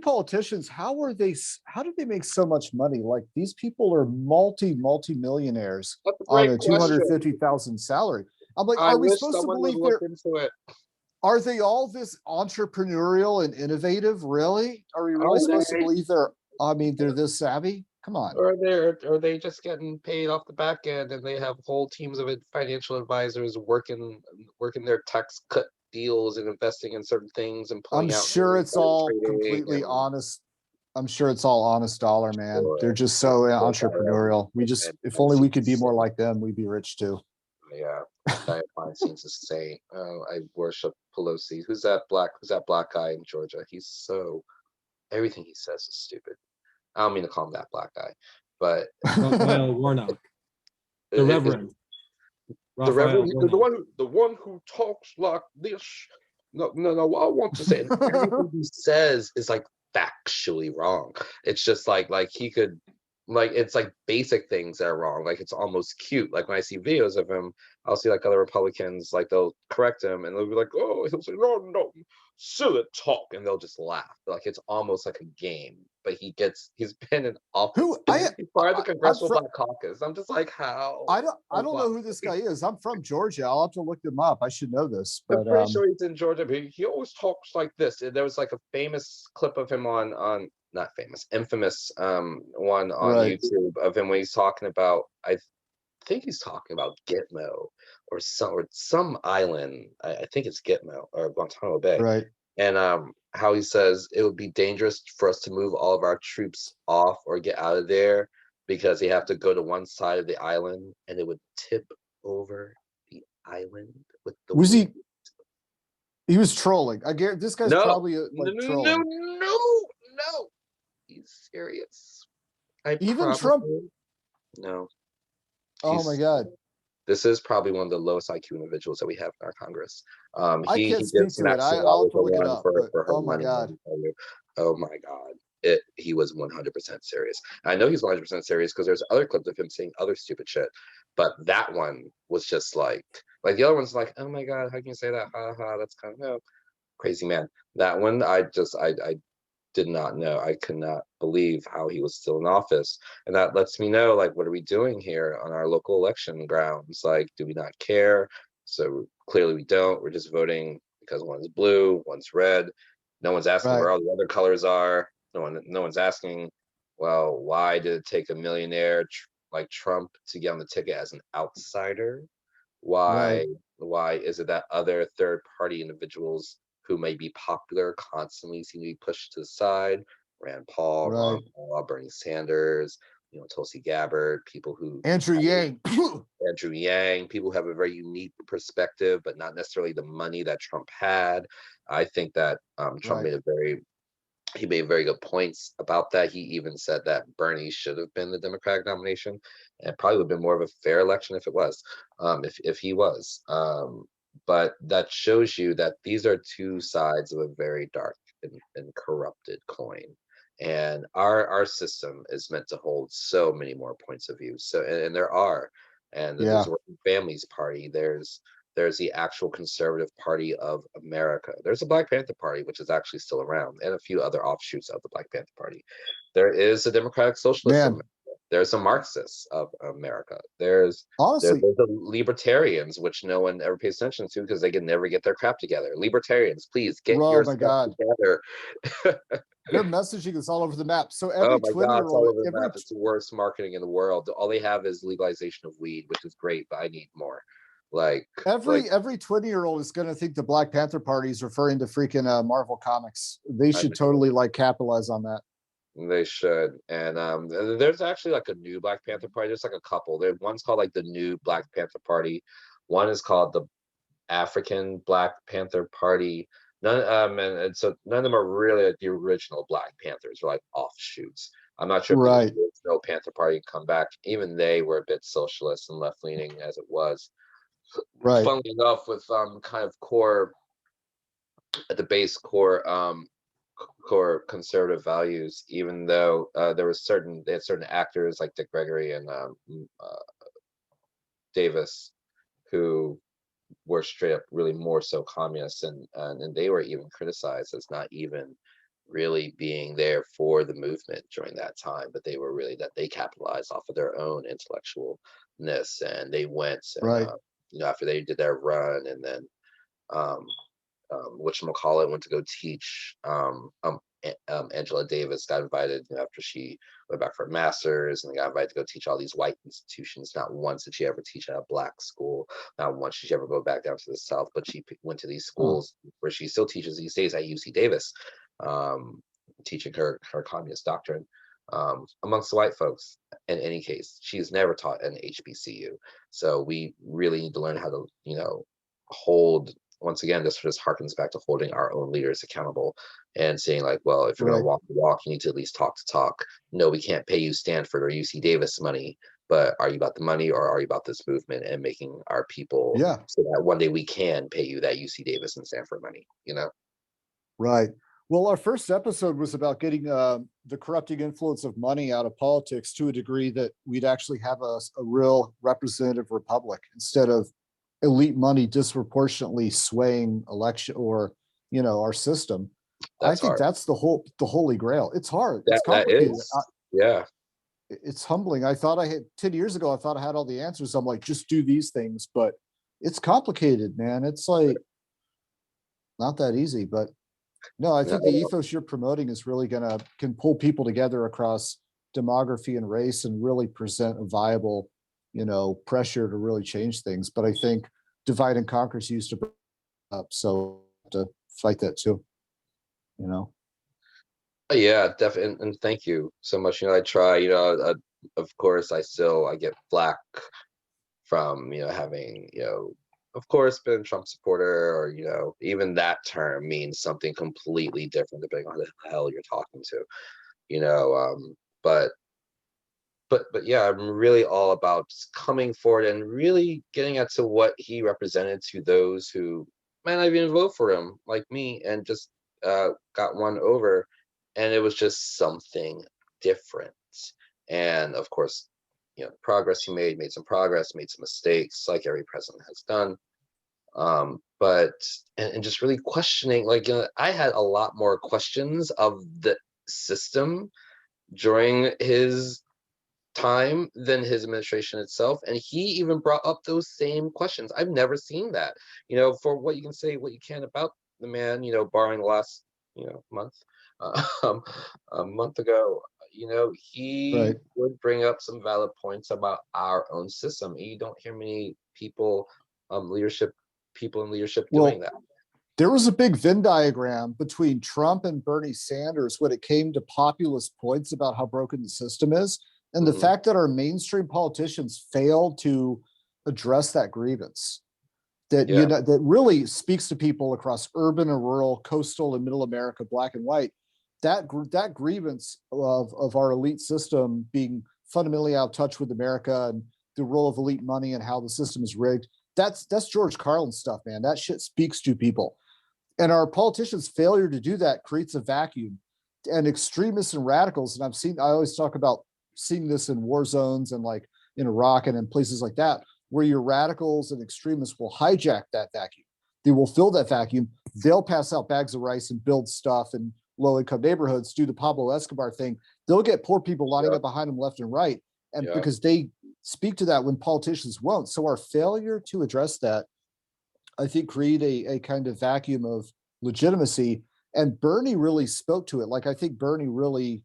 they make so much money? Like, these people are multi-millionaires on a 250,000 salary. I'm like, are we supposed to believe are they all this entrepreneurial and innovative? Really? Are we really supposed to believe they're this savvy? Come on. Or are they just getting paid off the back end, and they have whole teams of financial advisors working their tax cut deals and investing in certain things and pulling out. I'm sure it's all completely honest. I'm sure it's all honest dollar, man. They're just so entrepreneurial. If only we could be more like them, we'd be rich too. Yeah, Dianne Feinstein seems to say, I worship Pelosi. Who's that black guy in Georgia? Everything he says is stupid. I don't mean to call him that black guy, but Raphael Warnock, the Reverend. The one who talks like this. No. I want to say everything he says is like factually wrong. It's just like he could. Like, it's like basic things that are wrong. Like, it's almost cute. Like, when I see videos of him, I'll see like other Republicans, like, they'll correct him and they'll be like, oh, he'll say, no, silly talk, and they'll just laugh. Like, it's almost like a game. But he's been in office. He's part of the Congressional Black Caucus. I'm just like, how? I don't know who this guy is. I'm from Georgia. I'll have to look him up. I should know this. But I'm pretty sure he's in Georgia, but he always talks like this. There was like a famous clip of him on not famous, infamous one on YouTube of him when he's talking about, I think he's talking about Gitmo or some island. I think it's Gitmo or Guantanamo Bay. Right. And how he says it would be dangerous for us to move all of our troops off or get out of there because they have to go to one side of the island and it would tip over the island with the wind. He was trolling. I guarantee this guy's probably trolling. No. He's serious. Even Trump. No. Oh my God. This is probably one of the lowest IQ individuals that we have in our Congress. I can't speak to it. I'll have to look it up. Oh my God. Oh my God. He was 100% serious. I know he's 100% serious because there's other clips of him saying other stupid shit. But that one was just like the other one's like, oh my God, how can you say that? Ha ha, that's kind of crazy man. That one, I did not know. I could not believe how he was still in office. And that lets me know, like, what are we doing here on our local election grounds? Like, do we not care? So clearly we don't. We're just voting because one's blue, one's red. No one's asking where all the other colors are. No one's asking, well, why did it take a millionaire like Trump to get on the ticket as an outsider? Right. Why is it that other third party individuals who may be popular constantly seem to be pushed to the side? Rand Paul, Right. Ron Paul, Bernie Sanders, Tulsi Gabbard, people who Andrew Yang. Andrew Yang, people who have a very unique perspective, but not necessarily the money that Trump had. I think that Trump Right. made very good points about that. He even said that Bernie should have been the Democratic nomination, and probably would have been more of a fair election if it was, if he was. But that shows you that these are two sides of a very dark and corrupted coin. And our system is meant to hold so many more points of view. So and there are, and Yeah. there's a Working Families Party. There's the actual Conservative Party of America. There's a Black Panther Party, which is actually still around, and a few other offshoots of the Black Panther Party. There is a Democratic Socialist of Man, America. There's a Marxists of America. There's honestly, the Libertarians, which no one ever pays attention to because they can never get their crap together. Libertarians, please get oh your my stuff God, together. their messaging is all over the map. So Oh every my 20 God, year it's all old, over the map. It's the worst marketing in the world. All they have is legalization of weed, which is great, but I need more. Like every 20-year-old is going to think the Black Panther Party is referring to freaking Marvel Comics. They should totally like capitalize on that. They should. And there's actually like a new Black Panther Party. There's like a couple. One's called like the New Black Panther Party. One is called the African Black Panther Party. And so none of them are really like the original Black Panthers. They're like offshoots. I'm not sure if Right. the original Panther Party can come back. Even they were a bit socialist and left leaning as it was. Right. Funnily enough, with kind of core at the base core conservative values, even though they had certain actors like Dick Gregory and Davis who were straight up really more so communists, and they were even criticized as not even really being there for the movement during that time, but they were really that they capitalized off of their own intellectualness, and they went and Right. after they did their run, and then whatchamacallit went to go teach. Angela Davis got invited after she went back for a master's, and got invited to go teach all these white institutions. Not once did she ever teach at a Black school. Not once did she ever go back down to the South, but she went to these schools where she still teaches these days at UC Davis, teaching her communist doctrine amongst the white folks. In any case, she's never taught an HBCU. So we really need to learn how to, hold. Once again, this just harkens back to holding our own leaders accountable and saying like, well, if you're going to walk the walk, you need to at least talk the talk. No, we can't pay you Stanford or UC Davis money, but are you about the money, or are you about this movement and making our people so that one day we can pay you that UC Davis and Stanford money, Right. Well, our first episode was about getting the corrupting influence of money out of politics to a degree that we'd actually have a real representative republic instead of elite money disproportionately swaying election or our system. I think that's the holy grail. It's hard. It's complicated. It's humbling. I thought I had 10 years ago, I thought I had all the answers. I'm like, just do these things, but it's complicated, man. It's like not that easy, but no, I think the ethos you're promoting is really can pull people together across demography and race and really present a viable pressure to really change things. But I think divide and conquer is used to bring up, so to fight that too. Yeah, definitely, and thank you so much. I try. Of course, I get flack from having of course been a Trump supporter, or even that term means something completely different depending on who the hell you're talking to. But yeah, I'm really all about just coming forward and really getting at to what he represented to those who might not even vote for him, like me, and just got won over. And it was just something different. And of course, progress he made some progress, made some mistakes, like every president has done. But just really questioning, I had a lot more questions of the system during his time than his administration itself, and he even brought up those same questions. I've never seen that. For what you can say, what you can about the man, barring the last month, a month ago, he Right. would bring up some valid points about our own system. You don't hear many people, people in leadership Well, doing that. there was a big Venn diagram between Trump and Bernie Sanders when it came to populist points about how broken the system is. And the fact that our mainstream politicians failed to address that grievance that, that really speaks to people across urban and rural, coastal and middle America, black and white. That grievance of our elite system being fundamentally out of touch with America and the role of elite money and how the system is rigged. That's George Carlin stuff, man. That shit speaks to people. And our politicians' failure to do that creates a vacuum. And extremists and radicals, and I always talk about seeing this in war zones and like in Iraq and in places like that, where your radicals and extremists will hijack that vacuum. They will fill that vacuum. They'll pass out bags of rice and build stuff in low-income neighborhoods, do the Pablo Escobar thing. They'll get poor people lining up behind them left and right. And because they speak to that when politicians won't. So our failure to address that, I think, create a kind of vacuum of legitimacy. And Bernie really spoke to it. Like, I think Bernie really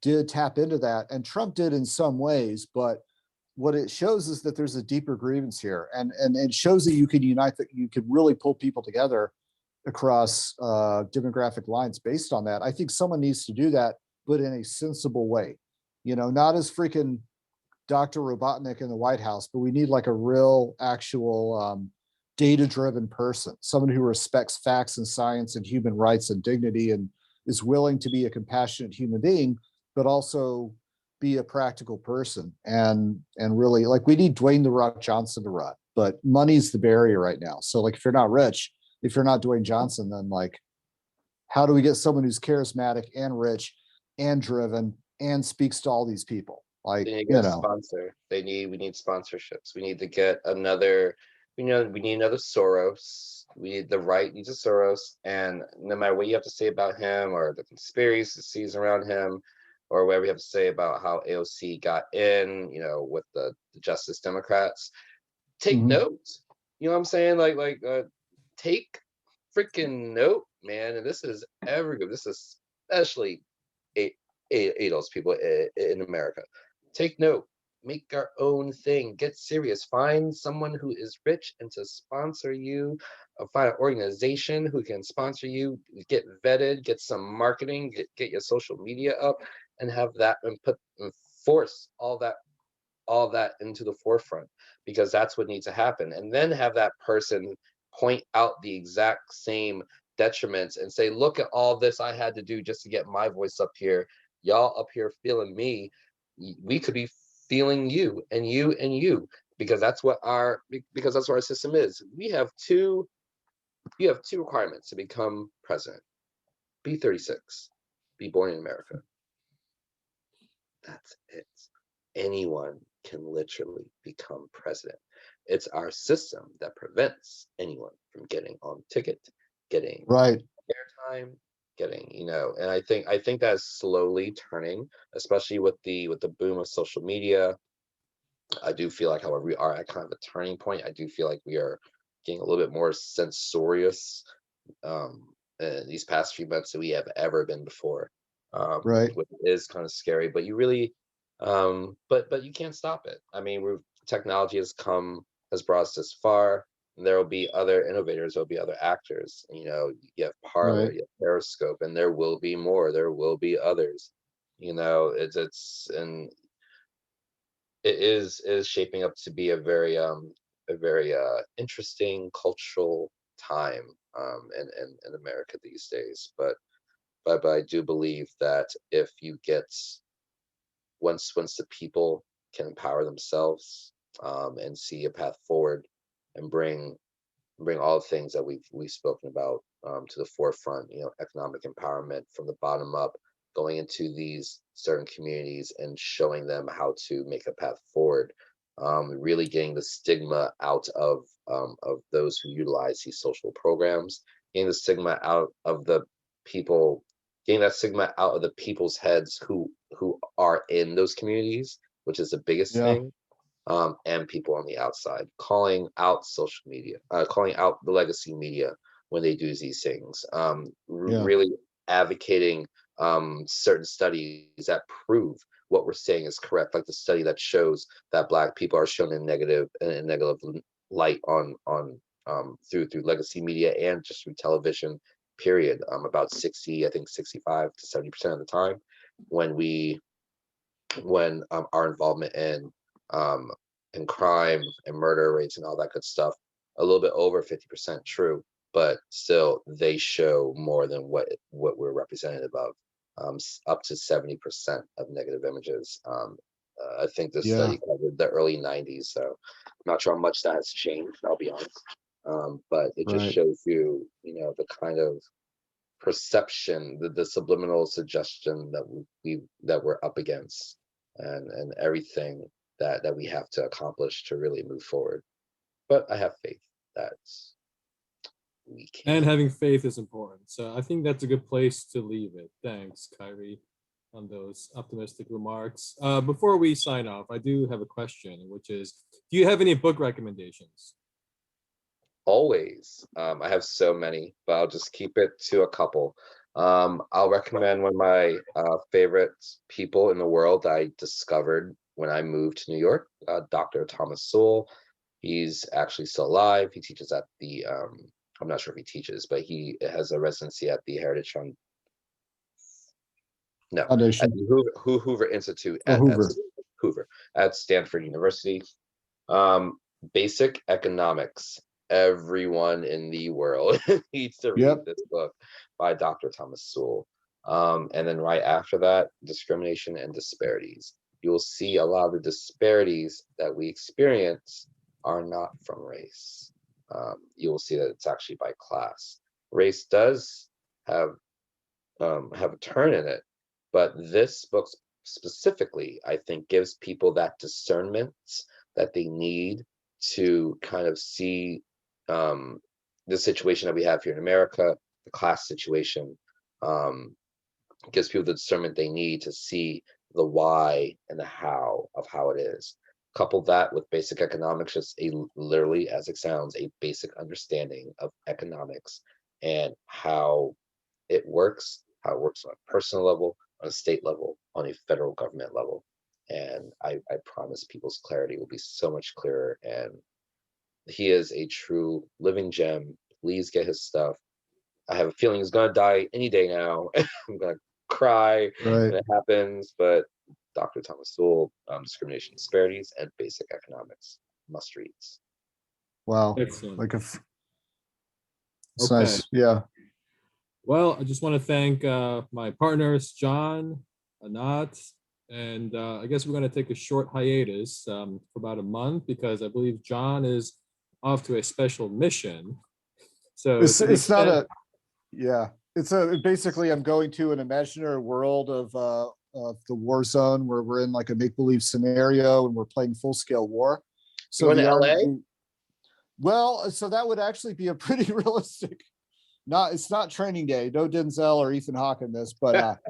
did tap into that, and Trump did in some ways, but what it shows is that there's a deeper grievance here, and it shows that you can unite, that you could really pull people together across demographic lines based on that. I think someone needs to do that, but in a sensible way, not as freaking Dr. Robotnik in the White House, but we need like a real actual data-driven person, someone who respects facts and science and human rights and dignity and is willing to be a compassionate human being, but also be a practical person. And really, like, we need Dwayne "The Rock" Johnson to run, but money's the barrier right now. So like, if you're not rich, if you're not Dwayne Johnson, then like, how do we get someone who's charismatic and rich and driven and speaks to all these people? Like, sponsor. We need sponsorships. We need to get another, we need another Soros. The right needs a Soros, and no matter what you have to say about him or the conspiracies around him, or whatever you have to say about how AOC got in, with the Justice Democrats, take note. You know what I'm saying? Like, take freaking note, man. And this is everywhere. This is especially ADOS people in America. Take note. Make our own thing. Get serious. Find someone who is rich and to sponsor you. Find an organization who can sponsor you. Get vetted. Get some marketing. Get your social media up, and have that and force all that into the forefront, because that's what needs to happen. And then have that person point out the exact same detriments and say, look at all this I had to do just to get my voice up here. Y'all up here feeling me. We could be feeling you and you and you, because that's what our system is. You have two requirements to become president. Be 36. Be born in America. That's it. Anyone can literally become president. It's our system that prevents anyone from getting on the ticket, getting airtime, getting, and I think that's slowly turning, especially with the boom of social media. I do feel like, however, we are at kind of a turning point. I do feel like we are getting a little bit more censorious these past few months than we have ever been before. Which is kind of scary, but you really but you can't stop it. I mean, technology has brought us this far, and there will be other innovators, there'll be other actors. You have Parler, you have Periscope, and there will be more. There will be others. It's and it is shaping up to be a very interesting cultural time in America these days. But I do believe that if you get once the people can empower themselves and see a path forward and bring all the things that we've spoken about to the forefront, economic empowerment from the bottom up, going into these certain communities and showing them how to make a path forward, really getting the stigma out of those who utilize these social programs, getting the stigma out of the people, getting that stigma out of the people's heads who are in those communities, which is the biggest thing, and people on the outside, calling out social media, calling out the legacy media when they do these things, really advocating certain studies that prove what we're saying is correct, like the study that shows that Black people are shown in negative light on through legacy media and just through television, period. About 65 to 70% of the time, when our involvement in crime and murder rates and all that good stuff, a little bit over 50% true, but still they show more than what we're representative of. Up to 70% of negative images. I think this study covered the early 90s, so I'm not sure how much that has changed, I'll be honest. But it just shows you, the kind of perception, the subliminal suggestion that we're up against, and everything that we have to accomplish to really move forward. But I have faith that we can. And having faith is important. So I think that's a good place to leave it. Thanks, Kyrie, on those optimistic remarks. Before we sign off, I do have a question, which is, do you have any book recommendations? Always. I have so many, but I'll just keep it to a couple. I'll recommend one of my favorite people in the world that I discovered when I moved to New York, Dr. Thomas Sowell. He's actually still alive. He teaches at the I'm not sure if he teaches, but he has a residency at the Foundation. At the Hoover Institute at Hoover at Stanford University. Basic Economics. Everyone in the world needs to read this book by Dr. Thomas Sowell. And then right after that, Discrimination and Disparities. You will see a lot of the disparities that we experience are not from race. You will see that it's actually by class. Race does have a turn in it, but this book specifically, I think, gives people that discernment that they need to kind of see the situation that we have here in America, the class situation. Gives people the discernment they need to see the why and the how of how it is. Couple that with Basic Economics, just literally, as it sounds, a basic understanding of economics and how it works on a personal level, on a state level, on a federal government level. And I promise people's clarity will be so much clearer. And he is a true living gem. Please get his stuff. I have a feeling he's gonna die any day now. I'm gonna cry when it happens, but Dr. Thomas Sowell, Discrimination and Disparities, and Basic Economics, must reads. Wow. Excellent. It's nice. Yeah. Well, I just want to thank my partners, John, Anat, and I guess we're going to take a short hiatus for about a month because I believe John is off to a special mission. So it's not it's basically I'm going to an imaginary world of the war zone where we're in like a make-believe scenario and we're playing full-scale war. So in LA? Well, so that would actually be a pretty realistic. It's not Training Day. No Denzel or Ethan Hawke in this, but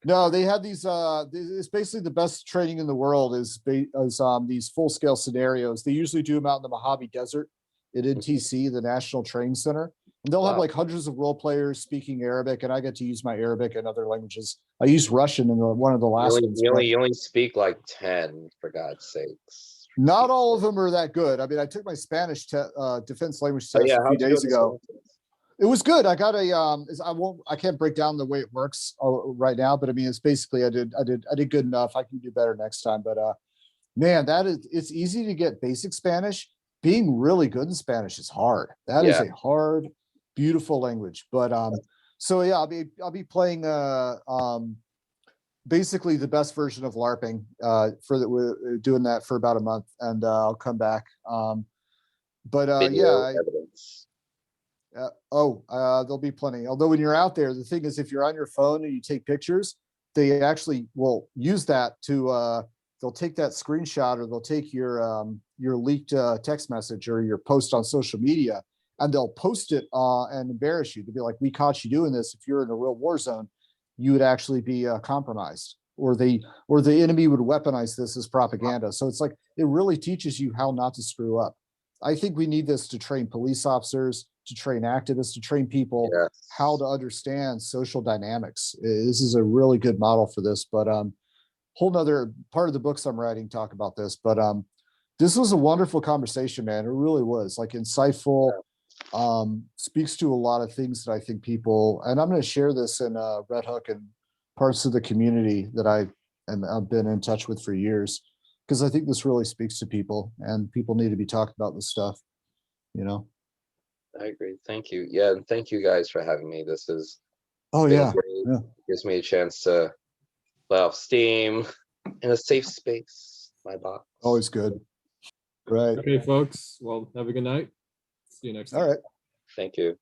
no, they have these. It's basically the best training in the world is these full-scale scenarios. They usually do them out in the Mojave Desert at NTC, the National Training Center. And they'll have like hundreds of role players speaking Arabic, and I get to use my Arabic and other languages. I use Russian in one of the last ones. You only speak like 10, for God's sakes. Not all of them are that good. I mean, I took my Spanish defense language test a few days ago. It was good. I got I can't break down the way it works right now, but I mean, it's basically I did good enough. I can do better next time. But man, it's easy to get basic Spanish. Being really good in Spanish is hard. That is a hard, beautiful language. But so yeah, I'll be playing basically the best version of LARPing we're doing that for about a month, and I'll come back. There'll be plenty. Although when you're out there, the thing is, if you're on your phone and you take pictures, they actually will use that to they'll take that screenshot, or they'll take your leaked text message or your post on social media, and they'll post it and embarrass you. To be like, we caught you doing this. If you're in a real war zone, you would actually be compromised, or the enemy would weaponize this as propaganda. So it's like, it really teaches you how not to screw up. I think we need this to train police officers, to train activists, to train people Yes. how to understand social dynamics. This is a really good model for this, but whole nother part of the books I'm writing talk about this, but this was a wonderful conversation, man. It really was, like, insightful, speaks to a lot of things that I think people, and I'm going to share this in Red Hook and parts of the community that I've been in touch with for years, because I think this really speaks to people, and people need to be talking about this stuff, you know? I agree. Thank you. Yeah, and thank you guys for having me. This is Oh been yeah, great. yeah. Gives me a chance to let off steam in a safe space, my box. Always good. Right. Okay, folks. Well, have a good night. See you next time. All right. Thank you.